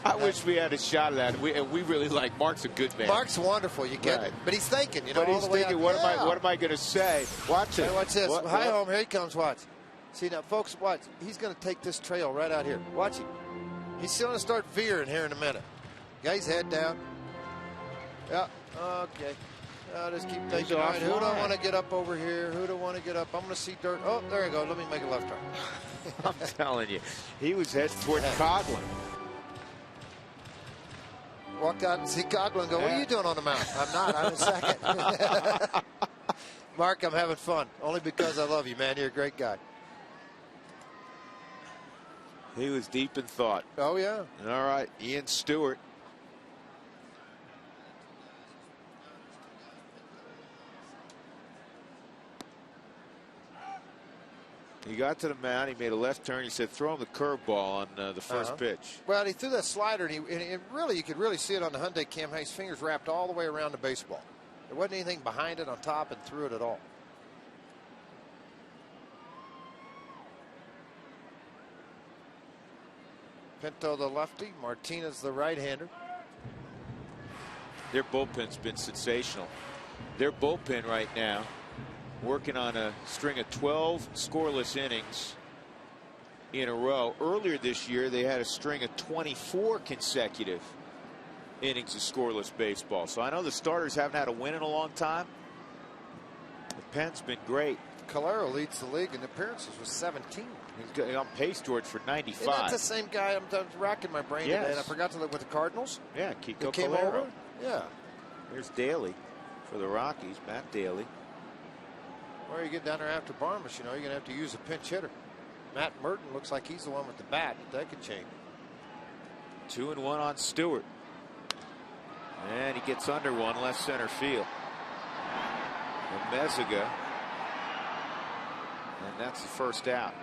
[SPEAKER 1] I wish we had a shot of that. We really like Mark's a good man.
[SPEAKER 2] Mark's wonderful. You get it. But he's thinking,
[SPEAKER 1] But he's thinking, what am I going to say? Watch it.
[SPEAKER 2] Hey, watch this. Hi, home. Here he comes. Watch. See, now, folks, watch. He's going to take this trail right out here. Watch him. He's going to start veering here in a minute. Got his head down. Yeah, okay. I'll just keep thinking, all right, who do I want to get up over here? Who do I want to get up? I'm going to see dirt. Oh, there you go. Let me make a left turn.
[SPEAKER 1] I'm telling you, he was heading toward Coghlan.
[SPEAKER 2] Walked out and see Coghlan go, what are you doing on the mound? I'm not. I'm in second. Mark, I'm having fun. Only because I love you, man. You're a great guy.
[SPEAKER 1] He was deep in thought.
[SPEAKER 2] Oh, yeah.
[SPEAKER 1] All right, Ian Stewart. He got to the mound. He made a left turn. He said, throw him the curveball on the first pitch.
[SPEAKER 2] Well, he threw that slider, and you could really see it on the Hyundai cam. His fingers wrapped all the way around the baseball. There wasn't anything behind it, on top, and through it at all. Pinto the lefty, Martinez the right-hander.
[SPEAKER 1] Their bullpen's been sensational. Their bullpen right now working on a string of 12 scoreless innings in a row. Earlier this year, they had a string of 24 consecutive innings of scoreless baseball. So I know the starters haven't had a win in a long time. The pen's been great.
[SPEAKER 2] Calero leads the league in appearances with 17.
[SPEAKER 1] He's on pace, George, for 95.
[SPEAKER 2] Isn't that the same guy? I'm racking my brain today, and I forgot to look with the Cardinals.
[SPEAKER 1] Yeah, Kiko
[SPEAKER 2] came
[SPEAKER 1] Calero.
[SPEAKER 2] over. Yeah.
[SPEAKER 1] There's Daly for the Rockies, Matt Daly.
[SPEAKER 2] Well, you get down there after Barmas, you know, you're going to have to use a pinch hitter. Matt Merton looks like he's the one with the bat, but that could change.
[SPEAKER 1] 2-1 on Stewart. And he gets under one, left center field. And Meziga. And that's the first out.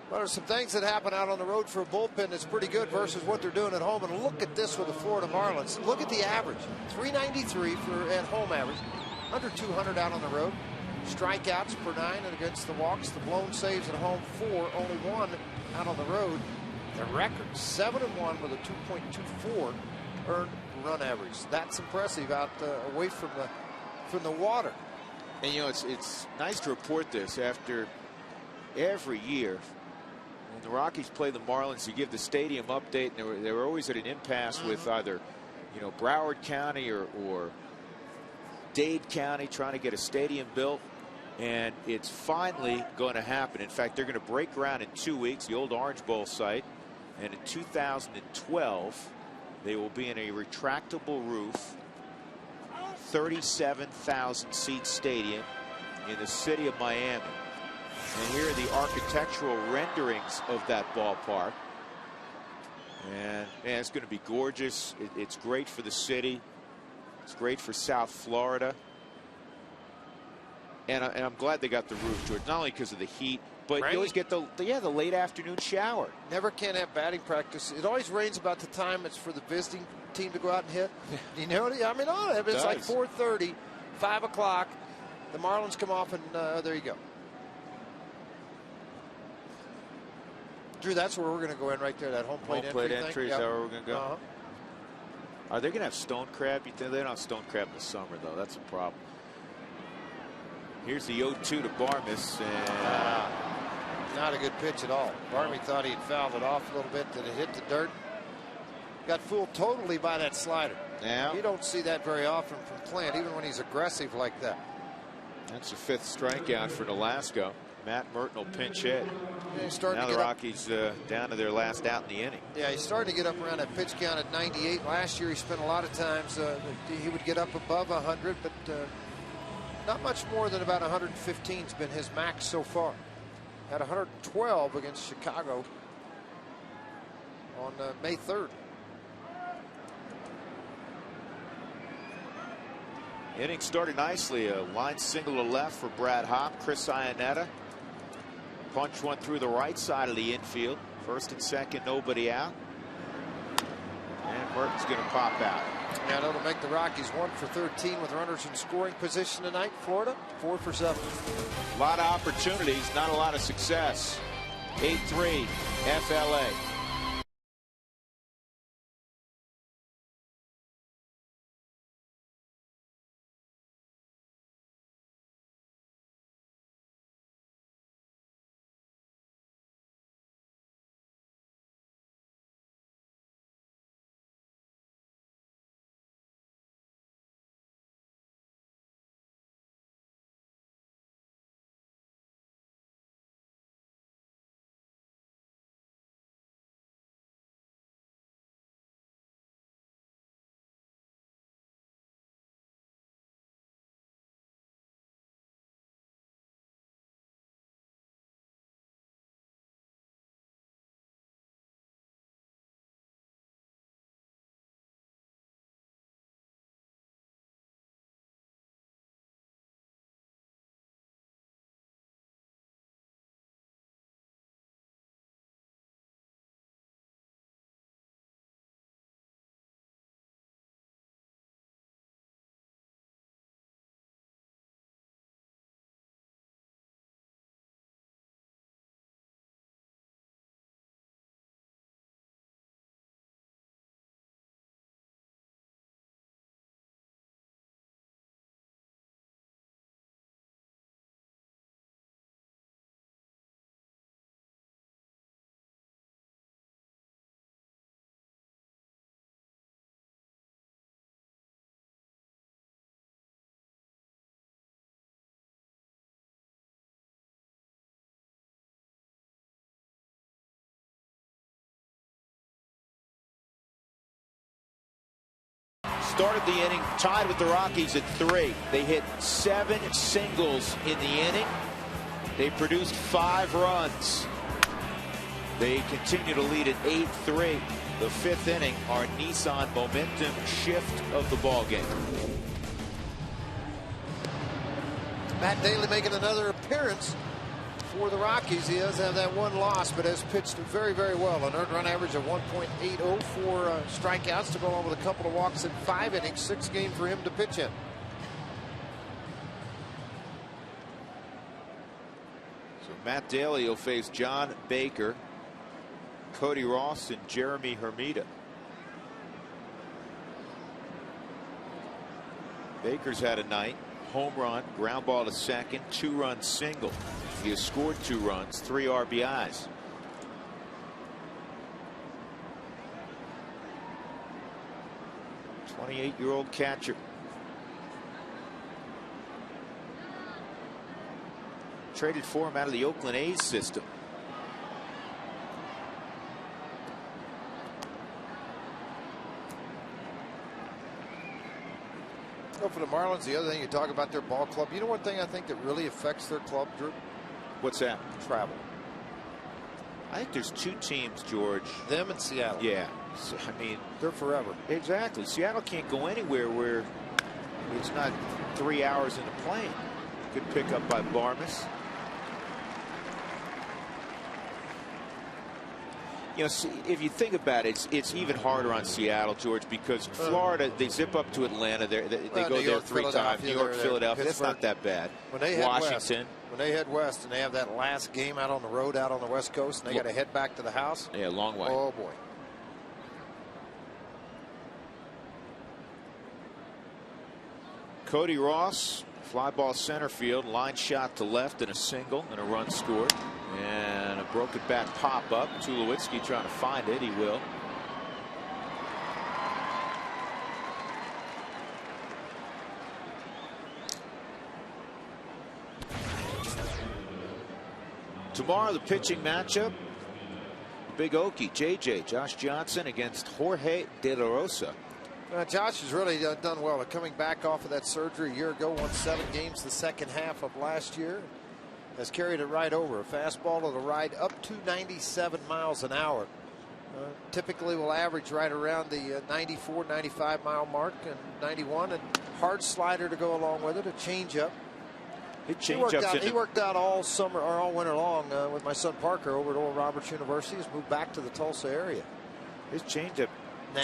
[SPEAKER 2] Well, there's some things that happen out on the road for a bullpen that's pretty good versus what they're doing at home. And look at this with the Florida Marlins. Look at the average. 393 for at home average. Under 200 out on the road. Strikeouts per 9 and against the walks. The blown saves at home 4, only 1 out on the road. The record 7-1 with a 2.24 earned run average. That's impressive out away from the water.
[SPEAKER 1] And you know, it's nice to report this after every year. When the Rockies play the Marlins, you give the stadium update, and they were always at an impasse with either, you know, Broward County or Dade County trying to get a stadium built, and it's finally going to happen. In fact, they're going to break ground in 2 weeks, the old Orange Bowl site, and in 2012 they will be in a retractable roof 37,000 seat stadium in the city of Miami. And here are the architectural renderings of that ballpark. And man, it's going to be gorgeous. It's great for the city. It's great for South Florida. And I'm glad they got the roof, George, not only because of the heat, but you always get the late afternoon shower.
[SPEAKER 2] Never can have batting practice. It always rains about the time it's for the visiting team to go out and hit. You know, I mean, it's like 4:30, 5 o'clock. The Marlins come off, and there you go. Drew, that's where we're going to go in right there, that home plate
[SPEAKER 1] entry. Is that where we're going to go? Are they going to have stone crab? You think they don't have stone crab in the summer, though? That's a problem. Here's the 0-2 to Barmas. And
[SPEAKER 2] not a good pitch at all. Barmy thought he'd fouled it off a little bit. Did it hit the dirt? Got fooled totally by that slider.
[SPEAKER 1] Yeah.
[SPEAKER 2] You don't see that very often from Plant, even when he's aggressive like that.
[SPEAKER 1] That's the 5th strikeout for Nolasco. Matt Merton will pinch hit. Now the Rockies down to their last out in the inning.
[SPEAKER 2] Yeah, he's starting to get up around that pitch count at 98. Last year he spent a lot of times he would get up above 100, but not much more than about 115 has been his max so far. Had 112 against Chicago on May 3rd.
[SPEAKER 1] Inning started nicely. A line single to left for Brad Hopp. Chris Iannetta punch one through the right side of the infield. First and second, nobody out. And Merton's going to pop out.
[SPEAKER 2] Yeah, that'll make the Rockies 1 for 13 with runners in scoring position tonight. Florida 4 for 7.
[SPEAKER 1] A lot of opportunities, not a lot of success. 8-3 FLA. started the inning tied with the Rockies at 3. They hit 7 singles in the inning. They produced 5 runs. They continue to lead at 8-3. The 5th inning, our Nissan momentum shift of the ball game.
[SPEAKER 2] Matt Daly making another appearance for the Rockies. He does have that one loss, but has pitched very, very well. An earned run average of 1.80, 4 strikeouts to go along with a couple of walks in 5 innings. 6 games for him to pitch in.
[SPEAKER 1] So Matt Daly will face John Baker, Cody Ross, and Jeremy Hermida. Baker's had a night. Home run, ground ball to second, 2-run single. He has scored 2 runs, 3 RBIs. The 28-year-old catcher. Traded for him out of the Oakland A's system.
[SPEAKER 2] For the Marlins, the other thing you talk about their ball club, you know one thing I think that really affects their club, Drew?
[SPEAKER 1] What's that?
[SPEAKER 2] Travel.
[SPEAKER 1] I think there's 2 teams, George.
[SPEAKER 2] Them and Seattle.
[SPEAKER 1] Yeah. So, I mean,
[SPEAKER 2] they're forever.
[SPEAKER 1] Exactly. Seattle can't go anywhere where it's not 3 hours in a plane. Good pickup by Barmes. You know, if you think about it, it's even harder on Seattle, George, because Florida, they zip up to Atlanta. They go there 3 times. New York, Philadelphia. That's not that bad.
[SPEAKER 2] When they head
[SPEAKER 1] Washington.
[SPEAKER 2] When they head west and they have that last game out on the road out on the West Coast, and they got to head back to the house.
[SPEAKER 1] Yeah, long way.
[SPEAKER 2] Oh, boy.
[SPEAKER 1] Cody Ross, fly ball center field, line shot to left and a single and a run scored. And a broken bat pop up. Tulowitzki trying to find it. He will. Tomorrow, the pitching matchup. Big Okie, JJ, Josh Johnson against Jorge De La Rosa.
[SPEAKER 2] Josh has really done well. Coming back off of that surgery a year ago, won 7 games the second half of last year. Has carried it right over. A fastball to the right up to 97 miles an hour. Typically will average right around the 94, 95 mile mark, and 91. And hard slider to go along with it. A changeup. He worked out all summer or all winter long with my son Parker over at Oral Roberts University. He's moved back to the Tulsa area.
[SPEAKER 1] His changeup,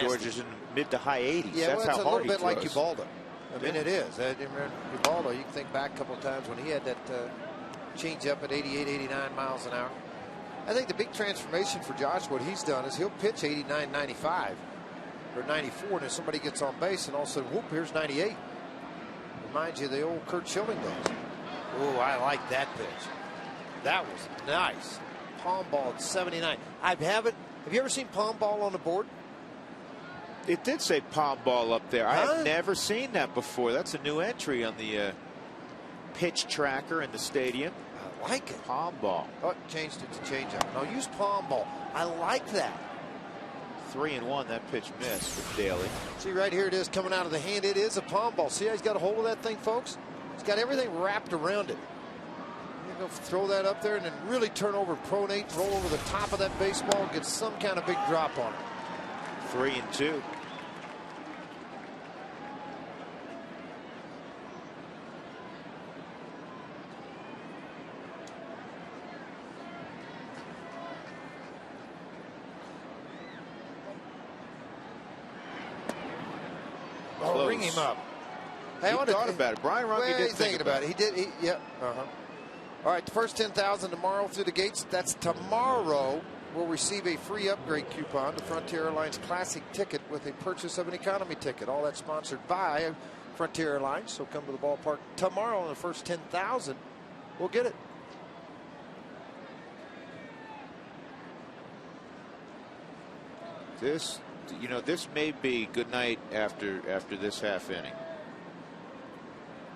[SPEAKER 1] George, is in mid to high 80s.
[SPEAKER 2] Yeah,
[SPEAKER 1] that's
[SPEAKER 2] well,
[SPEAKER 1] how
[SPEAKER 2] it's a
[SPEAKER 1] hard
[SPEAKER 2] little bit like
[SPEAKER 1] throws.
[SPEAKER 2] Ubaldo. I mean, it is. Ubaldo, you can think back a couple of times when he had that change up at 88, 89 miles an hour. I think the big transformation for Josh, what he's done is he'll pitch 89, 95 or 94, and if somebody gets on base and all of a sudden, whoop, here's 98. Reminds you of the old Kurt Schilling days. Oh, I like that pitch. That was nice. Palm ball at 79. Have you ever seen palm ball on the board?
[SPEAKER 1] It did say palm ball up there. I have never seen that before. That's a new entry on the pitch tracker in the stadium.
[SPEAKER 2] I like it.
[SPEAKER 1] Palm ball.
[SPEAKER 2] Oh, changed it to change up. No, use palm ball. I like that.
[SPEAKER 1] 3-1. That pitch missed for Daly.
[SPEAKER 2] See, right here it is coming out of the hand. It is a palm ball. See how he's got a hold of that thing, folks? He's got everything wrapped around it. You're going to throw that up there and then really turn over, pronate, roll over the top of that baseball, get some kind of big drop on it.
[SPEAKER 1] 3-2.
[SPEAKER 2] Oh, ring him up.
[SPEAKER 1] Hey, he thought about it. Brian Runge did think about it.
[SPEAKER 2] He did. Yep. All right, the first 10,000 tomorrow through the gates. That's tomorrow. Will receive a free upgrade coupon to Frontier Airlines Classic ticket with a purchase of an economy ticket. All that's sponsored by Frontier Airlines. So come to the ballpark tomorrow on the first 10,000. We'll get it.
[SPEAKER 1] This may be good night after this half inning.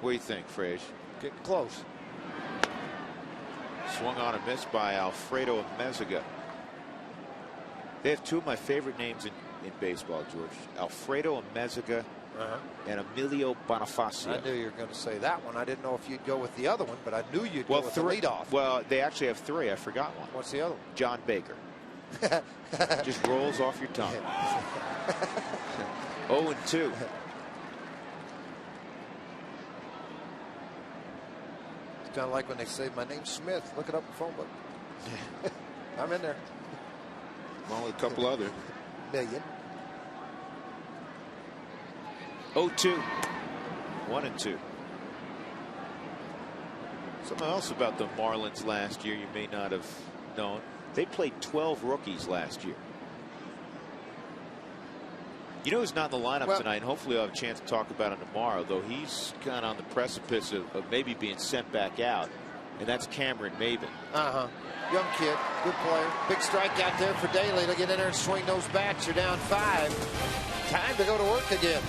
[SPEAKER 1] What do you think, Frage?
[SPEAKER 2] Getting close.
[SPEAKER 1] Swung on a miss by Alfredo Meziga. They have 2 of my favorite names in baseball, George. Alfredo Meziga and Emilio Bonifacio.
[SPEAKER 2] I knew you were going to say that one. I didn't know if you'd go with the other one, but I knew you'd go with the leadoff.
[SPEAKER 1] Well, they actually have 3. I forgot one.
[SPEAKER 2] What's the other one?
[SPEAKER 1] John Baker. Just rolls off your tongue. 0-2.
[SPEAKER 2] It's kind of like when they say, my name's Smith. Look it up in the phone book. I'm in there.
[SPEAKER 1] Along with a couple other.
[SPEAKER 2] Million.
[SPEAKER 1] 0-2. 1-2. Something else about the Marlins last year you may not have known. They played 12 rookies last year. You know who's not in the lineup tonight, and hopefully I'll have a chance to talk about him tomorrow, though he's kind of on the precipice of maybe being sent back out, and that's Cameron Maven.
[SPEAKER 2] Young kid, good player. Big strikeout there for Daly to get in there and swing those bats. You're down 5. Time to go to work again.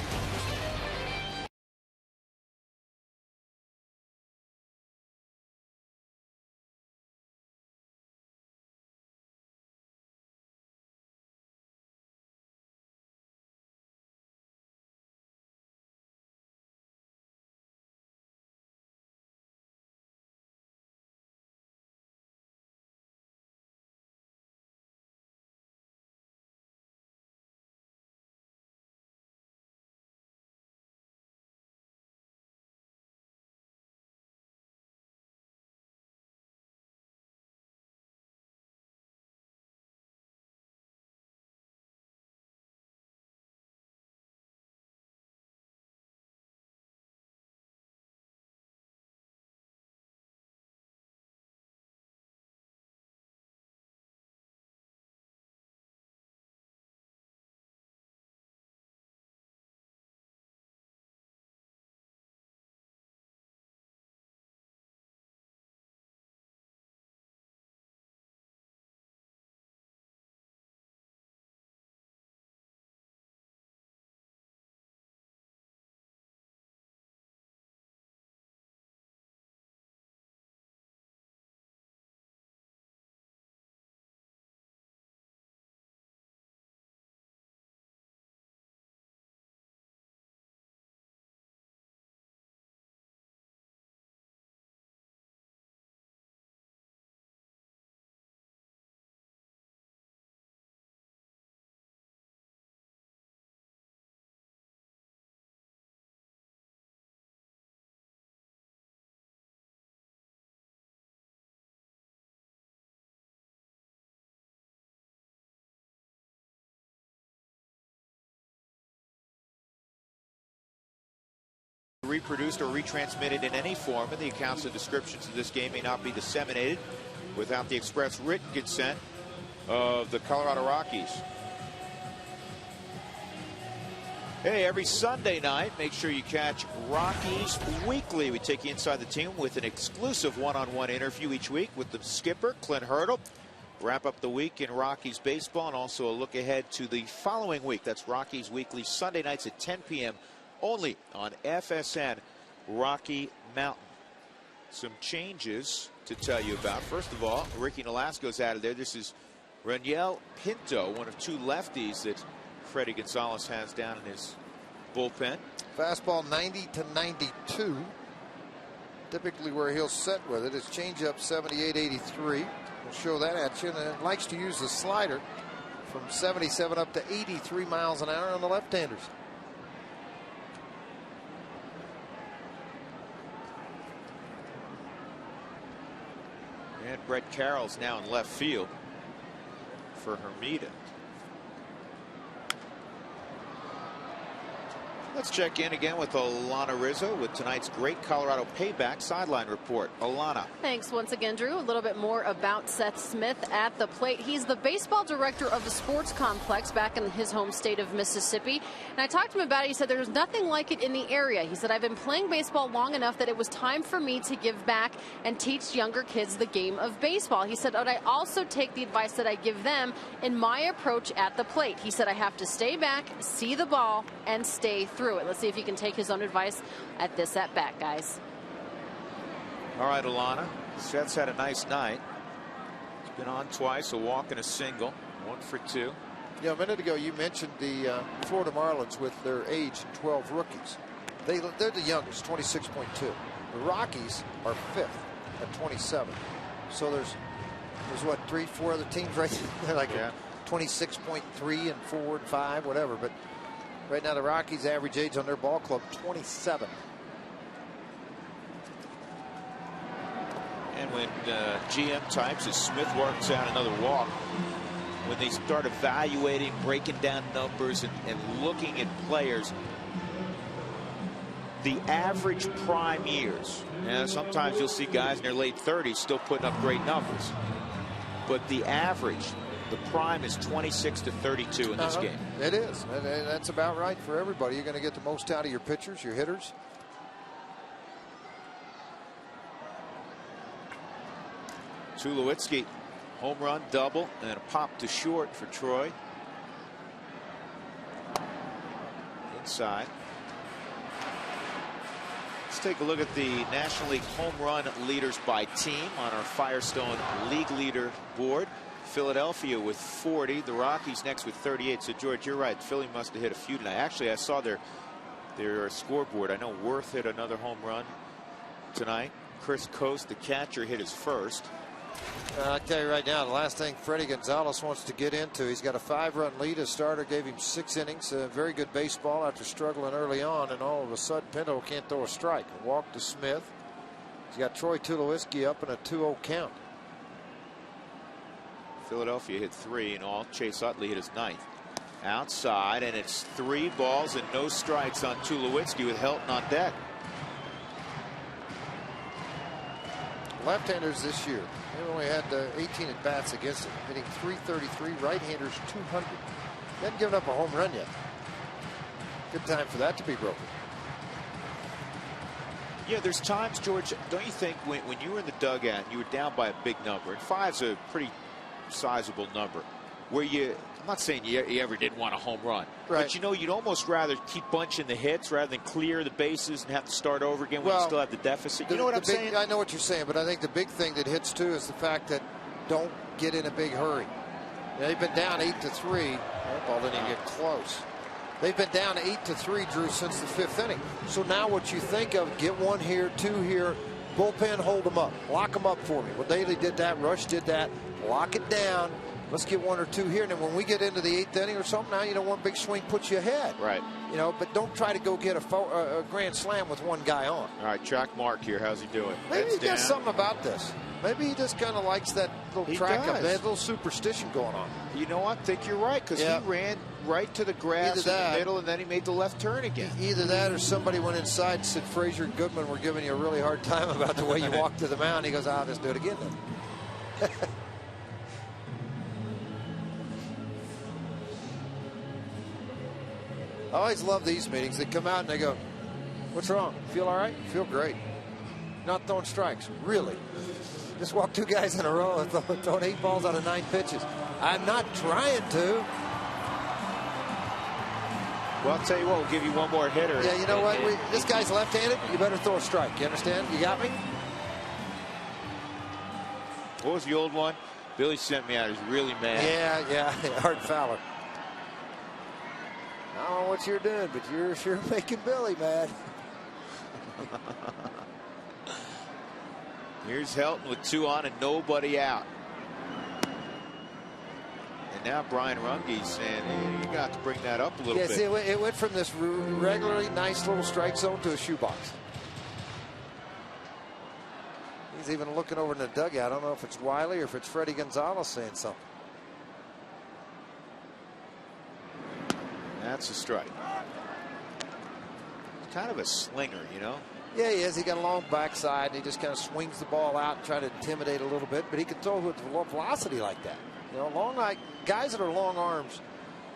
[SPEAKER 1] Reproduced or retransmitted in any form, and the accounts and descriptions of this game may not be disseminated without the express written consent of the Colorado Rockies. Hey, every Sunday night, make sure you catch Rockies Weekly. We take you inside the team with an exclusive one-on-one interview each week with the skipper, Clint Hurdle. Wrap up the week in Rockies baseball and also a look ahead to the following week. That's Rockies Weekly, Sunday nights at 10 p.m. only on FSN Rocky Mountain. Some changes to tell you about. First of all, Ricky Nolasco's out of there. This is Raniel Pinto, one of 2 lefties that Freddie Gonzalez has down in his bullpen.
[SPEAKER 2] Fastball 90 to 92. Typically where he'll set with it. His changeup 78-83. We'll show that at you. And likes to use the slider from 77 up to 83 miles an hour on the left-handers.
[SPEAKER 1] And Brett Carroll's now in left field for Hermida. Let's check in again with Alana Rizzo with tonight's great Colorado Payback sideline report. Alana.
[SPEAKER 3] Thanks once again, Drew. A little bit more about Seth Smith at the plate. He's the baseball director of the sports complex back in his home state of Mississippi. And I talked to him about it. He said there's nothing like it in the area. He said, I've been playing baseball long enough that it was time for me to give back and teach younger kids the game of baseball. He said, but I also take the advice that I give them in my approach at the plate. He said, I have to stay back, see the ball, and stay through it. Let's see if he can take his own advice at this at bat, guys.
[SPEAKER 1] All right, Alana. Seth's had a nice night. He's been on twice, a walk and a single. 1 for 2.
[SPEAKER 2] Yeah, a minute ago you mentioned the Florida Marlins with their age and 12 rookies. They're the youngest, 26.2. The Rockies are 5th at 27. So there's what, 3-4 other teams right there, like 26.3 and 4 and 5, whatever. But right now the Rockies' average age on their ball club 27.
[SPEAKER 1] And when GM types, as Smith works out another walk, when they start evaluating, breaking down numbers, and looking at players, the average prime years, and sometimes you'll see guys in their late 30s still putting up great numbers, but the average, the prime, is 26 to 32 in this game.
[SPEAKER 2] It is. That's about right for everybody. You're going to get the most out of your pitchers, your hitters.
[SPEAKER 1] Tulowitzki, home run, double, and a pop to short for Troy. Inside. Let's take a look at the National League home run leaders by team on our Firestone League leader board. Philadelphia with 40, the Rockies next with 38. So George, you're right, Philly must have hit a few tonight. Actually, I saw their scoreboard. I know Worth hit another home run tonight. Chris Coast, the catcher, hit his first.
[SPEAKER 2] I'll tell you right now, the last thing Freddie Gonzalez wants to get into, he's got a 5-run lead. His starter gave him 6 innings, very good baseball after struggling early on, and all of a sudden Pinto can't throw a strike. A walk to Smith. He's got Troy Tulowitzki up in a 2-0 count.
[SPEAKER 1] Philadelphia hit 3 in all. Chase Utley hit his 9th. Outside, and it's 3 balls and no strikes on Tulowitzki with Helton on deck.
[SPEAKER 2] Left-handers this year, they only had 18 at bats against him, hitting .333. Right-handers 200. He hasn't given up a home run yet. Good time for that to be broken.
[SPEAKER 1] Yeah, there's times, George, don't you think, when you were in the dugout and you were down by a big number, and 5's a pretty sizable number, where I'm not saying you ever didn't want a home run,
[SPEAKER 2] right,
[SPEAKER 1] but you'd almost rather keep bunching the hits rather than clear the bases and have to start over again when you still have the deficit. You know what I'm saying?
[SPEAKER 2] I know what you're saying, but I think the big thing that hits too is the fact that don't get in a big hurry. They've been down 8-3. That ball didn't even get close. They've been down 8-3, Drew, since the 5th inning. So now what you think of, get 1 here, 2 here, bullpen, hold them up, lock them up for me. Well, Daly did that, Rush did that, lock it down. Let's get 1 or 2 here, and then when we get into the 8th inning or something, now one big swing puts you ahead.
[SPEAKER 1] Right.
[SPEAKER 2] But don't try to go get a grand slam with 1 guy on.
[SPEAKER 1] All right, track Mark here. How's he doing?
[SPEAKER 2] Maybe he does something about this. Maybe he just kind of likes that little track up there, that little superstition going on.
[SPEAKER 1] You know what? I think you're right, because he ran right to the grass in the middle, and then he made the left turn again.
[SPEAKER 2] Either that or somebody went inside and said Frazier and Goodman were giving you a really hard time about the way you walked to the mound. He goes, I'll just do it again then. I always love these meetings. They come out and they go, what's wrong? Feel all right? Feel great. Not throwing strikes. Really? Just walk 2 guys in a row and throwing 8 balls out of 9 pitches. I'm not trying to.
[SPEAKER 1] Well, I'll tell you what, we'll give you 1 more hitter.
[SPEAKER 2] Yeah, you know what? This guy's left-handed. You better throw a strike. You understand? You got me?
[SPEAKER 1] What was the old one? Billy sent me out. He's really mad.
[SPEAKER 2] Yeah. Art Fowler. I don't know what you're doing, but you're sure making Billy mad.
[SPEAKER 1] Here's Helton with 2 on and nobody out. And now Brian Runge saying, you got to bring that up a little bit.
[SPEAKER 2] See, it went from this regularly nice little strike zone to a shoebox. He's even looking over in the dugout. I don't know if it's Wiley or if it's Freddie Gonzalez saying something.
[SPEAKER 1] That's a strike. He's kind of a slinger,
[SPEAKER 2] Yeah, he is. He got a long backside, and he just kind of swings the ball out and try to intimidate a little bit, but he can throw with velocity like that. Guys that are long arm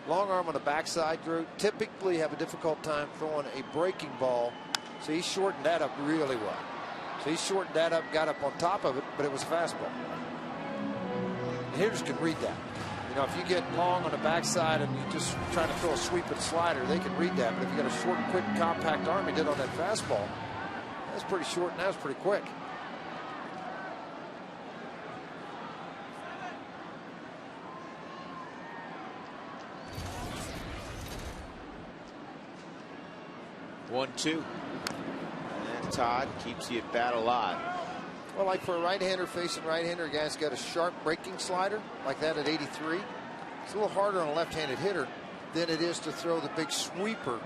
[SPEAKER 2] on the backside, Drew, typically have a difficult time throwing a breaking ball. So he shortened that up really well. So he shortened that up, got up on top of it, but it was a fastball. And hitters can read that. If you get long on the backside and you just try to throw a sweep and slider, they can read that. But if you got a short, quick, compact arm he did on that fastball, that's pretty short and that was pretty quick.
[SPEAKER 1] 1-2. And Todd keeps you at bat alive.
[SPEAKER 2] Well, like for a right-hander facing right-hander, a guy's got a sharp breaking slider like that at 83. It's a little harder on a left-handed hitter than it is to throw the big sweeper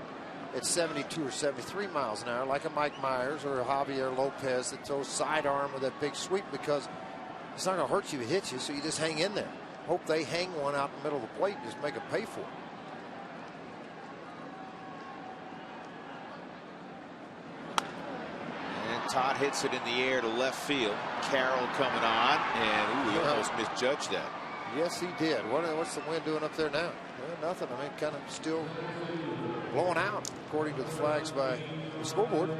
[SPEAKER 2] at 72 or 73 miles an hour, like a Mike Myers or a Javier Lopez that throws sidearm with that big sweep, because it's not going to hurt you if it hits you, so you just hang in there. Hope they hang one out in the middle of the plate and just make them pay for it.
[SPEAKER 1] And Todd hits it in the air to left field. Carroll coming on, and he almost misjudged that.
[SPEAKER 2] Yes, he did. What's the wind doing up there now? Well, nothing. I mean, kind of still blowing out, according to the flags by the scoreboard.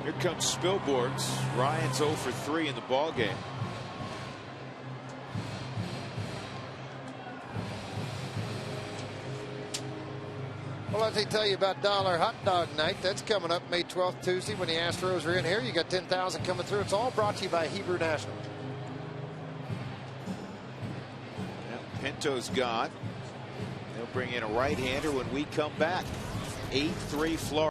[SPEAKER 1] Here comes Spilborghs. Ryan's 0 for 3 in the ball game.
[SPEAKER 2] Well, I'll tell you about Dollar Hot Dog Night. That's coming up May 12th, Tuesday, when the Astros are in here. You got 10,000 coming through. It's all brought to you by Hebrew National.
[SPEAKER 1] Pinto's gone. They'll bring in a right-hander when we come back. 8-3 Florida.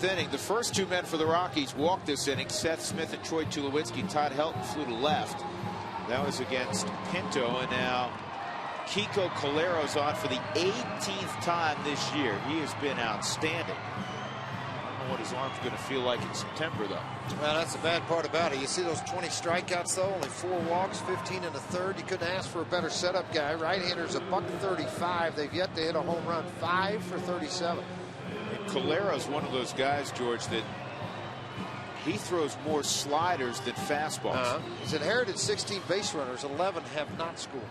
[SPEAKER 1] Inning. The first two men for the Rockies walked this inning. Seth Smith and Troy Tulowitzki. Todd Helton flew to left. That was against Pinto, and now Kiko Colero's on for the 18th time this year. He has been outstanding. I don't know what his arm's going to feel like in September, though.
[SPEAKER 2] Well, that's the bad part about it. You see those 20 strikeouts, though, only 4 walks, 15 in the third. You couldn't ask for a better setup guy. Right-hander's a $135. They've yet to hit a home run. 5 for 37.
[SPEAKER 1] Colero's one of those guys, George, that he throws more sliders than fastballs.
[SPEAKER 2] He's inherited 16 base runners. 11 have not scored.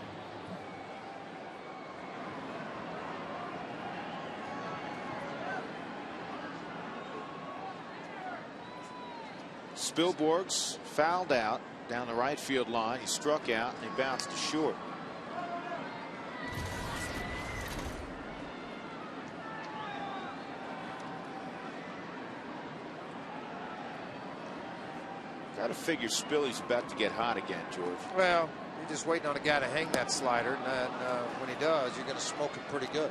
[SPEAKER 1] Spilborghs fouled out down the right field line. He struck out and he bounced to short. Got to figure Spilly's about to get hot again, George.
[SPEAKER 2] Well, you're just waiting on a guy to hang that slider, and when he does, you're going to smoke it pretty good.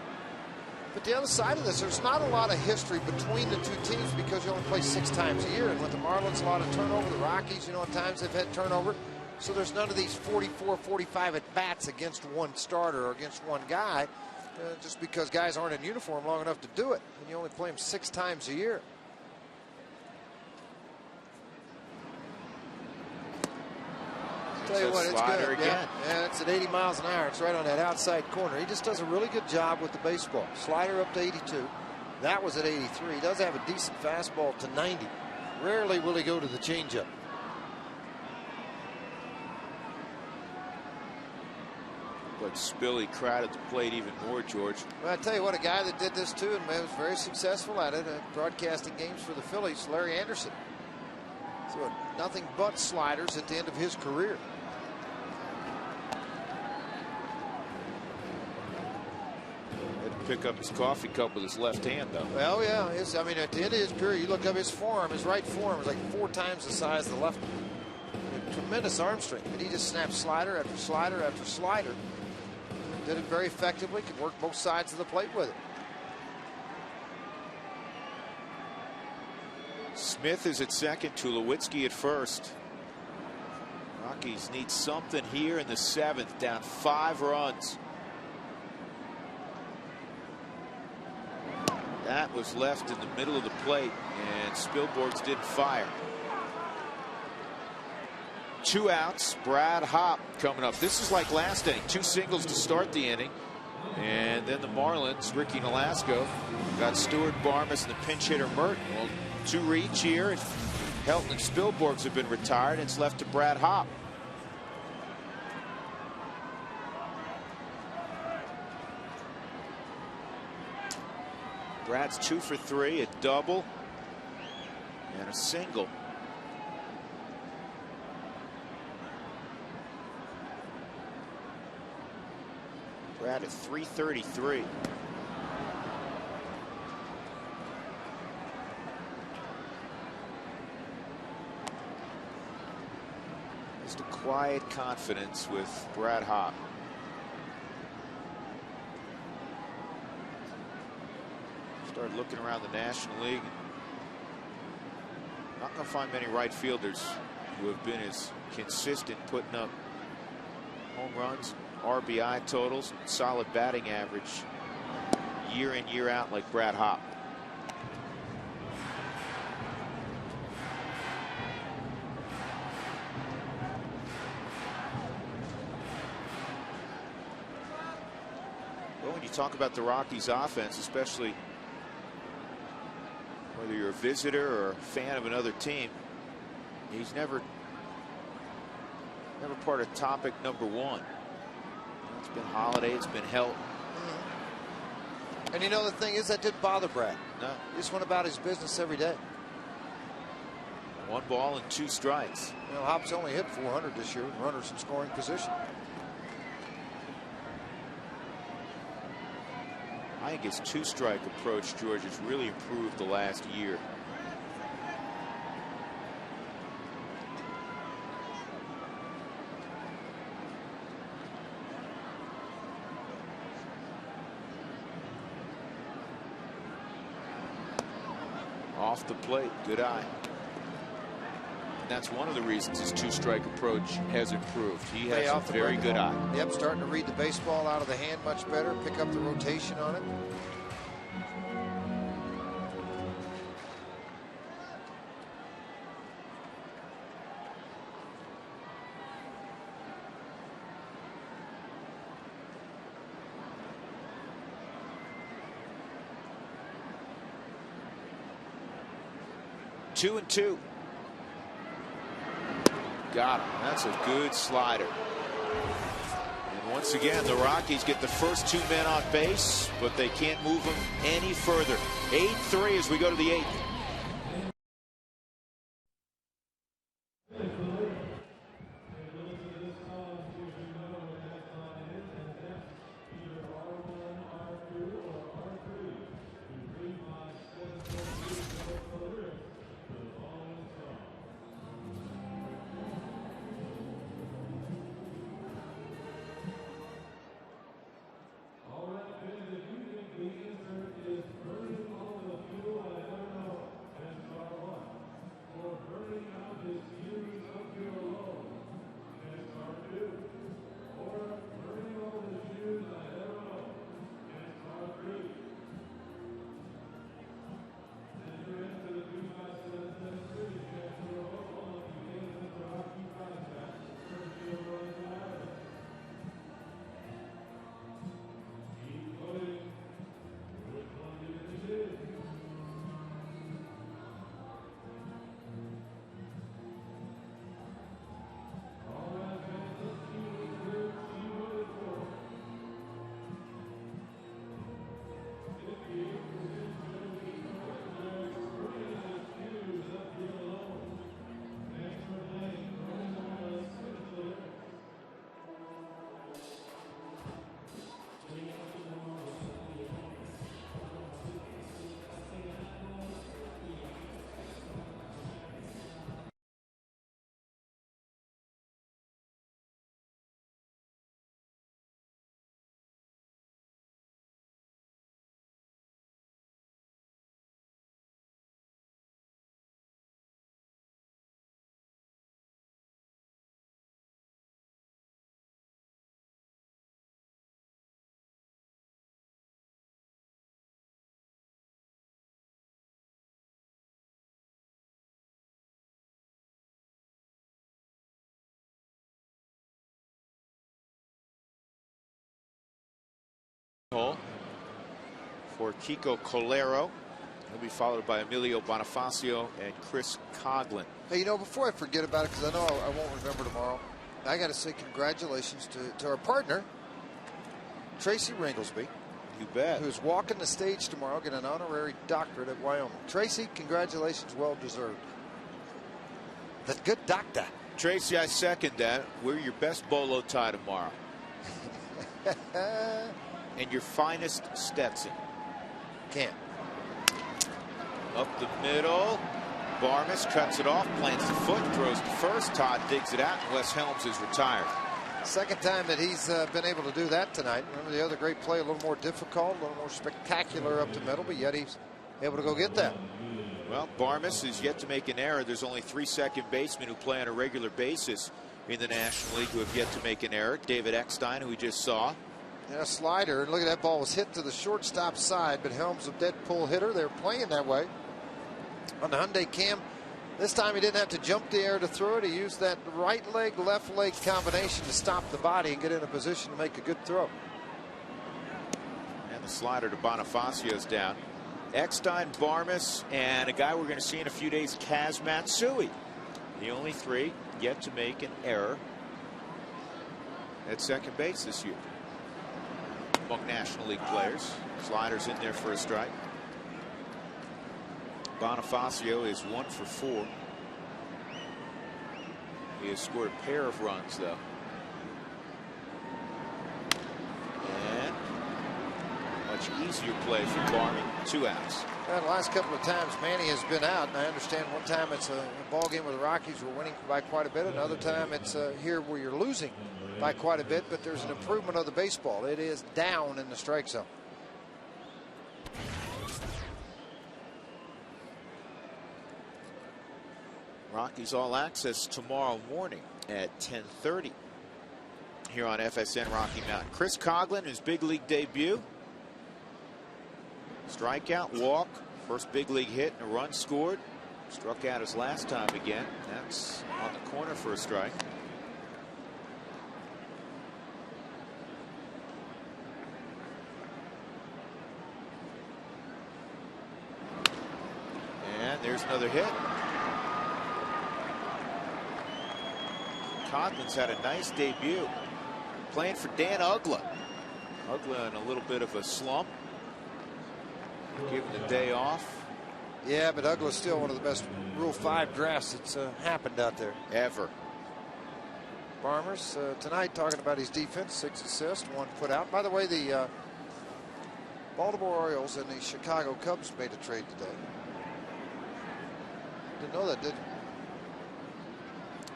[SPEAKER 2] But the other side of this, there's not a lot of history between the two teams because you only play 6 times a year. And with the Marlins, a lot of turnover. The Rockies, at times they've had turnover. So there's none of these 44, 45 at-bats against one starter or against one guy, just because guys aren't in uniform long enough to do it. And you only play them 6 times a year. Tell you what, it's good.
[SPEAKER 1] Again.
[SPEAKER 2] Yeah, it's at 80 miles an hour. It's right on that outside corner. He just does a really good job with the baseball. Slider up to 82. That was at 83. He does have a decent fastball to 90. Rarely will he go to the changeup.
[SPEAKER 1] But Spilly crowded the plate even more, George.
[SPEAKER 2] Well, I tell you what, a guy that did this too and was very successful at it, broadcasting games for the Phillies, Larry Anderson. So nothing but sliders at the end of his career.
[SPEAKER 1] pick up his coffee cup with his left hand, though.
[SPEAKER 2] Well, yeah. I mean, at the end of his career, you look up his forearm, his right forearm is like 4 times the size of the left. Tremendous arm strength. And he just snapped slider after slider after slider. Did it very effectively. Could work both sides of the plate with it.
[SPEAKER 1] Smith is at second, Tulowitzki at first. Rockies need something here in the 7th, down 5 runs. That was left in the middle of the plate, and Spilborghs didn't fire. 2 outs, Brad Hopp coming up. This is like last inning, 2 singles to start the inning. And then the Marlins, Ricky Nolasco, got Stuart Barmas and the pinch hitter Merton. Well, 2 each here, and Helton and Spilborghs have been retired. It's left to Brad Hopp. Brad's 2 for 3, a double and a single. Brad at 333. Just a quiet confidence with Brad Hopp. Started looking around the National League. Not going to find many right fielders who have been as consistent putting up home runs, RBI totals, solid batting average year in, year out like Brad Hopp. Well, when you talk about the Rockies offense, especially whether you're a visitor or a fan of another team, he's never part of topic number 1. It's been Holiday, it's been Helton.
[SPEAKER 2] And you know, the thing is, that didn't bother Brad.
[SPEAKER 1] No.
[SPEAKER 2] He just went about his business every day.
[SPEAKER 1] 1 ball and 2 strikes.
[SPEAKER 2] You know, Hopp's only hit 400 this year with runners in scoring position.
[SPEAKER 1] I think his 2-strike approach, George, has really improved the last year. Off the plate, good eye. And that's one of the reasons his 2-strike approach has improved. He has a very good eye.
[SPEAKER 2] Yep, starting to read the baseball out of the hand much better, pick up the rotation on it.
[SPEAKER 1] Two and 2. Got him. That's a good slider. And once again, the Rockies get the first 2 men on base, but they can't move them any further. 8-3 as we go to the 8th. for Kiko Colero. He'll be followed by Emilio Bonifacio and Chris Coughlin.
[SPEAKER 2] Hey, you know, before I forget about it, because I know I won't remember tomorrow, I got to say congratulations to our partner, Tracy Ringlesby.
[SPEAKER 1] You bet.
[SPEAKER 2] Who's walking the stage tomorrow, get an honorary doctorate at Wyoming. Tracy, congratulations, well deserved. That's good doctor.
[SPEAKER 1] Tracy, I second that. Wear your best bolo tie tomorrow. And your finest Stetson.
[SPEAKER 2] Can't.
[SPEAKER 1] Up the middle. Barmes cuts it off, plants the foot, throws to first. Todd digs it out, and Wes Helms is retired.
[SPEAKER 2] Second time that he's been able to do that tonight. Remember the other great play, a little more difficult, a little more spectacular up the middle, but yet he's able to go get that.
[SPEAKER 1] Well, Barmes is yet to make an error. There's only 3 second basemen who play on a regular basis in the National League who have yet to make an error. David Eckstein, who we just saw.
[SPEAKER 2] And a slider, and look at that ball was hit to the shortstop side, but Helms a dead pull hitter. They're playing that way. On the Hyundai Cam, this time he didn't have to jump the air to throw it. He used that right leg, left leg combination to stop the body and get in a position to make a good throw.
[SPEAKER 1] And the slider to Bonifacio's down. Eckstein, Barmes, and a guy we're going to see in a few days, Kaz Matsui. The only 3 yet to make an error at second base this year among National League players. Sliders in there for a strike. Bonifacio is 1 for 4. He has scored a pair of runs, though. And much easier play for Barney. 2 outs.
[SPEAKER 2] Well, the last couple of times Manny has been out, and I understand one time it's a ball game where the Rockies were winning by quite a bit. Another time it's here where you're losing by quite a bit, but there's an improvement of the baseball. It is down in the strike zone.
[SPEAKER 1] Rockies All Access tomorrow morning at 10:30 here on FSN Rocky Mountain. Chris Coughlin, his big league debut. Strikeout, walk, first big league hit and a run scored. Struck out his last time again. That's on the corner for a strike. And there's another hit. Coughlin's had a nice debut. Playing for Dan Ugla. Ugla in a little bit of a slump. Given the day off.
[SPEAKER 2] Yeah, but Ugla's still one of the best Rule 5 drafts that's happened out there.
[SPEAKER 1] Ever.
[SPEAKER 2] Barmes tonight talking about his defense, 6 assists, 1 put out. By the way, the Baltimore Orioles and the Chicago Cubs made a trade today. Didn't know that, did you?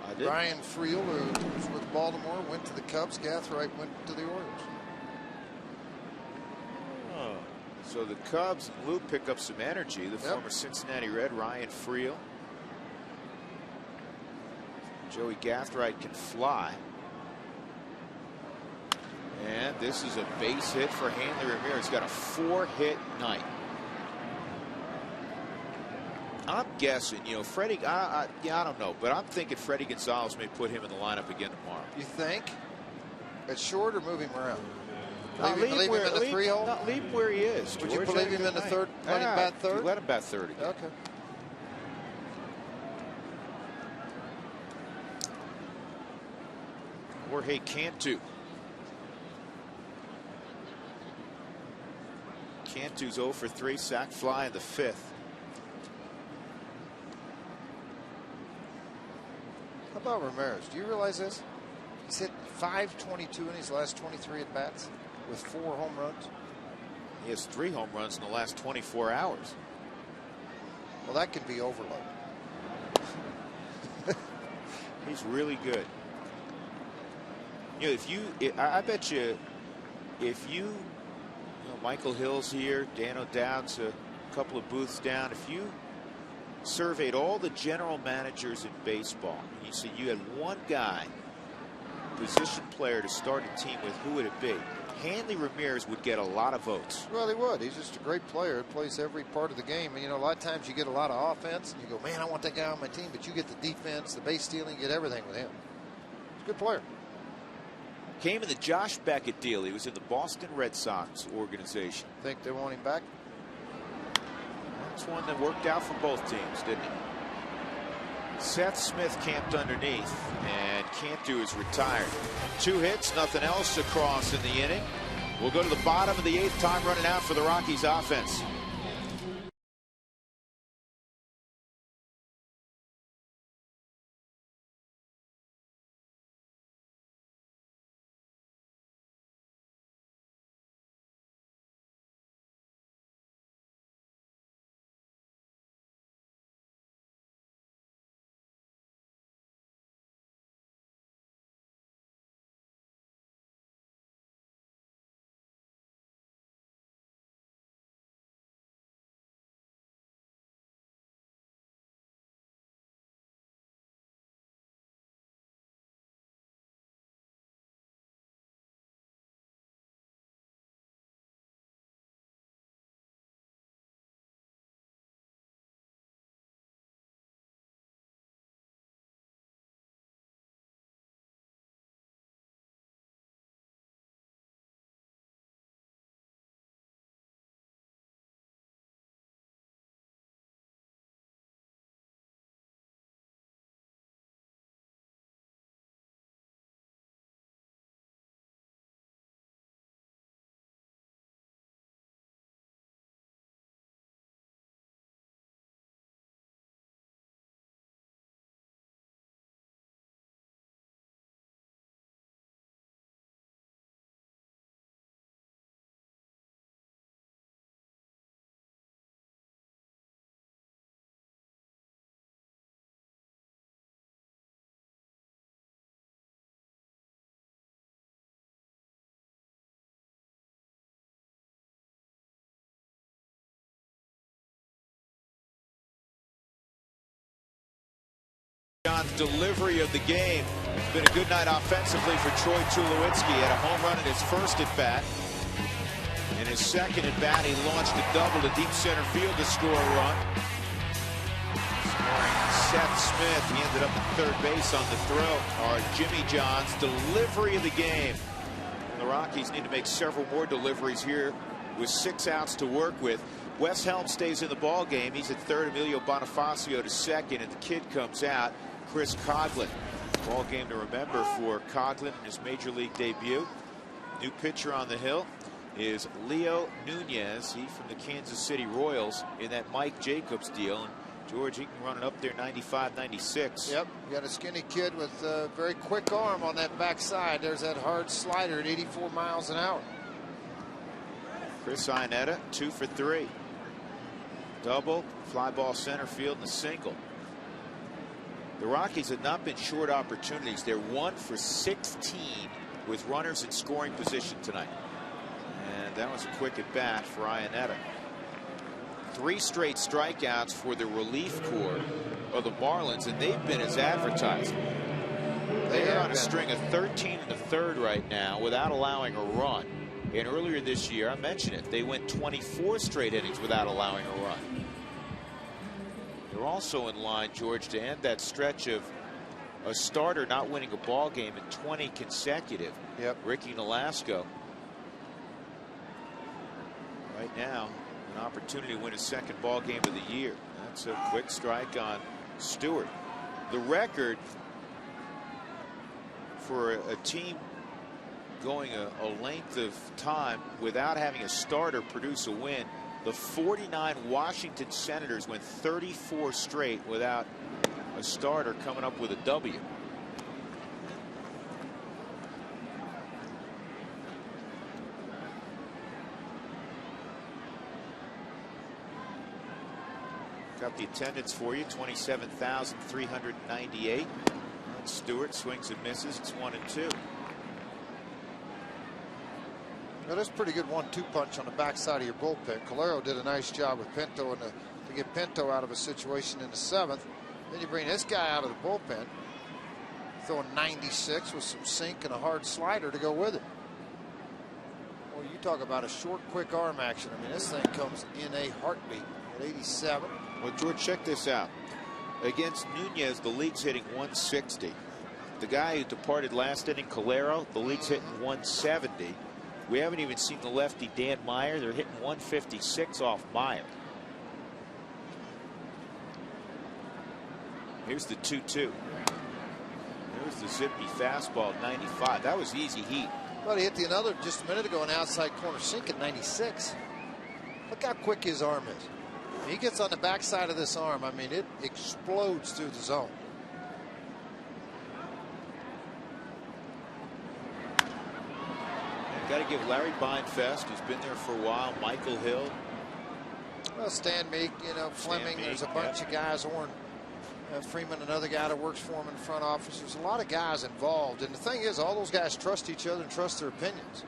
[SPEAKER 1] I did.
[SPEAKER 2] Ryan Friel, who was with Baltimore, went to the Cubs. Gathright went to the Orioles.
[SPEAKER 1] Oh. So the Cubs and Lou pick up some energy. The former Cincinnati Red, Ryan Friel. Joey Gathright can fly. And this is a base hit for Hanley Ramirez. Got a 4-hit night. I'm guessing, you know, Freddie, I don't know, but I'm thinking Freddie Gonzalez may put him in the lineup again tomorrow.
[SPEAKER 2] You think? At short or move him around?
[SPEAKER 1] Leave
[SPEAKER 2] him in the 3-hole?
[SPEAKER 1] Leave him where he is.
[SPEAKER 2] Would you believe him in the third? Let him bat third?
[SPEAKER 1] Let him bat third again.
[SPEAKER 2] Okay.
[SPEAKER 1] Jorge Cantu. Cantu's 0 for 3, sac fly in the 5th.
[SPEAKER 2] How about Ramirez? Do you realize this? He's hit .522 in his last 23 at bats with 4 home runs.
[SPEAKER 1] He has 3 home runs in the last 24 hours.
[SPEAKER 2] Well, that could be overload.
[SPEAKER 1] He's really good. You know, I bet you, if you know, Michael Hill's here, Dan O'Dowd's a couple of booths down. If you surveyed all the general managers in baseball, and you said you had one guy, position player, to start a team with, who would it be? Hanley Ramirez would get a lot of votes.
[SPEAKER 2] Well, he would. He's just a great player. Plays every part of the game. And, you know, a lot of times you get a lot of offense, and you go, man, I want that guy on my team. But you get the defense, the base stealing, you get everything with him. He's a good player.
[SPEAKER 1] Came in the Josh Beckett deal. He was in the Boston Red Sox organization.
[SPEAKER 2] Think they want him back?
[SPEAKER 1] It's one that worked out for both teams, didn't it? Seth Smith camped underneath, and Cantu is retired. 2 hits, nothing else across in the inning. We'll go to the bottom of the 8th, time running out for the Rockies offense. John's delivery of the game. It's been a good night offensively for Troy Tulowitzki. Had a home run in his first at bat. In his second at bat, he launched a double to deep center field to score a run. Scoring Seth Smith. He ended up at third base on the throw. Jimmy John's delivery of the game. And the Rockies need to make several more deliveries here with 6 outs to work with. Wes Helm stays in the ball game. He's at third. Emilio Bonifacio to second, and the kid comes out. Chris Coghlan. Ball game to remember for Coghlan in his major league debut. New pitcher on the hill is Leo Nunez. He from the Kansas City Royals in that Mike Jacobs deal. And George, he can run it up there 95, 96.
[SPEAKER 2] Yep, you got a skinny kid with a very quick arm on that backside. There's that hard slider at 84 miles an hour.
[SPEAKER 1] Chris Iannetta, 2 for 3. Double, fly ball center field, and a single. The Rockies have not been short opportunities. They're 1 for 16 with runners in scoring position tonight. And that was a quick at bat for Iannetta. 3 straight strikeouts for the relief corps of the Marlins, and they've been as advertised. They're on a string of 13 in the third right now without allowing a run. And earlier this year, I mentioned it, they went 24 straight innings without allowing a run. They're also in line, George, to end that stretch of a starter not winning a ball game in 20 consecutive.
[SPEAKER 2] Yep.
[SPEAKER 1] Ricky Nolasco. Right now, an opportunity to win his second ball game of the year. That's a quick strike on Stewart. The record for a team going a length of time without having a starter produce a win. The 49 Washington Senators went 34 straight without a starter coming up with a W. Got the attendance for you, 27,398. Stewart swings and misses. It's 1-2.
[SPEAKER 2] Well, that's a pretty good 1-2 punch on the backside of your bullpen. Calero did a nice job with Pinto to get Pinto out of a situation in the 7th. Then you bring this guy out of the bullpen, throwing 96 with some sink and a hard slider to go with it. Well, you talk about a short, quick arm action. I mean, this thing comes in a heartbeat at 87.
[SPEAKER 1] Well, George, check this out. Against Nunez, the league's hitting 160. The guy who departed last inning, Calero, the league's hitting 170. We haven't even seen the lefty Dan Meyer. They're hitting 156 off Meyer. Here's the 2-2. There's the zippy fastball, 95. That was easy heat.
[SPEAKER 2] Well, he hit the another just a minute ago, an outside corner sink at 96. Look how quick his arm is. When he gets on the backside of this arm, I mean, it explodes through the zone.
[SPEAKER 1] Got to give Larry Beinfest, who's been there for a while, Michael Hill.
[SPEAKER 2] Well, Stan Meek, you know, Fleming, there's a bunch of guys, Orrin Freeman, another guy that works for him in the front office. There's a lot of guys involved. And the thing is, all those guys trust each other and trust their opinions.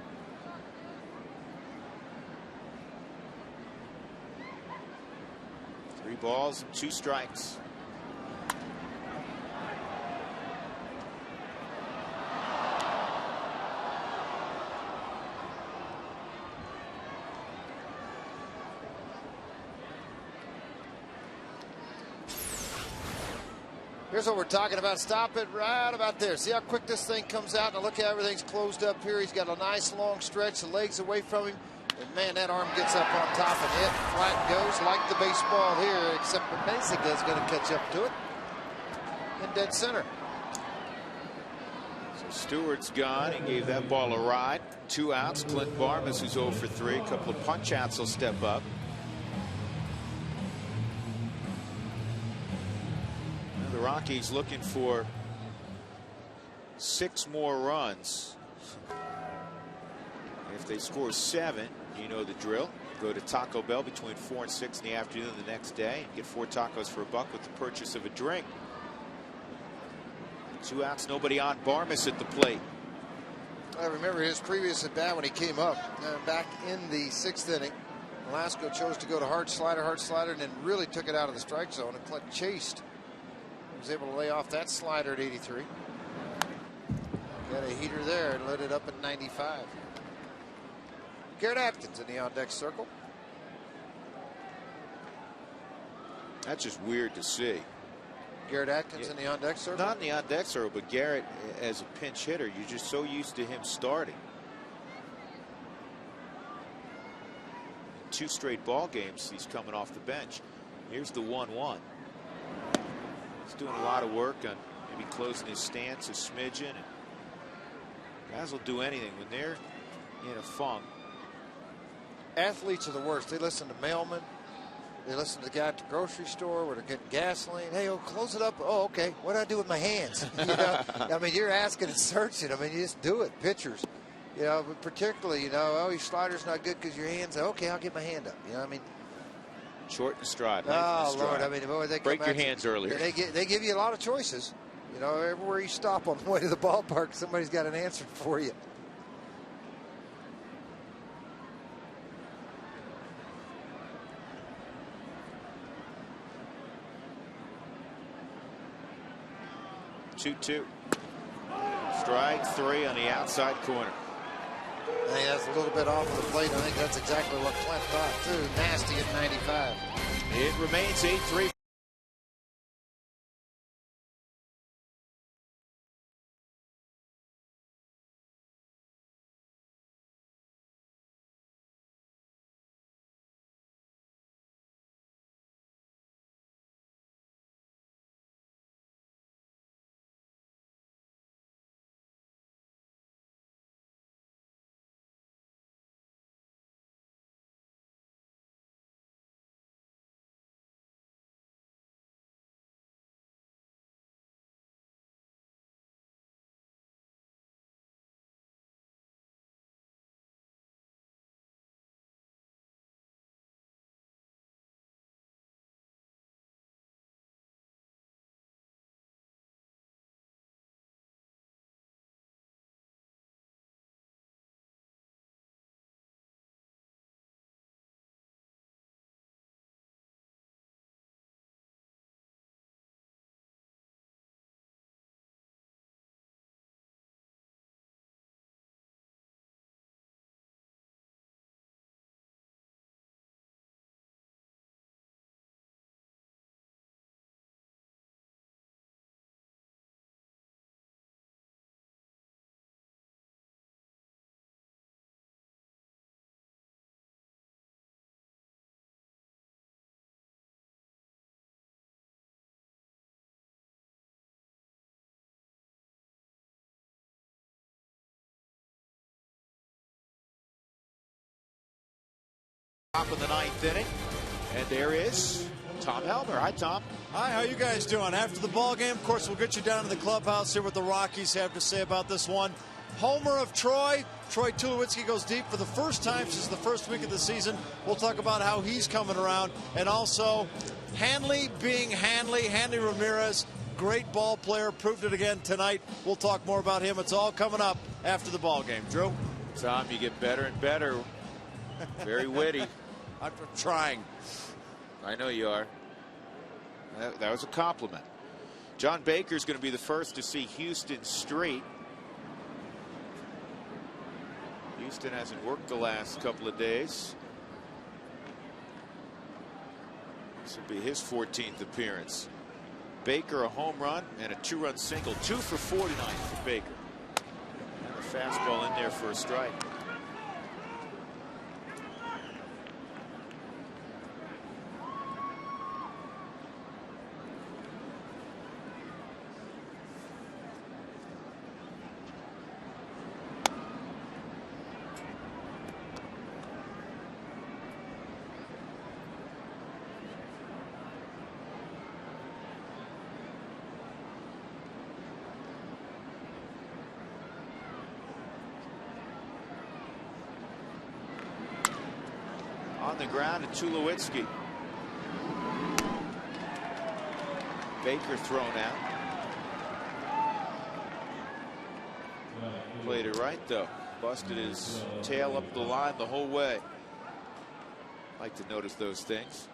[SPEAKER 1] Three balls and 2 strikes.
[SPEAKER 2] Here's what we're talking about. Stop it right about there. See how quick this thing comes out. Now look how everything's closed up here. He's got a nice long stretch. The legs away from him. And man, that arm gets up on top and hit. Flat goes like the baseball here, except Benesica's going to catch up to it in dead center.
[SPEAKER 1] So Stewart's gone. He gave that ball a ride. 2 outs. Clint Barmas, who's 0 for 3. A couple of punch outs will step up. The Rockies looking for 6 more runs. If they score 7, you know the drill. Go to Taco Bell between 4 and 6 in the afternoon the next day and get 4 tacos for $1 with the purchase of a drink. 2 outs, nobody on. Barmas at the plate.
[SPEAKER 2] I remember his previous at bat when he came up back in the 6th inning. Velasco chose to go to hard slider, and then really took it out of the strike zone. And Clint chased. Was able to lay off that slider at 83. Got a heater there and lit it up at 95. Garrett Atkins in the on-deck circle.
[SPEAKER 1] That's just weird to see.
[SPEAKER 2] Garrett Atkins in the on-deck circle?
[SPEAKER 1] Not in the on-deck circle, but Garrett as a pinch hitter, you're just so used to him starting. 2 straight ball games, he's coming off the bench. Here's the 1-1. He's doing a lot of work on maybe closing his stance a smidgen. And guys will do anything when they're in a funk.
[SPEAKER 2] Athletes are the worst. They listen to mailmen. They listen to the guy at the grocery store where they're getting gasoline. Hey, close it up. Oh, okay. What do I do with my hands? You know, I mean, you're asking and searching. I mean, you just do it. Pitchers, you know, but particularly, you know, oh, your slider's not good because your hands. Okay, I'll get my hand up. You know, I mean.
[SPEAKER 1] Short and stride.
[SPEAKER 2] Oh, Lord. I mean, boy, they
[SPEAKER 1] break your hands earlier.
[SPEAKER 2] They give you a lot of choices. You know, everywhere you stop on the way to the ballpark, somebody's got an answer for you.
[SPEAKER 1] Two. Strike 3 on the outside corner.
[SPEAKER 2] I think that's a little bit off of the plate. I think that's exactly what Clint thought, too. Nasty at 95.
[SPEAKER 1] It remains 8-3. Top of the 9th inning, and there is Tom Helmer. Hi, Tom.
[SPEAKER 4] Hi, how you guys doing? After the ball game, of course, we'll get you down to the clubhouse, see what the Rockies have to say about this one. Homer of Troy. Troy Tulowitzki goes deep for the first time since the first week of the season. We'll talk about how he's coming around, and also Hanley being Hanley. Hanley Ramirez, great ball player, proved it again tonight. We'll talk more about him. It's all coming up after the ball game. Drew?
[SPEAKER 1] Tom, you get better and better. Very witty.
[SPEAKER 4] I'm trying.
[SPEAKER 1] I know you are. That was a compliment. John Baker's going to be the first to see Houston straight. Houston hasn't worked the last couple of days. This will be his 14th appearance. Baker a home run and a 2-run single. 2 for 49 for Baker. And a fastball in there for a strike. On the ground to Tulowitzki. Baker thrown out. Played it right though. Busted his tail up the line the whole way. Like to notice those things.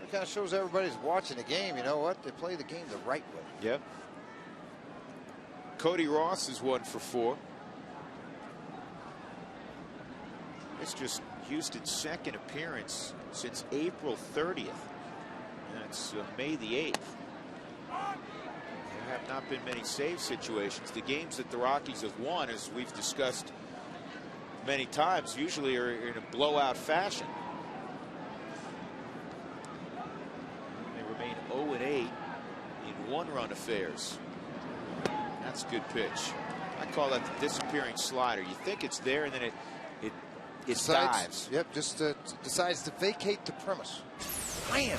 [SPEAKER 2] It kind of shows everybody's watching the game. You know what? They play the game the right way.
[SPEAKER 1] Yep. Cody Ross is 1 for 4. It's just Houston's second appearance since April 30th. That's May the 8th. There have not been many save situations. The games that the Rockies have won, as we've discussed many times, usually are in a blowout fashion. They remain 0-8 in one-run affairs. That's a good pitch. I call that the disappearing slider. You think it's there, and then it dives.
[SPEAKER 2] Yep, just decides to vacate the premise. Man.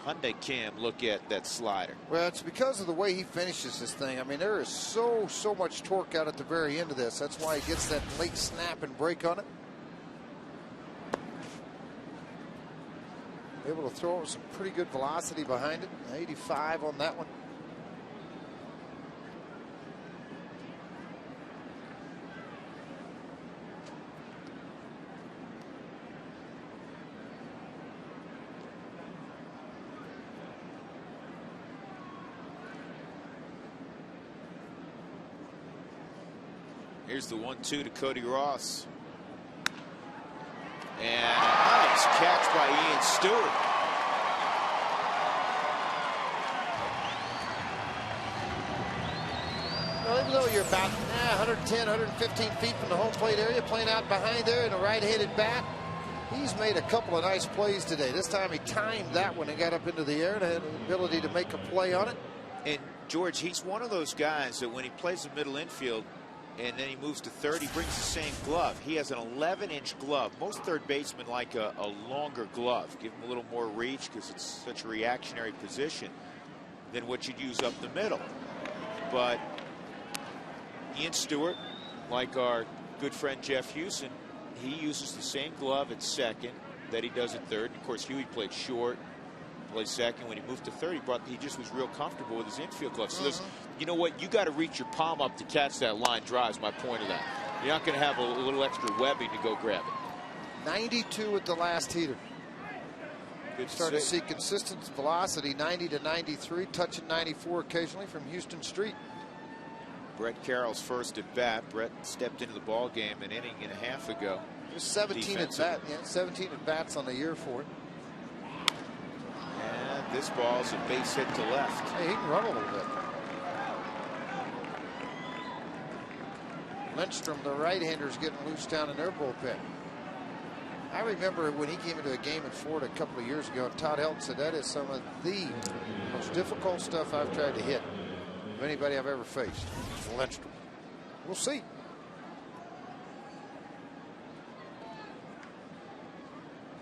[SPEAKER 1] Hyundai Cam, look at that slider.
[SPEAKER 2] Well, it's because of the way he finishes this thing. I mean, there is so much torque out at the very end of this. That's why he gets that late snap and break on it. Able to throw it with some pretty good velocity behind it. 85 on that one.
[SPEAKER 1] Here's the 1-2 to Cody Ross. And a nice catch by Ian Stewart.
[SPEAKER 2] Well, even though you're about 110, 115 feet from the home plate area, playing out behind there in a right-handed bat, he's made a couple of nice plays today. This time he timed that one and got up into the air and had the ability to make a play on it.
[SPEAKER 1] And, George, he's one of those guys that when he plays the middle infield, and then he moves to third, he brings the same glove. He has an 11-inch glove. Most third basemen like a longer glove. Give him a little more reach because it's such a reactionary position than what you'd use up the middle. But Ian Stewart, like our good friend Jeff Houston, he uses the same glove at second that he does at third. And of course, Huey played short, played second. When he moved to third, he just was real comfortable with his infield glove. So there's, you know what? You got to reach your palm up to catch that line drive is my point of that. You're not going to have a little extra webbing to go grab it.
[SPEAKER 2] 92 at the last heater.
[SPEAKER 1] Good
[SPEAKER 2] Starting to see consistent velocity, 90 to 93, touching 94 occasionally from Houston Street.
[SPEAKER 1] Brett Carroll's first at bat. Brett stepped into the ball game an inning and a half ago.
[SPEAKER 2] Just 17 at bat, 17 at bats on the year for it.
[SPEAKER 1] And this ball's a base hit to left.
[SPEAKER 2] Hey, he can run a little bit. Lindstrom, the right-hander, is getting loose down in their bullpen. I remember when he came into a game in Florida a couple of years ago, and Todd Helton said that is some of the most difficult stuff I've tried to hit of anybody I've ever faced. Lindstrom. We'll see.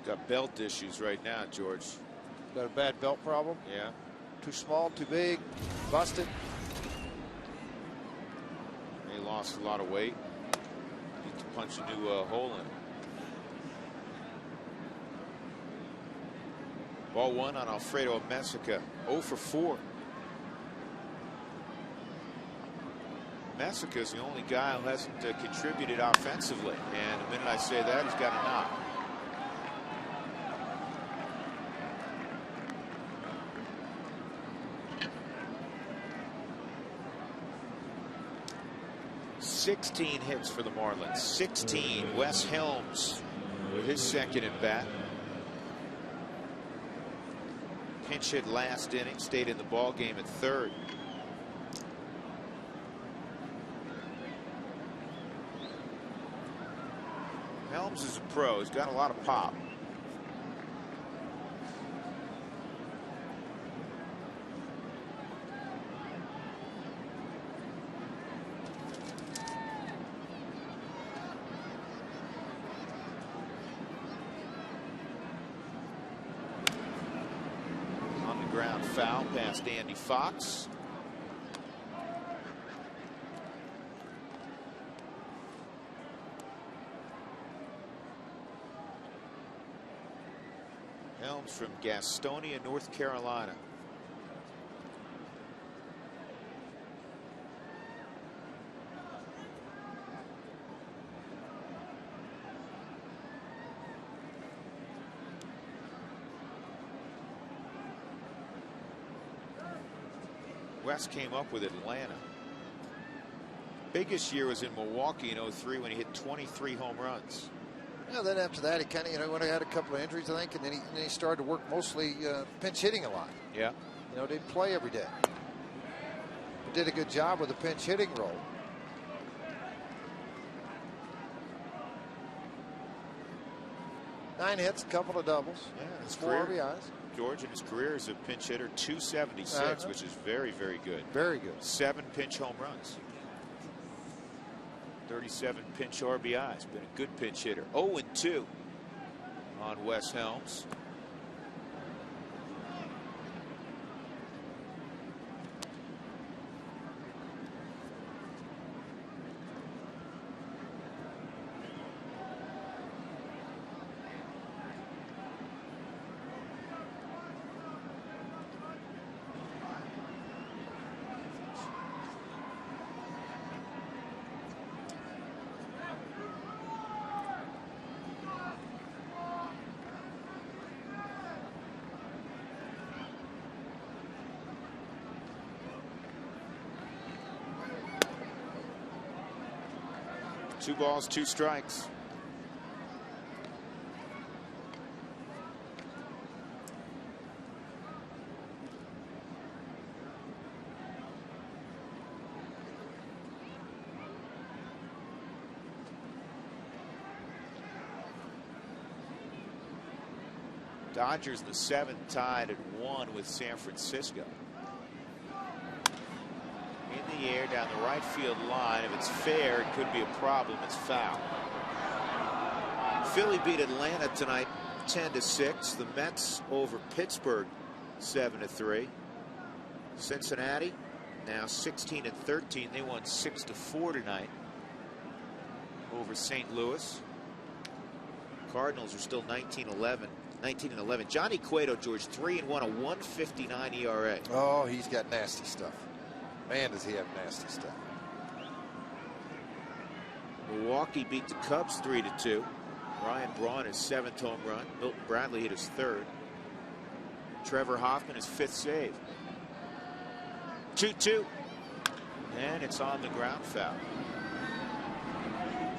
[SPEAKER 1] Got belt issues right now, George.
[SPEAKER 2] Got a bad belt problem?
[SPEAKER 1] Yeah.
[SPEAKER 2] Too small, too big, busted.
[SPEAKER 1] He lost a lot of weight. Needs to punch a new hole in it. Ball one on Alfredo Messica. 0 for 4. Messica is the only guy who hasn't contributed offensively. And the minute I say that, he's got a knock. "16 hits for the Marlins. 16. Wes Helms with his second at bat. Pinch hit last inning, stayed in the ball game at third. Helms is a pro. He's got a lot of pop. On the ground, foul past Andy Fox. Helms from Gastonia, North Carolina. West came up with Atlanta. Biggest year was in Milwaukee in 03 when he hit 23 home runs.
[SPEAKER 2] Yeah, then after that, he kind of, when he had a couple of injuries, I think, and then he started to work mostly pinch hitting a lot.
[SPEAKER 1] Yeah.
[SPEAKER 2] Didn't play every day. But did a good job with the pinch hitting role. Nine hits, a couple of doubles.
[SPEAKER 1] Yeah, his
[SPEAKER 2] 4
[SPEAKER 1] career,
[SPEAKER 2] RBIs.
[SPEAKER 1] George, in his career as a pinch hitter, 276, which is very, very good.
[SPEAKER 2] Very good.
[SPEAKER 1] 7 pinch home runs. 37 pinch RBIs. Been a good pinch hitter. 0-2 on Wes Helms. Two balls, 2 strikes. Dodgers the 7th, tied at 1 with San Francisco. In the air down the right field line. If it's fair, it could be a problem. It's foul. Philly beat Atlanta tonight 10-6. The Mets over Pittsburgh 7-3. Cincinnati now 16-13. They won 6-4 tonight over St. Louis. Cardinals are still 19-11. Johnny Cueto, George, 3-1, a 1.59 ERA.
[SPEAKER 2] Oh, he's got nasty stuff. Man, does he have nasty stuff.
[SPEAKER 1] Milwaukee beat the Cubs 3-2. Ryan Braun his 7th home run. Milton Bradley hit his 3rd. Trevor Hoffman his 5th save. 2-2. And it's on the ground foul.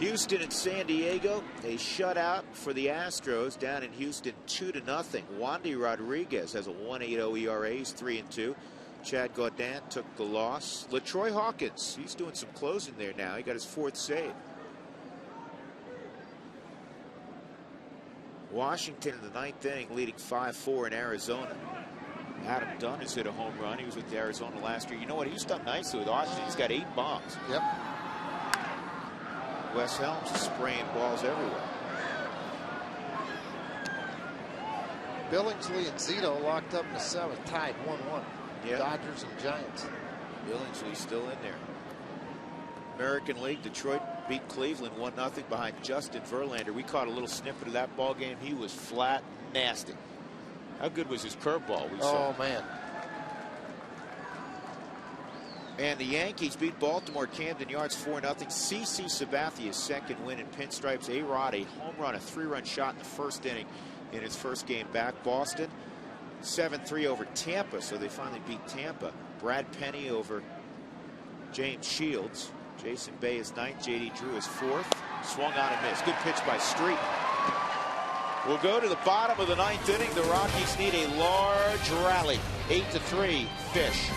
[SPEAKER 1] Houston and San Diego, a shutout for the Astros down in Houston 2-0. Wandy Rodriguez has a 1.80 ERA. He's 3-2. Chad Gaudin took the loss. LaTroy Hawkins, he's doing some closing there now. He got his 4th save. Washington in the 9th inning leading 5-4 in Arizona. Adam Dunn has hit a home run. He was with Arizona last year. You know what? He's done nicely with Washington. He's got 8 bombs.
[SPEAKER 2] Yep.
[SPEAKER 1] Wes Helms is spraying balls everywhere.
[SPEAKER 2] Billingsley and Zito locked up in the 7th, tied 1-1.
[SPEAKER 1] Yeah.
[SPEAKER 2] Dodgers and Giants.
[SPEAKER 1] Billingsley still in there. American League, Detroit beat Cleveland 1-0 behind Justin Verlander. We caught a little snippet of that ball game. He was flat nasty. How good was his curveball we saw?
[SPEAKER 2] Oh, man.
[SPEAKER 1] And the Yankees beat Baltimore Camden Yards 4-0. CC Sabathia's second win in pinstripes. A-Rod, a home run, a 3-run shot in the first inning in his first game back. Boston 7-3 over Tampa, so they finally beat Tampa. Brad Penny over James Shields. Jason Bay is 9th. J.D. Drew is 4th. Swung on and missed. Good pitch by Street. We'll go to the bottom of the 9th inning. The Rockies need a large rally. 8-3, Fish.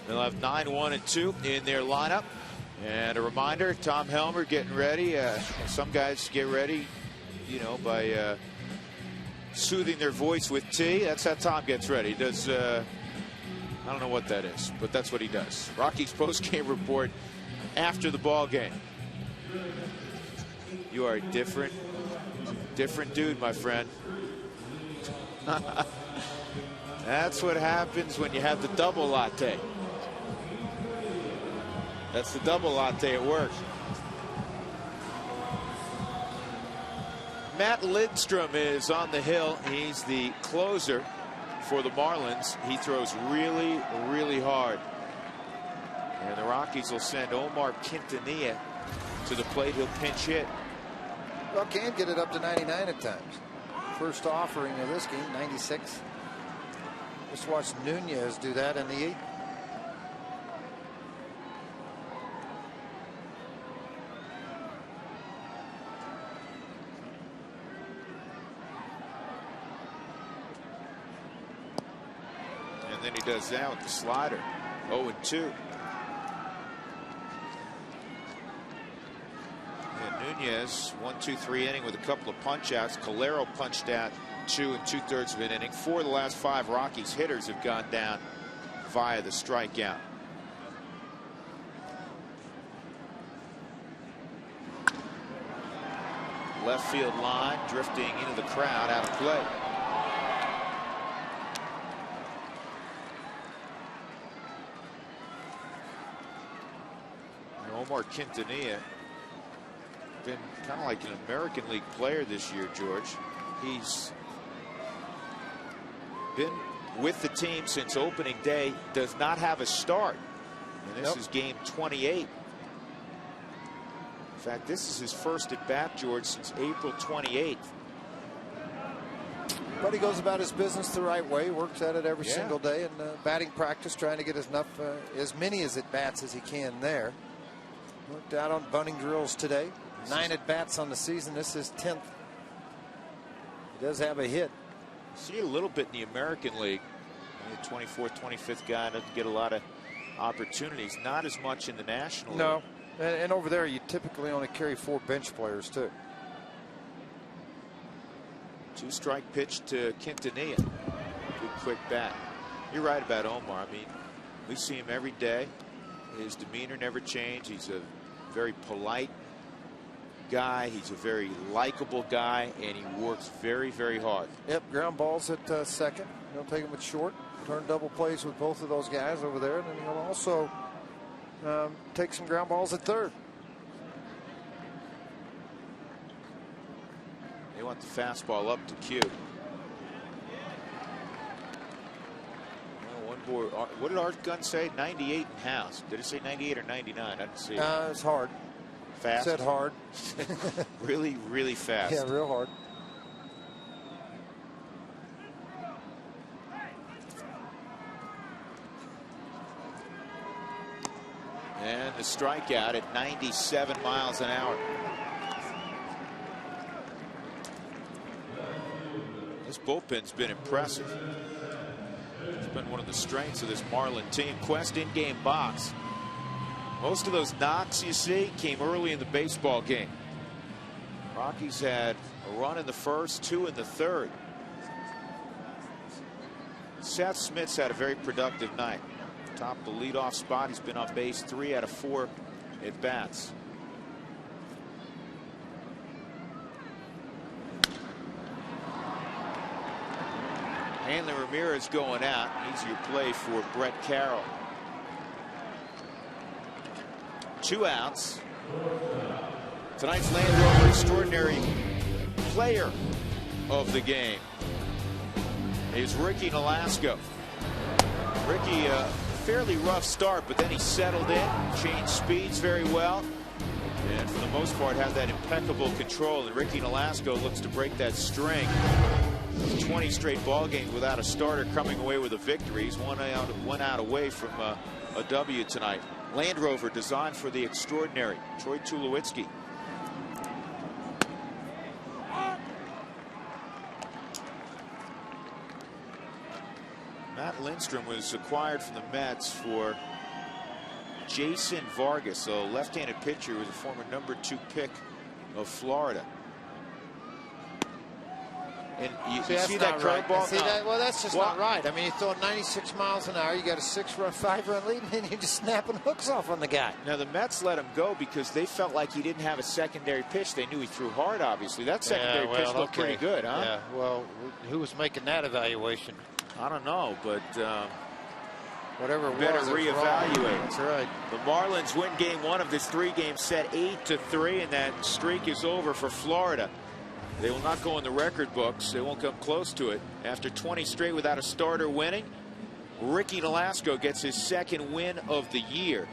[SPEAKER 1] They'll have 9-1-2 in their lineup. And a reminder, Tom Helmer getting ready. Some guys get ready, you know, by soothing their voice with tea. That's how Tom gets ready. He does, I don't know what that is, but that's what he does. Rockies post-game report after the ball game. You are a different dude, my friend. That's what happens when you have the double latte. That's the double latte at work. Matt Lidstrom is on the hill. He's the closer for the Marlins. He throws really, really hard. And the Rockies will send Omar Quintanilla to the plate. He'll pinch hit.
[SPEAKER 2] Well, can get it up to 99 at times. First offering of this game, 96. Just watch Nunez do that in the 8th.
[SPEAKER 1] And then he does that with the slider. 0-2. And Nunez, 1-2-3 inning with a couple of punch outs. Calero punched out 2 2/3 of an inning. 4 of the last 5 Rockies hitters have gone down via the strikeout. Left field line drifting into the crowd, out of play. And Omar Quintanilla been kind of like an American League player this year, George. He's been with the team since opening day, does not have a start. And this is game 28. In fact, this is his first at bat, George, since April 28th.
[SPEAKER 2] But he goes about his business the right way, works at it every single day, and batting practice, trying to get as many at bats as he can there. Worked out on bunting drills today. 9 at bats on the season. This is 10th. He does have a hit.
[SPEAKER 1] See it a little bit in the American League. The 24th, 25th guy doesn't get a lot of opportunities. Not as much in the National League.
[SPEAKER 2] No, and over there you typically only carry 4 bench players too.
[SPEAKER 1] 2-strike pitch to Quintanilla. Good quick bat. You're right about Omar. I mean, we see him every day. His demeanor never changed. He's a very polite guy. He's a very likable guy, and he works very, very hard.
[SPEAKER 2] Yep, ground balls at second. He'll take him at short. Turn double plays with both of those guys over there, and then he'll also take some ground balls at third.
[SPEAKER 1] They want the fastball up to Q. One boy. What did Art Gunn say? 98 in house. Did it say 98 or 99? I didn't see it.
[SPEAKER 2] It's hard.
[SPEAKER 1] Fast?
[SPEAKER 2] Said hard.
[SPEAKER 1] Really, really fast.
[SPEAKER 2] Yeah, real hard.
[SPEAKER 1] And the strikeout at 97 miles an hour. This bullpen's been impressive. It's been one of the strengths of this Marlin team. Quest in-game box. Most of those knocks you see came early in the baseball game. Rockies had a run in the first, 2 in the third. Seth Smith's had a very productive night. Top the leadoff spot. He's been on base 3 out of 4 at bats. Hanley Ramirez going out. Easier play for Brett Carroll. 2 outs. Tonight's Land Rover Extraordinary Player of the game is Ricky Nolasco. Ricky, fairly rough start, but then he settled in, changed speeds very well, and for the most part had that impeccable control. And Ricky Nolasco looks to break that string. 20 straight ball games without a starter, coming away with a victory. He's one out away from a W tonight. Land Rover designed for the extraordinary. Troy Tulowitzki. Matt Lindstrom was acquired from the Mets for Jason Vargas, a left-handed pitcher who was a former #2 pick of Florida. And you see that curveball?
[SPEAKER 2] See that? Well, that's just not right. I mean, you throw 96 miles an hour, you got a 6-run, 5-run lead, and then you're just snapping hooks off on the guy.
[SPEAKER 1] Now, the Mets let him go because they felt like he didn't have a secondary pitch. They knew he threw hard, obviously. That secondary pitch looked pretty good, huh?
[SPEAKER 2] Yeah, well, who was making that evaluation?
[SPEAKER 1] I don't know, but
[SPEAKER 2] whatever it
[SPEAKER 1] better
[SPEAKER 2] was,
[SPEAKER 1] reevaluate.
[SPEAKER 2] That's right.
[SPEAKER 1] The Marlins win game 1 of this 3-game set 8-3, and that streak is over for Florida. They will not go in the record books. They won't come close to it. After 20 straight without a starter winning, Ricky Nolasco gets his 2nd win of the year.